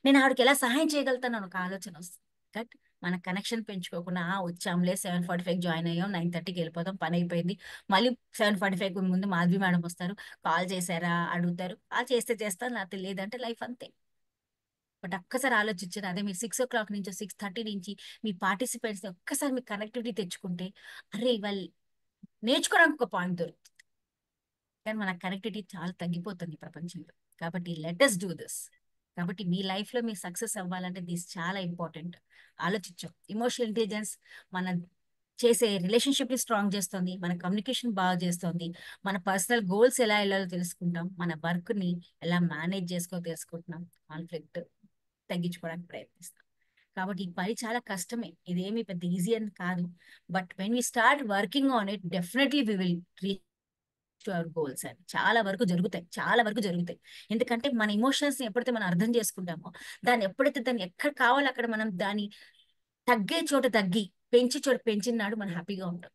నేను ఆవిడకి ఎలా సహాయం చేయగలుగుతాను అని ఒక ఆలోచన వస్తుంది. కరెక్ట్. మన కనెక్షన్ పెంచుకోకుండా వచ్చాంలే 7:45 జాయిన్ అయ్యాం, 9:30కి వెళ్ళిపోతాం, పని అయిపోయింది, మళ్ళీ 7:45 ముందు మాధవి మేడం వస్తారు, కాల్ చేశారా అడుగుతారు, కాల్ చేస్తే చేస్తాను, లేకపోతే లేదంటే లైఫ్ అంతే. బట్ ఒక్కసారి ఆలోచించారు, అదే మీరు 6 o'clock నుంచి 6:30 నుంచి మీ పార్టిసిపెంట్స్ ఒక్కసారి మీ కనెక్టివిటీ తెచ్చుకుంటే, అరే వాళ్ళు నేర్చుకోవడానికి ఒక పాయింట్ దొరుకుతుంది. కానీ మన కనెక్టివిటీ చాలా తగ్గిపోతుంది ప్రపంచంలో. కాబట్టి లెట్ us డూ దిస్. కాబట్టి మీ లైఫ్లో మీరు సక్సెస్ అవ్వాలంటే దిస్ చాలా ఇంపార్టెంట్. ఆలోచించాం. ఇమోషనల్ ఇంటెలిజెన్స్ మన చేసే రిలేషన్షిప్ని స్ట్రాంగ్ చేస్తుంది, మన కమ్యూనికేషన్ బాగా చేస్తుంది, మన పర్సనల్ గోల్స్ ఎలా వెళ్ళాలో తెలుసుకుంటాం, మన వర్క్ని ఎలా మేనేజ్ తెలుసుకుంటున్నాం, కాన్ఫ్లిక్ట్ తగ్గించుకోవడానికి ప్రయత్నిస్తాం. కాబట్టి ఈ పని చాలా కష్టమే, ఇదేమి పెద్ద ఈజీ అని కాదు. But when we start working on it, definitely we will reach our goals. అని చాలా వరకు జరుగుతాయి. ఎందుకంటే మన ఇమోషన్స్ ని ఎప్పుడైతే మనం అర్థం చేసుకుంటామో, దాన్ని ఎక్కడ కావాలో అక్కడ మనం దాన్ని తగ్గే చోట తగ్గి, పెంచే చోట పెంచినాడు మనం హ్యాపీగా ఉంటాం.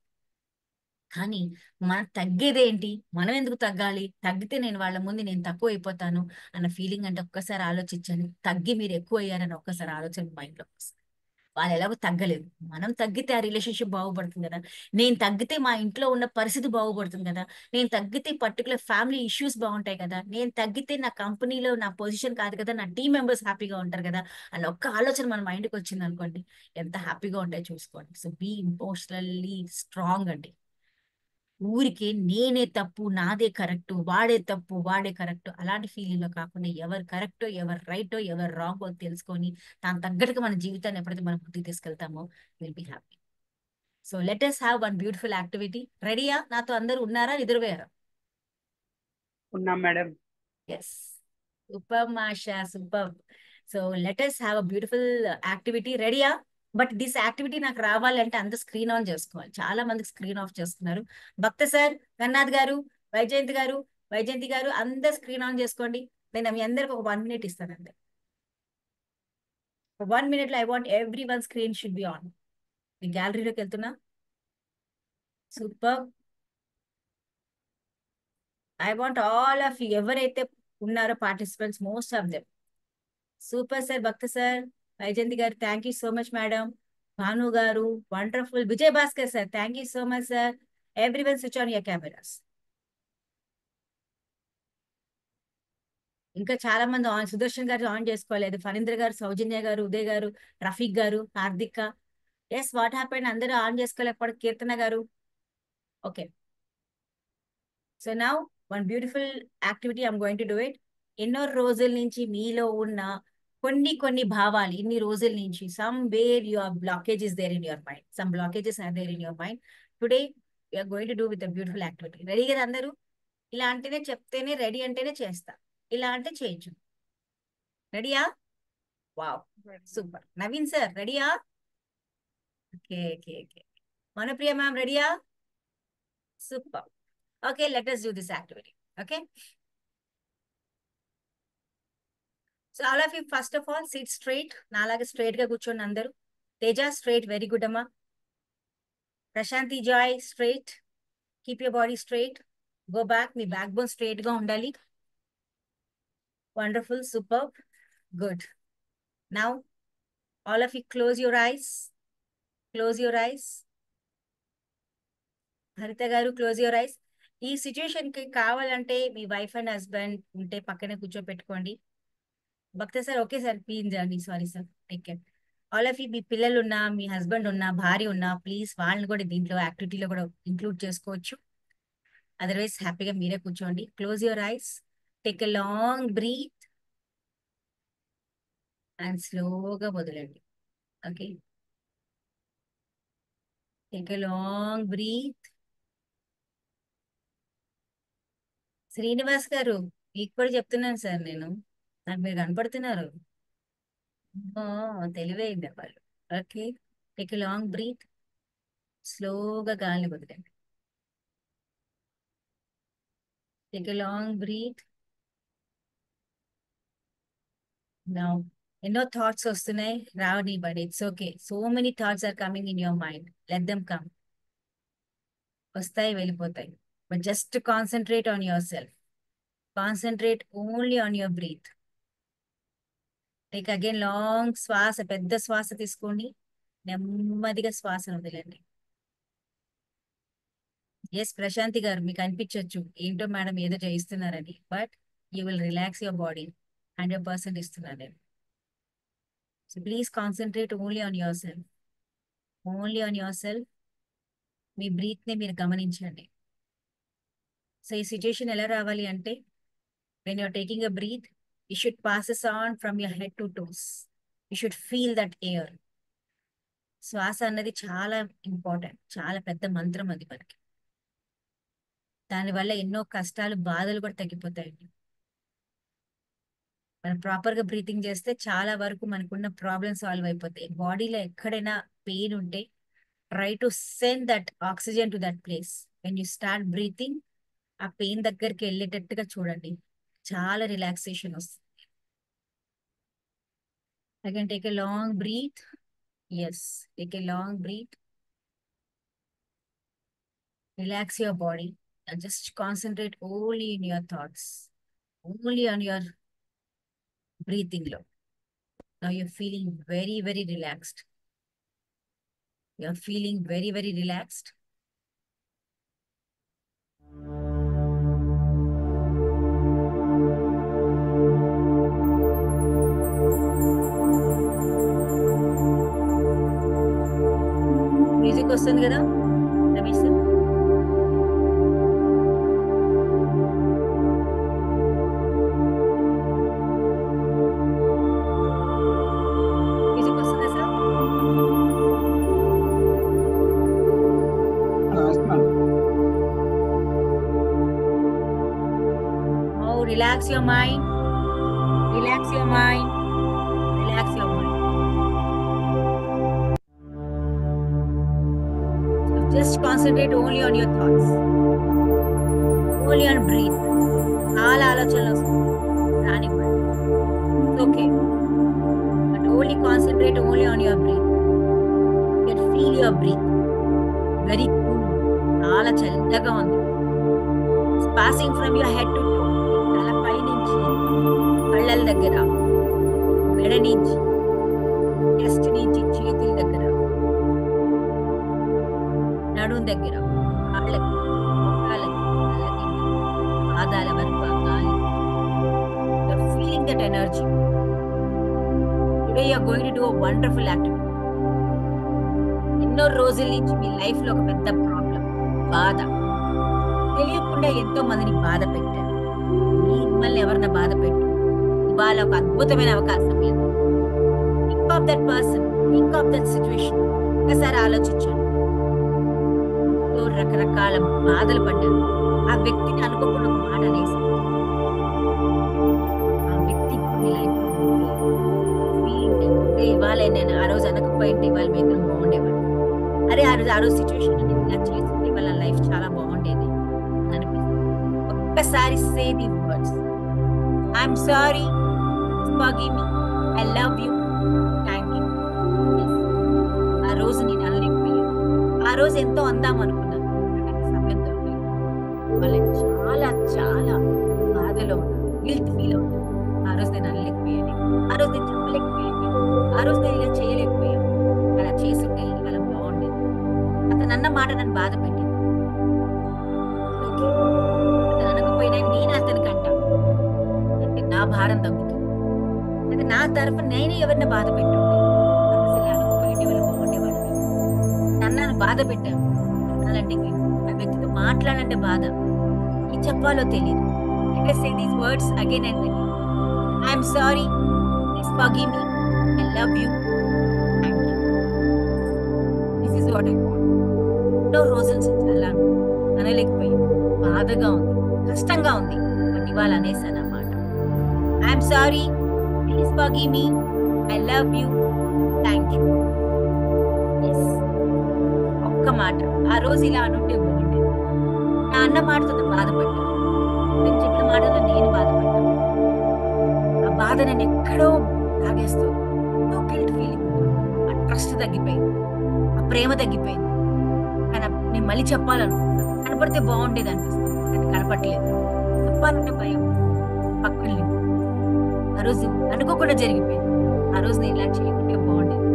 కానీ మనం తగ్గేదేంటి? మనం ఎందుకు తగ్గాలి? తగ్గితే నేను వాళ్ళ ముందు నేను తక్కువ అయిపోతాను అన్న ఫీలింగ్ అంటే ఒక్కసారి ఆలోచించండి. తగ్గి మీరు ఎక్కువ అయ్యారని ఒక్కసారి ఆలోచన మైండ్లో వస్తుంది. వాళ్ళు ఎలాగో తగ్గలేదు, మనం తగ్గితే ఆ రిలేషన్షిప్ బాగుపడుతుంది కదా, నేను తగ్గితే మా ఇంట్లో ఉన్న పరిస్థితి బాగుపడుతుంది కదా, నేను తగ్గితే పర్టికులర్ ఫ్యామిలీ ఇష్యూస్ బాగుంటాయి కదా, నేను తగ్గితే నా కంపెనీలో నా పొజిషన్ కాదు కదా, నా టీం మెంబర్స్ హ్యాపీగా ఉంటారు కదా అని ఒక్క ఆలోచన మన మైండ్కి వచ్చింది అనుకోండి, ఎంత హ్యాపీగా ఉంటాయో చూసుకోండి. సో బీ ఇమోషనల్లీ స్ట్రాంగ్ అండి. ఊరికే నేనే తప్పు, నాదే కరెక్ట్, వాడే తప్పు, వాడే కరెక్ట్ అలాంటి ఫీలింగ్ లో కాకుండా, ఎవరు కరెక్టో, ఎవరు రైటో, ఎవరు రాంగో తెలుసుకొని దాని తగ్గట్టుగా మన జీవితాన్ని ఎప్పుడైతే మనం ముందుకు తీసుకెళ్తామో will be happy. So let us have one beautiful activity. రెడీయా? నాతో అందరూ ఉన్నారా, నిద్రపోయారా? ఉన్నాం మేడం. ఎస్, సూపర్ మాషా, super. So let us have a beautiful activity. రెడీయా? బట్ దిస్ యాక్టివిటీ నాకు రావాలంటే అంత స్క్రీన్ ఆన్ చేసుకోవాలి. చాలా మందికి స్క్రీన్ ఆఫ్ చేస్తున్నారు. భక్త సార్, గన్నాథ్ గారు, వైజయంతి గారు అందరు స్క్రీన్ ఆన్ చేసుకోండి. నేను మీ అందరికి ఒక 1 minute ఇస్తాను అంతే. 1 minute లో I want everyone screen should be on. మీ గ్యాలరీలోకి వెళ్తున్నా. Super. I want all of you, ఎవరైతే ఉన్నారో participants, most of them. Super sir, Bhakta sir, Vyjayanthi గారు, thank you so much madam. Bhanu గారు, wonderful. Vijay Bhaskar sir, thank you so much sir. Everyone switch on your cameras. ఇంకా చాలా మంది ఆన్, సుదర్శన్ గారు on చేసుకోలేదు, ఫణీంద్ర గారు, సౌజన్య గారు, ఉదయ్ గారు, రఫీక్ గారు, హార్దిక. ఎస్, వాట్ హ్యాపెండ్, అందరూ ఆన్ చేసుకోలేకపోతే కీర్తన గారు. Okay, so now one beautiful activity I'm going to do it. ఎన్నో రోజుల నుంచి మీలో ఉన్న కొన్ని భావాలు, ఇన్ని రోజుల నుంచి somewhere your blockages there in your mind, some blockages are there in your mind. Today you're going to do with a beautiful activity. Ready కదా అందరూ? ఇలా అంటేనే చెప్తేనే, రెడీ అంటేనే చేస్తా, ఇలా అంటే చేయించు. రెడీయా? Wow, super. నవీన్ సార్ రెడీయా? Okay okay okay. Manapriya ma'am రెడీయా? Super. Okay, let us do this activity. Okay, so all of you, first of all, sit straight. నాలాగా స్ట్రైట్ గా కూర్చోండి అందరూ. తేజ స్ట్రైట్, వెరీ గుడ్ అమ్మా. Prashanti, Joy straight. Keep your body straight. Go back, మీ backbone straight గా ఉండాలి. Wonderful, super, good. Now all of you close your eyes. Close your eyes. Haritha గారు, close your eyes. ఈ situation కి కావాలంటే మీ wife and husband ఉంటే పక్కనే కూర్చోపెట్టుకోండి. Bhakta sir, okay sir, please అండి, sorry sir, take care. All of you, మీ పిల్లలు ఉన్నా, మీ హస్బెండ్ ఉన్నా, భార్య ఉన్నా, ప్లీజ్ వాళ్ళని కూడా దీంట్లో యాక్టివిటీలో కూడా ఇంక్లూడ్ చేసుకోవచ్చు. అదర్వైజ్ హ్యాపీగా మీరే కూర్చోండి. Close your eyes, take a long breath and స్లోగా వదలండి. Okay, take a long breath. Srinivas garu, మీకు కూడా చెప్తున్నాను సార్ నేను, నాకు మీరు కనపడుతున్నారు. తెలివైంది వాళ్ళు. Okay, take a long breath, స్లోగా గాలిని వదలండి. Take a long breath. Now ఎన్నో థాట్స్ వస్తున్నాయి, రావని, but it's okay. So many thoughts are coming in your mind, let them come. వస్తాయి, వెళ్ళిపోతాయి, but just concentrate on your self. Concentrate only on your breath. Take again long శ్వాస, పెద్ద శ్వాస తీసుకోండి, నెమ్మదిగా శ్వాసను వదిలేండి. ఎస్, ప్రశాంతి గారు, మీకు అనిపించవచ్చు ఏంటో మేడం ఏదో చేయిస్తున్నారని, but you will relax your body. 100% ఇస్తున్నాను నేను. So please concentrate only on your self. Only on your self. మీ బ్రీత్ని మీరు గమనించండి. సో ఈ సిచ్యుయేషన్ ఎలా రావాలి అంటే, when you're taking a breath, you should pass this on from your head to toes. You should feel that air. శ్వాస అన్నది చాలా ఇంపార్టెంట్, చాలా పెద్ద మంత్రం అది మనకి. దానివల్ల ఎన్నో కష్టాలు, బాధలు కూడా తగ్గిపోతాయండి. మనం ప్రాపర్గా బ్రీతింగ్ చేస్తే చాలా వరకు మనకున్న ప్రాబ్లమ్ సాల్వ్ అయిపోతాయి. బాడీలో ఎక్కడైనా పెయిన్ ఉంటే try to send that oxygen to that place. When you start breathing, ఆ పెయిన్ దగ్గరికి వెళ్ళేటట్టుగా చూడండి, చాలా రిలాక్సేషన్ వస్తుంది. Again take a long breath. Yes, take a long breath. Relax your body and just concentrate only in your thoughts, only on your breathing low. Now you're feeling very, very relaxed. You're feeling very, very relaxed. Music వస్తుంది కదా Ramesh sir? Relax your mind. Relax your mind. Relax your mind. So just concentrate only on your thoughts. Only on breathe. All ఆలోచనలు రానివ్వండి. It's okay. But only concentrate only on your breath. You can feel your breath. Very cool. చాలా చల్లగా ఉంది. It's passing from your head to toe. తలపై నుంచి కళ్ళల దగ్గర, మెడ నుంచి, చెస్ట్ నుంచి చేతుల దగ్గర, నడుం దగ్గర, కాళ్ళకి, మోకాళ్ళకి, తలకి, పాదాల వరకు ఆ గాలి. You're feeling that energy. Today you're going to do a wonderful activity. ఎన్నో రోజుల నుంచి మీ లైఫ్ లో ఒక పెద్ద ప్రాబ్లం, బాధ. తెలియకుండా ఎంతో మందిని బాధ పెట్టారు. మిమ్మల్ని ఎవరిని బాధ పెట్టు, ఇవాళ ఒక అద్భుతమైన అవకాశం లేదు. Think of that person, think of that situation. ఒకసారి ఆలోచించండి. రకరకాల బాధలు పడ్డారు. ఆ వ్యక్తిని అనుకోకుండా ఒక మాట అనేసి ఆ వ్యక్తి మీ లైఫ్ ఇవాళ నేను ఆ రోజు అనకపోయింటే ఇవాళ మీకు బాగుండేవాడు. అరే ఆ రోజు సిచ్యువేషన్ నేను ఇలా చేసుకుంటే ఇవాళ లైఫ్ చాలా బాగుండేది అనిపిస్తుంది. ఒక్కసారి say these words, I'm sorry, forgive me, I love you, thank you. ఆ రోజు నేను అనలేకపోయాను. ఆ రోజు ఎంతో అందాం అనుకున్నాను, సమయం దొరకలేదు. వాళ్ళకి చాలా చాలా బాధలో ఉన్నాను, గిల్ట్ ఫీల్ అవుతాను. ఆ రోజు నేను అనలేకపోయాను, ఆ రోజు నేను చెప్పలేకపోయాను, ఆ రోజు నేను ఇలా చేయలేకపోయాను. అలా చేసుంటే ఇవాళ బాగుండేది. అతను అన్న మాట నన్ను బాధ పెట్టింది. అతను అనకపోయినా నేను అతనికి అంటాను అంటే నా భారం తగ్గుతుంది. అంటే నా తరఫున నేనే ఎవరిని బాధ పెట్టుండే అసలు అనకపోయింటే ఇవాళ బాగుండేవాళ్ళు. నన్ను బాధ పెట్టాను అనాలంటే ఆ వ్యక్తితో మాట్లాడంటే బాధ, ఏం చెప్పాలో తెలియదు. Let us say these words again and again. I am sorry, please forgive me, I love you, thank you. This is what I want. ఎన్నో రోజుల నుంచి అలా అనలేకపోయింది, బాధగా ఉంది, కష్టంగా ఉంది. బట్ ఇవాళ అనేసాను అన్నమాట. I'm sorry, please forgive me, I love you, thank you. ఒక్క మాట ఆ రోజు ఇలా అనుంటే బాగుండేది. నా అన్న మాటతో బాధపడ్డాను, నేను చెప్పిన మాటతో నేను బాధపడ్డాను. ఆ బాధ నేను ఎక్కడో తాగేస్తుంది. గిల్ట్ ఫీలింగ్, ఆ ట్రస్ట్ తగ్గిపోయింది, ఆ ప్రేమ తగ్గిపోయింది. కానీ నేను మళ్ళీ చెప్పాలనుకున్నాను, కనపడితే బాగుండేది అనిపిస్తుంది, కానీ కనపడలేదు. చెప్పాలంటే భయం, పక్కన లేదు. ఆ రోజు అనుకోకుండా జరిగిపోయింది. ఆ రోజు నేను ఇలా చేయకుంటే బాగుండేది.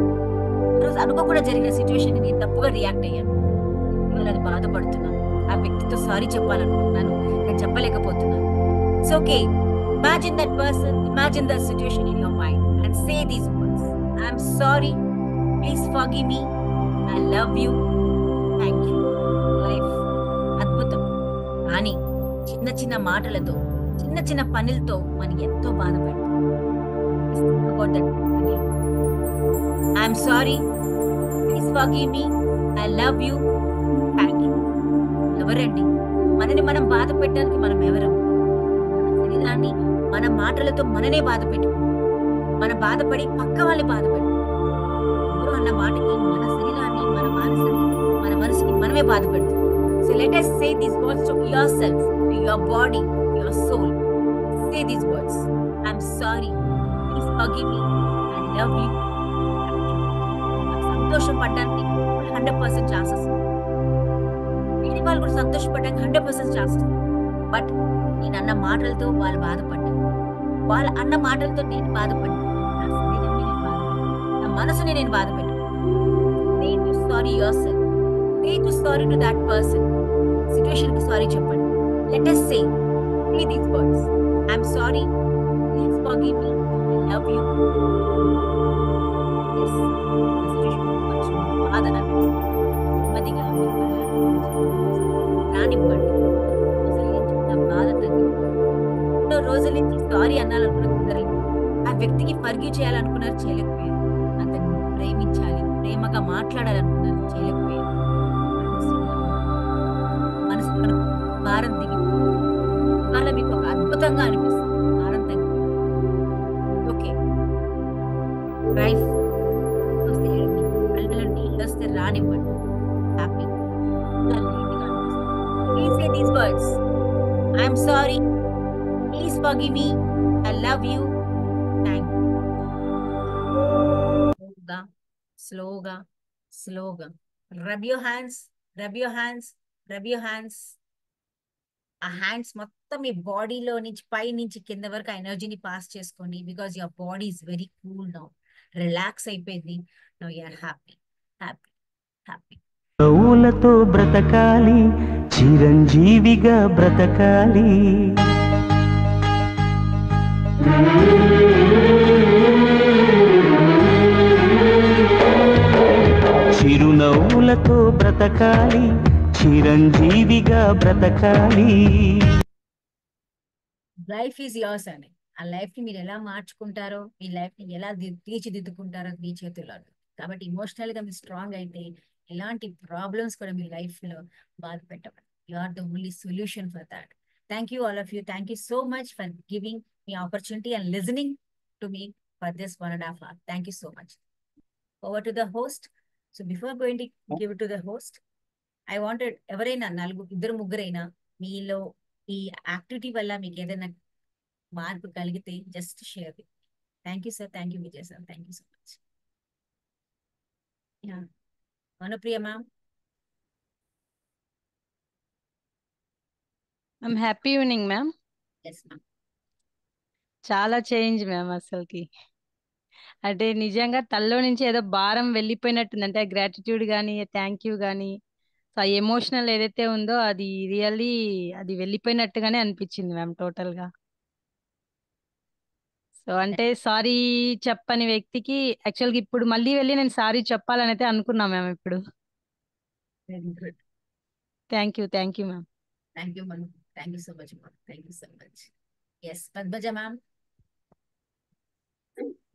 ఆ రోజు అనుకోకుండా జరిగిన సిచ్యువేషన్ నేను తప్పుగా రియాక్ట్ అయ్యాను. ఇవాళ అది బాధపడుతున్నాను. ఆ వ్యక్తితో సారీ చెప్పాలనుకుంటున్నాను, నేను చెప్పలేకపోతున్నాను. It's okay. Imagine that person, imagine that situation in your mind and say these words. I am sorry, please forgive me, I love you, thank you. Life అద్భుతం. కానీ చిన్న చిన్న మాటలతో, చిన్న చిన్న పనులతో మనం ఎంతో బాధపడతాం. I am sorry, please forgive me, I love you, thank you. ఎవరండి మనని మనం బాధ పెట్టడానికి? మనం ఎవరం? శరీరాన్ని మన మాటలతో మననే బాధ పెట్టుకుంటాం. మన బాధపడి పక్క వాళ్ళని బాధపడి ఎవరు అన్న మాటకి మన శరీరాన్ని, మన మనసుని మనమే బాధ పెడతాం. So let us say these words to yourself, to your body, your soul. Say these words. I'm sorry, please forgive me, I love you. సంతోషం పడడానికి 100% ఛాన్సెస్, వేరే వాళ్ళు కూడా సంతోషపడడానికి 100% ఛాన్సెస్. బట్ నేను అన్న మాటలతో వాళ్ళు బాధపడ్డాను, వాళ్ళ అన్న మాటలతో నేను బాధపడ్డాను, నా శరీరాన్ని నేను బాధపడ్డాను, నా మనసుని నేను బాధపెట్టాను. Say to sorry yourself. Say to sorry to that person. Situation కి సారీ చెప్పండి. Let us say these words. I'm sorry, please forgive me, I love you. Yes, బాధ అనిపిస్తుంది, నెమ్మదిగా రానివ్వండి. నా బాధ తగ్గి ఎన్నో రోజుల నుంచి సారీ అనాలనుకున్న కుదరలేదు. ఆ వ్యక్తికి ఫర్గివ్ చేయాలనుకున్నారు, చేయలేకపోయారు. అతన్ని ప్రేమించాలి, ప్రేమగా మాట్లాడాలనుకున్నారు, చేయలేకపోయారు. మనసు భారం దిగి వాళ్ళ మీకు ఒక అద్భుతంగా అనిపిస్తుంది, భారం తగ్గి. ఓకే, లైఫ్ కళ్ళలో నీళ్ళు వస్తే రానివ్వండి, happy. Please say these words. I am sorry, please forgive me, I love you, thank you. గా స్లోగా స్లోగా rub your hands, rub your hands, rub your hands. ఆ హ్యాండ్స్ మొత్తం మీ బాడీలో నుంచి పై నుంచి కింద వరకు ఆ ఎనర్జీని పాస్ చేసుకోండి. Because your body is very cool now, relax అయిపోయింది. Now you're happy, happy, happy. కవులతో బ్రతకాలి, చిరంజీవిగా బ్రతకాలి. చిరునవ్వులతో బ్రతకాలి, చిరంజీవిగా బ్రతకాలి. లైఫ్ ఈజ్ యోర్స్ అని, ఆ లైఫ్ ని మీరు ఎలా మార్చుకుంటారో, మీ లైఫ్ ని ఎలా తీర్చిదిద్దుకుంటారో మీ చేతుల్లో. కాబట్టి ఇమోషనల్ గా మీరు స్ట్రాంగ్ అయితే ఎలాంటి ప్రాబ్లమ్స్ కూడా మీ లైఫ్ లో బాధ పెట్టవాలి. You are the only solution for that. Thank you all of you. Thank you so much for giving me opportunity and listening to me for this 1.5 hours. Thank you so much. Over to the host. So before going to give it to the host, I wanted ఎవరైనా ఇద్దరు ముగ్గురైనా మీలో ఈ activity వల్ల మీకు ఏదైనా మార్పు కలిగితే just share with. Thank you sir. Thank you Vijay sir. Thank you so much. Ya, Anupriya ma'am. Ma'am happy evening ma'am. Yes ma'am. చాలా చేంజ్ మ్యామ్ అసలుకి. అంటే నిజంగా తల్లో నుంచి ఏదో భారం వెళ్ళిపోయినట్టుంది. అంటే గ్రాటిట్యూడ్ కానీ థ్యాంక్ యూ కానీ ఆ ఎమోషనల్ ఏదైతే ఉందో అది రియల్లీ అది వెళ్ళిపోయినట్టుగానే అనిపించింది మ్యామ్ టోటల్గా. సో అంటే సారీ చెప్పని వ్యక్తికి యాక్చువల్గా ఇప్పుడు మళ్ళీ వెళ్ళి నేను సారీ చెప్పాలని అయితే అనుకున్నా మ్యామ్ ఇప్పుడు. Very good. Thank you ma'am. Thank you ma'am. Thank you so much ma'am. Thank you so much. Yes Padmaja ma'am.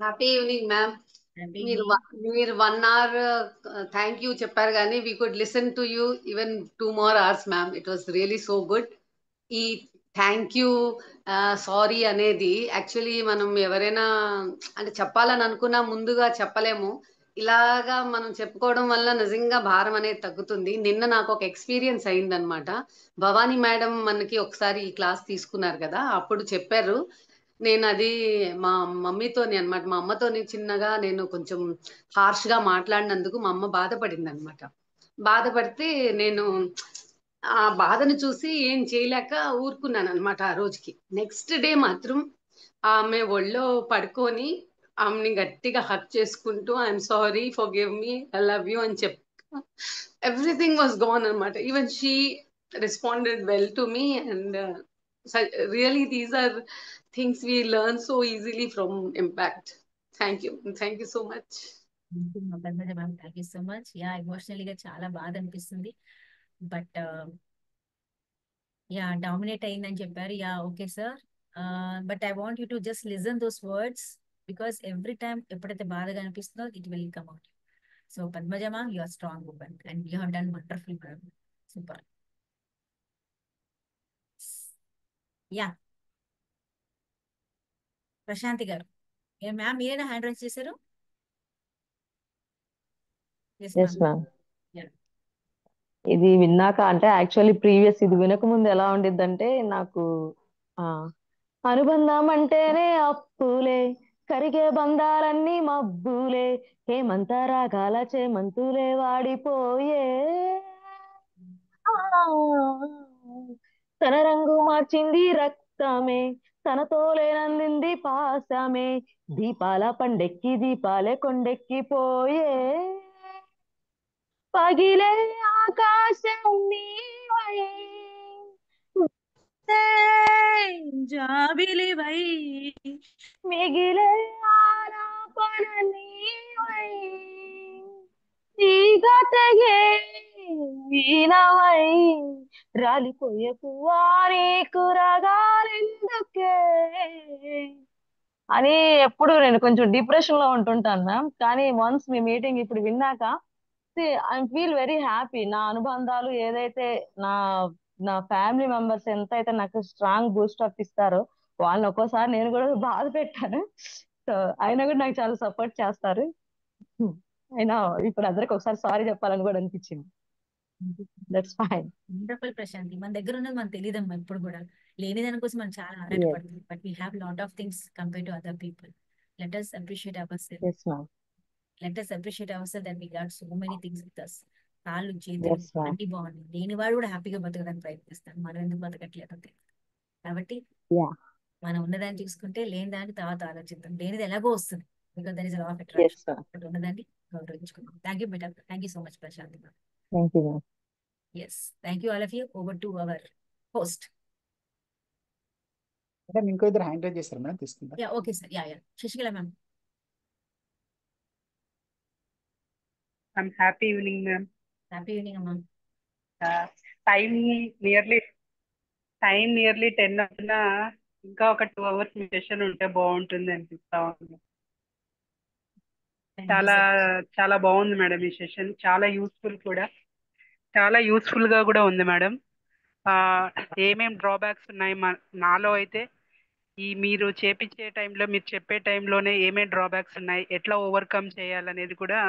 Happy evening ma'am. Happy మీరు 1 hour థ్యాంక్ యూ చెప్పారు కానీ we could listen to you even 2 more hours ma'am. It was really so good. ఈ thank you sorry అనేది actually మనం ఎవరైనా అంటే చెప్పాలని అనుకున్నా ముందుగా చెప్పలేము. ఇలాగా మనం చెప్పుకోవడం వల్ల నిజంగా భారం అనేది తగ్గుతుంది. నిన్న నాకు ఒక ఎక్స్పీరియన్స్ అయిందనమాట. భవానీ మేడం మనకి ఒకసారి ఈ క్లాస్ తీసుకున్నారు కదా, అప్పుడు చెప్పారు. నేను అది మా మమ్మీతోని అనమాట, మా అమ్మతోని చిన్నగా నేను కొంచెం హార్ష్గా మాట్లాడినందుకు మా అమ్మ బాధపడింది అనమాట. బాధపడితే నేను ఆ బాధను చూసి ఏం చేయలేక ఊరుకున్నాను అనమాట ఆ రోజుకి. నెక్స్ట్ డే మాత్రం ఆమె ఒళ్ళో పడుకొని ఆమెని గట్టిగా హక్ చేసుకుంటూ I'm sorry, forgive me, I love you అని చెప్ ఎవ్రీథింగ్ వాజ్ గాన్ అనమాట. Even she responded well to me and really these are things we learn so easily from impact. Thank you so much. Padmaja ma'am. Thank you so much. Yeah, ఎమోషనలీగా చాలా బాధ అనిపిస్తుంది. But yeah, dominate అయిందని చెప్పారు. Yeah, okay sir. But I want you to just listen those words because every time ఎప్పుడైతే బాధగా అనిపిస్తుందో it will come out. So Padmaja ma'am, you are strong women and you have done wonderful ma'am. Super. Ya, Prashanti garu. Ma'am మీరేనా hand raise చేశారు? Yes ma'am. ఇది విన్నాక అంటే actually previous ఇది వినక ముందు ఎలా ఉండిద్దంటే నాకు అనుబంధం అంటేనే అప్పులే, కరిగే బంధాలన్నీ మబ్బులే, హేమంత రాగాల చేమంతులే వాడిపోయే, తన రంగు మార్చింది రక్తమే, తనతో లేనందింది పాసమే, దీపాల పండెక్కి దీపాలే కొండెక్కిపోయే, పగిలే ఆకాశం నీవై, జాబిలివై, మిగిలే ఆలాపన నీవై, తీగటగే వీణవై, రాలిపోయే పువ్వా నీకు రాగాలెందుకే అని ఎప్పుడు నేను కొంచెం డిప్రెషన్ లో ఉంటుంటాను మ్యామ్. కానీ వన్స్ మీ మీటింగ్ ఇప్పుడు విన్నాక ఐ ఫీల్ వెరీ హ్యాపీ. నా అనుబంధాలు ఏదైతే నా నా ఫ్యామిలీ మెంబర్స్ ఎంతైతే నాకు స్ట్రాంగ్ బూస్ట్ అప్ ఇస్తారో వాళ్ళని ఒక్కోసారి నేను కూడా బాధ పెట్టాను. సో అయినా కూడా నాకు చాలా సపోర్ట్ చేస్తారు. అయినా ఇప్పుడు అందరికి ఒకసారి సారీ చెప్పాలని కూడా అనిపించింది. That's fine. వండర్ఫుల్ ప్రశాంతి. మన దగ్గర ఉన్నది మనకు తెలియదమ్మా ఎప్పుడు కూడా. లేని దానికోసం మనం చాలా ఆరాటపడుతుంది. But we have lot of things compare to other people. Let us appreciate ourselves. Yes ma'am. Let us appreciate ourselves that we got so many things with us. కాళ్ళు చేతులు ఎస్ మ్యామ్. అన్ని బాగున్నాయి. లేని వాడు కూడా హ్యాపీగా బతకడానికి ప్రయత్నిస్తాను. మనం ఎందుకు బతకట్లేదు అంతే. కాబట్టి యా మనం ఉన్నదాన్ని చూసుకుంటే లేని దాన్ని తర్వాత ఆలోచిద్దాం. లేనిది ఎలాగో వస్తుంది. Because there is law of s attraction. Sir. But ఉన్నదాన్ని గౌరవించుకుందాం. Thank you madam. Thank you so much Prashant. Thank you ma'am. Yes thank you all of you. Over to our host. Madam ఇంకో ఇద్దరు హ్యాండ్ రైజ్ చేస్తారు madam, తీసుకుంటా. Yeah okay sir. Yeah Sasikala ma'am. Happy evening ma'am. Happy evening అమ్మా. Time nearly 10 అవుతున్నా ఇంకా ఒక 2 hours మీ session ఉంటే బాగుంటుంది అనిపిస్తా ఉంది. థ్యాంక్ యూ చాలా సార్. చాలా బాగుంది మేడం ఈ సెషన్. చాలా యూస్ఫుల్ గా కూడా ఉంది మేడం. ఏమేం డ్రాబ్యాక్స్ ఉన్నాయి నాలో అయితే మీరు చెప్పే టైంలోనే ఏమేం డ్రాబ్యాక్స్ ఉన్నాయి, ఎట్లా ఓవర్కమ్ చేయాలనేది కూడా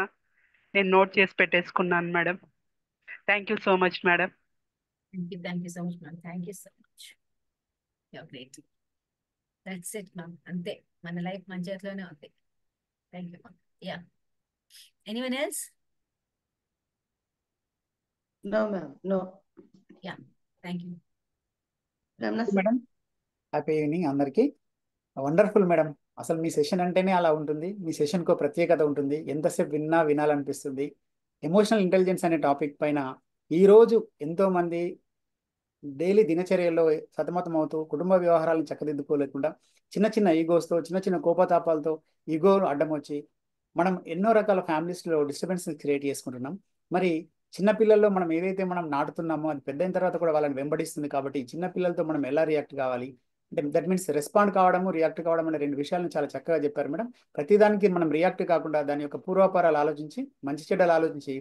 నేను నోట్ చేసి పెట్టేసుకున్నాను madam. Thank you so much madam. Thank you so much ma'am. Thank you so much. You great. That's it ma'am. అంతే, మన లైఫ్ మన చేతిలోనే ఉంది. Thank you ma'am. Yeah anyone else? No, ma'am. No. Yeah thank you. Ramnas. Madam happy evening అందరికీ. Wonderful madam. అసలు మీ session అంటేనే అలా ఉంటుంది. మీ సెషన్కు ప్రత్యేకత ఉంటుంది. ఎంతసేపు వినాలనిపిస్తుంది. ఎమోషనల్ ఇంటెలిజెన్స్ అనే టాపిక్ పైన ఈరోజు ఎంతోమంది డైలీ దినచర్యల్లో సతమతం అవుతూ కుటుంబ వ్యవహారాలను చక్కదిద్దుకోలేకుండా చిన్న చిన్న ఈగోస్తో, చిన్న చిన్న కోపతాపాలతో ఈగో అడ్డం వచ్చి మనం ఎన్నో రకాల ఫ్యామిలీస్లో డిస్టర్బెన్స్ క్రియేట్ చేసుకుంటున్నాం. మరి చిన్న పిల్లల్లో మనం ఏదైతే మనం నాటుతున్నామో అది పెద్ద అయిన తర్వాత కూడా వాళ్ళని వెంబడిస్తుంది. కాబట్టి చిన్న పిల్లలతో మనం ఎలా రియాక్ట్ కావాలి అంటే దట్ మీన్స్ రెస్పాండ్ కావడము, రియాక్ట్ కావడం అనే 2 విషయాలను చాలా చక్కగా చెప్పారు మేడం. ప్రతిదానికి మనం రియాక్ట్ కాకుండా దాని యొక్క పూర్వాపరాలు ఆలోచించి, మంచి చెడ్డలు ఆలోచించి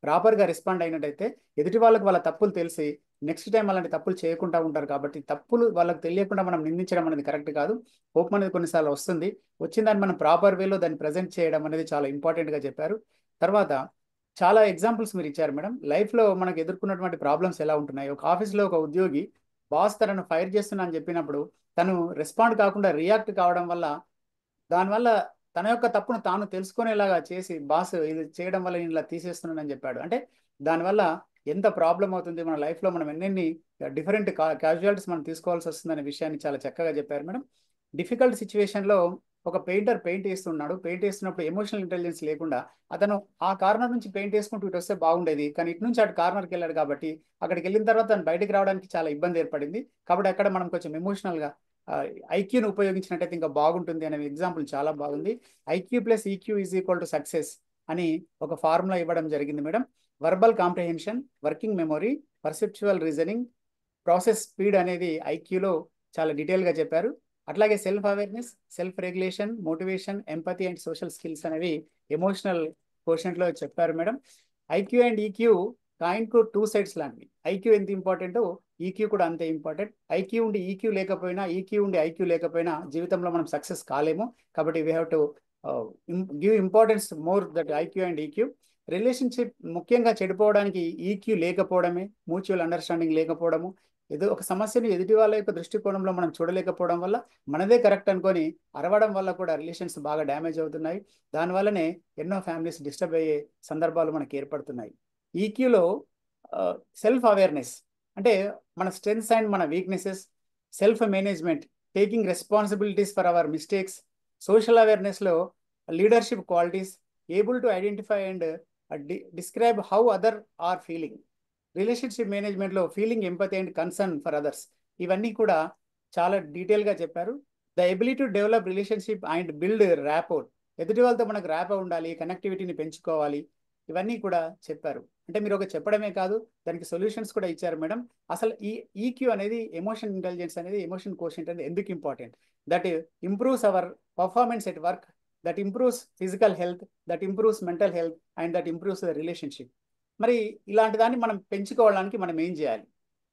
ప్రాపర్గా రెస్పాండ్ అయినట్టయితే ఎదుటి వాళ్ళకి వాళ్ళ తప్పులు తెలిసి నెక్స్ట్ టైం అలాంటి తప్పులు చేయకుండా ఉంటారు. కాబట్టి తప్పులు వాళ్ళకి తెలియకుండా మనం నిందించడం అనేది కరెక్ట్ కాదు. కోపం అనేది కొన్నిసార్లు వస్తుంది. వచ్చిన దాన్ని మనం ప్రాపర్ వేలో దాన్ని ప్రజెంట్ చేయడం అనేది చాలా ఇంపార్టెంట్గా చెప్పారు. తర్వాత చాలా ఎగ్జాంపుల్స్ మీరు ఇచ్చారు మేడం. లైఫ్లో మనకు ఎదుర్కొన్నటువంటి ప్రాబ్లమ్స్ ఎలా ఉంటున్నాయి. ఒక ఆఫీస్లో ఒక ఉద్యోగి బాస్ తనను ఫైర్ చేస్తున్నా అని చెప్పినప్పుడు తను రెస్పాండ్ కాకుండా రియాక్ట్ కావడం వల్ల దానివల్ల తన యొక్క తప్పును తాను తెలుసుకునేలాగా చేసి బాస్ ఇది చేయడం వల్ల నేను ఇలా తీసేస్తున్నానని చెప్పాడు. అంటే దానివల్ల ఎంత ప్రాబ్లం అవుతుంది మన లైఫ్లో, మనం ఎన్నెన్ని డిఫరెంట్ క్యాజువాలిటీస్ మనం తీసుకోవాల్సి వస్తుందనే విషయాన్ని చాలా చక్కగా చెప్పారు మేడం. డిఫికల్ట్ సిచ్యువేషన్లో ఒక పెయింటర్ పెయింట్ వేస్తున్నాడు. పెయింట్ వేస్తున్నప్పుడు ఎమోషనల్ ఇంటెలిజెన్స్ లేకుండా అతను ఆ కార్నర్ నుంచి పెయింట్ వేసుకుంటూ ఇటు వస్తే బాగుండేది, కానీ ఇటు నుంచి అటు కార్నర్కి వెళ్ళాడు. కాబట్టి అక్కడికి వెళ్ళిన తర్వాత తను బయటకు రావడానికి చాలా ఇబ్బంది ఏర్పడింది. కాబట్టి అక్కడ మనం కొంచెం ఎమోషనల్గా ఐక్యూని ఉపయోగించినట్టయితే ఇంకా బాగుంటుంది అనే ఎగ్జాంపుల్ చాలా బాగుంది. IQ plus EQ is equal to success అని ఒక ఫార్ములా ఇవ్వడం జరిగింది madam. Verbal comprehension, working memory, perceptual reasoning, process speed అనేది ఐక్యూలో చాలా డీటెయిల్గా చెప్పారు. అట్లాగే self awareness, self regulation, motivation, empathy and social skills అనేవి ఎమోషనల్ కోషెంట్లో చెప్పారు మేడం. ఐక్యూ అండ్ ఈక్యూ కాయిన్కు 2 sides లాంటివి. ఐక్యూ ఎంత ఇంపార్టెంటో ఈక్యూ కూడా అంతే ఇంపార్టెంట్. ఐక్యూ ఉండి ఈక్యూ లేకపోయినా, ఈక్యూ ఉండి ఐక్యూ లేకపోయినా జీవితంలో మనం సక్సెస్ కాలేము. కాబట్టి we have to give importance more that IQ and EQ. Relationship ముఖ్యంగా చెడిపోవడానికి ఈక్యూ లేకపోవడమే, మ్యూచువల్ అండర్స్టాండింగ్ లేకపోవడము, ఏదో ఒక సమస్యను ఎదుటి వాళ్ళ యొక్క దృష్టికోణంలో మనం చూడలేకపోవడం వల్ల మనదే కరెక్ట్ అనుకొని అరవడం వల్ల కూడా రిలేషన్స్ బాగా డ్యామేజ్ అవుతున్నాయి. దానివల్లనే ఎన్నో ఫ్యామిలీస్ డిస్టర్బ్ అయ్యే సందర్భాలు మనకి ఏర్పడుతున్నాయి. ఈక్యూలో సెల్ఫ్ అవేర్నెస్ అంటే మన స్ట్రెంగ్స్ అండ్ మన weaknesses, self management, taking responsibilities for our mistakes, social అవేర్నెస్లో leadership qualities, able to identify and describe how other are feeling, relationship మేనేజ్మెంట్లో feeling empathy and concern for others. ఇవన్నీ కూడా చాలా డీటెయిల్గా చెప్పారు. The ability to develop relationship and build rapport, ఎదుటి వాళ్ళతో మనకు ర్యాపో ఉండాలి, కనెక్టివిటీని పెంచుకోవాలి, ఇవన్నీ కూడా చెప్పారు. అంటే మీరు ఒక చెప్పడమే కాదు, దానికి సొల్యూషన్స్ కూడా ఇచ్చారు మేడం. అసలు ఈ ఈక్యూ అనేది, ఎమోషన్ ఇంటెలిజెన్స్ అనేది, ఎమోషన్ కోషెంట్ అనేది ఎందుకు important? That improves our performance at work, that improves physical health, that improves mental health and that improves the relationship. మరి ఇలాంటి దాన్ని మనం పెంచుకోవడానికి మనం ఏం చేయాలి?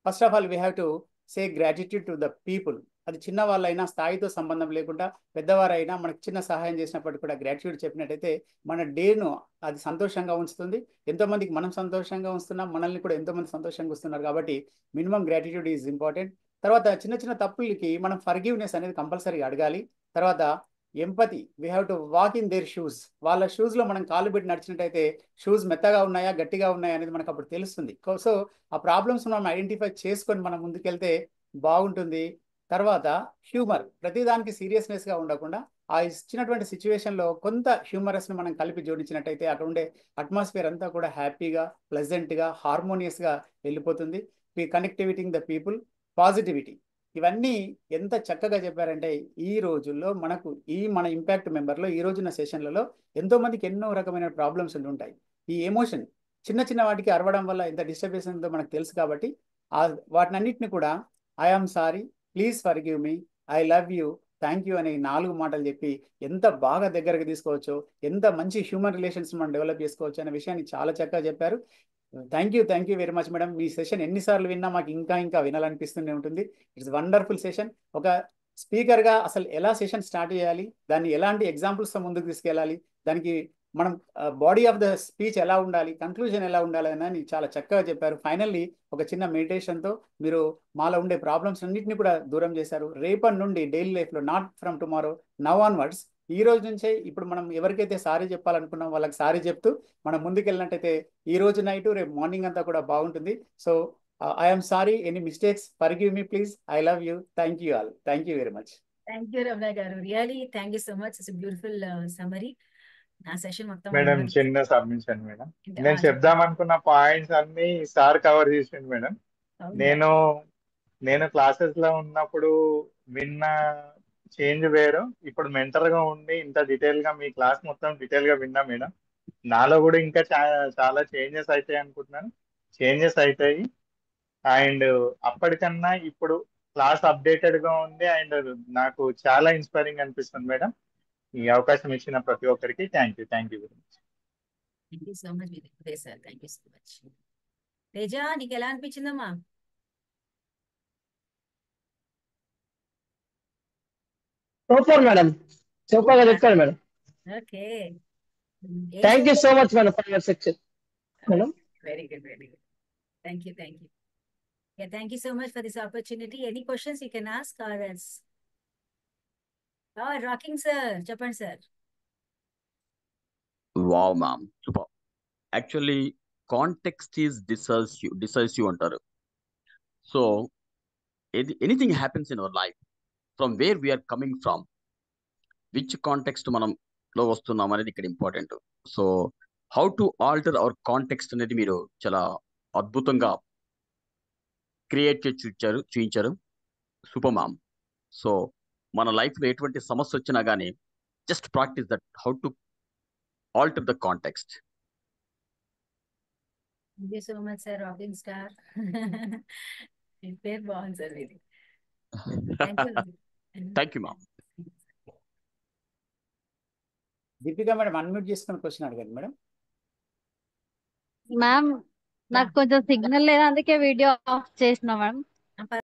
First of all we have to say gratitude to the people. అది చిన్న వాళ్ళైనా, స్థాయితో సంబంధం లేకుండా పెద్దవారైనా మనకు చిన్న సహాయం చేసినప్పటికీ కూడా గ్రాటిట్యూడ్ చెప్పినట్టయితే మన డేను అది సంతోషంగా ఉంచుతుంది. ఎంతోమందికి మనం సంతోషంగా ఉంచుతున్నాం, మనల్ని కూడా ఎంతోమంది సంతోషంగా ఉంచుతున్నారు. కాబట్టి మినిమం గ్రాటిట్యూడ్ ఈజ్ ఇంపార్టెంట్. తర్వాత చిన్న చిన్న తప్పులకి మనం ఫర్గివ్నెస్ అనేది కంపల్సరీగా అడగాలి. తర్వాత empathy, we have to walk in their shoes. వాళ్ళ షూస్లో మనం కాలు పెట్టి నడిచినట్టయితే షూస్ మెత్తగా ఉన్నాయా గట్టిగా ఉన్నాయా అనేది మనకు అప్పుడు తెలుస్తుంది. సో ఆ ప్రాబ్లమ్స్ మనం ఐడెంటిఫై చేసుకొని మనం ముందుకెళ్తే బాగుంటుంది. తర్వాత హ్యూమర్, ప్రతిదానికి సీరియస్నెస్గా ఉండకుండా ఆ ఇచ్చినటువంటి సిచ్యువేషన్లో కొంత హ్యూమరస్ని మనం కలిపి జోడించినట్టయితే అక్కడ ఉండే అట్మాస్ఫియర్ అంతా కూడా హ్యాపీగా, ప్లెజెంట్గా, హార్మోనియస్గా వెళ్ళిపోతుంది. కనెక్టివిటీ ద పీపుల్, పాజిటివిటీ, ఇవన్నీ ఎంత చక్కగా చెప్పారంటే ఈ రోజుల్లో మనకు మన ఇంపాక్ట్ మెంబర్లో ఈ రోజున్న సెషన్లలో ఎంతో మందికి ఎన్నో రకమైన ప్రాబ్లమ్స్ ఉంటాయి. ఈ ఎమోషన్ చిన్న చిన్న వాటికి అరవడం వల్ల ఎంత డిస్టర్బెన్స్ ఉందో మనకు తెలుసు. కాబట్టి వాటినన్నిటిని కూడా I am sorry, please forgive me, I love you, thank you అనే 4 మాటలు చెప్పి ఎంత బాగా దగ్గరకు తీసుకోవచ్చో, ఎంత మంచి హ్యూమన్ రిలేషన్స్ మనం డెవలప్ చేసుకోవచ్చు అనే విషయాన్ని చాలా చక్కగా చెప్పారు. Thank you very much madam. Me session ఎన్నిసార్లు విన్నా మాకు ఇంకా వినాలనిపిస్తూనే ఉంటుంది. It's wonderful session. ఒక స్పీకర్గా అసలు ఎలా సెషన్ స్టార్ట్ చేయాలి, దాన్ని ఎలాంటి ఎగ్జాంపుల్స్తో ముందుకు తీసుకెళ్ళాలి, దానికి మనం బాడీ ఆఫ్ ద స్పీచ్ ఎలా ఉండాలి, కంక్లూజన్ ఎలా ఉండాలి అని చాలా చక్కగా చెప్పారు. ఫైనల్లీ ఒక చిన్న మెడిటేషన్తో మీరు మాలో ఉండే ప్రాబ్లమ్స్ అన్నింటినీ కూడా దూరం చేశారు. రేపటి నుండి డైలీ లైఫ్లో, not from tomorrow, now onwards, ఈ రోజు నుంచే ఇప్పుడు మనం ఎవరికైతే సారీ చెప్పాలనుకున్నాం వాళ్ళకి సారీ చెప్తూ మనం ముందుకెళ్ళినట్టయితే ఈ రోజు నైట్ రేపు మార్నింగ్ అంతా కూడా బాగుంటుంది. So I'm sorry, any mistakes, forgive me please, I love you, thank you all, thank you very much. Thank you Ramana గారు, really thank you so much. It's beautiful summary. నా సెషన్ మొత్తం madam చిన్న submission madam, నేను చెప్దాం అనుకున్న points అన్ని sir cover చేసిండు madam. నేను క్లాసెస్ లో ఉన్నప్పుడు విన్న చేంజ్ వేరు, ఇప్పుడు మెంటర్ గా ఉండి ఇంత డీటెయిల్ గా మీ క్లాస్ మొత్తం డీటెయిల్ గా విన్నా మేడం. నాలో కూడా ఇంకా చాలా చేంజెస్ అవుతాయి అనుకుంటున్నాను. చేంజెస్ అవుతాయి. అండ్ అప్పటికన్నా ఇప్పుడు క్లాస్ అప్డేటెడ్ గా ఉంది. అండ్ నాకు చాలా ఇన్స్పైరింగ్ అనిపిస్తుంది మేడం. ఈ అవకాశం ఇచ్చిన ప్రతి ఒక్కరికి thank you very much. Thank you so much sir, thank you so much. Teja, నీకు ఎలా అనిపించిందమ్మా? సూపర్ మేడం, సూపర్ గా చెప్పారు madam. Okay, thank you so much madam for your section madam. Very good. Thank you. Yeah, thank you so much for this opportunity. Any questions you can ask or else? Oh, rocking sir, చెప్పండి sir. Wow ma'am, super. Actually context is decisive అంటారు. So anything happens in our life, from where we are coming from, which context మనం లో వస్తున్నాం అనేది ఇక్కడ important. So how to alter our context అనేది మీరు చాలా అద్భుతంగా క్రియేట్ చేసి చూపించారు. Super ma'am. సో మన లైఫ్లో ఎటువంటి సమస్య వచ్చినా కానీ just practice that, how to alter the context. Thank you so much sir, rocking star. మీ పేరు బాగుంది సార్ ఇది. Thank you ma'am. Deepika madam unmute చేసుకుని క్వశ్చన్ అడగండి మేడం. మ్యామ్ నాకు కొంచెం సిగ్నల్ లేదు, అందుకే వీడియో ఆఫ్ చేసిన మ్యామ్.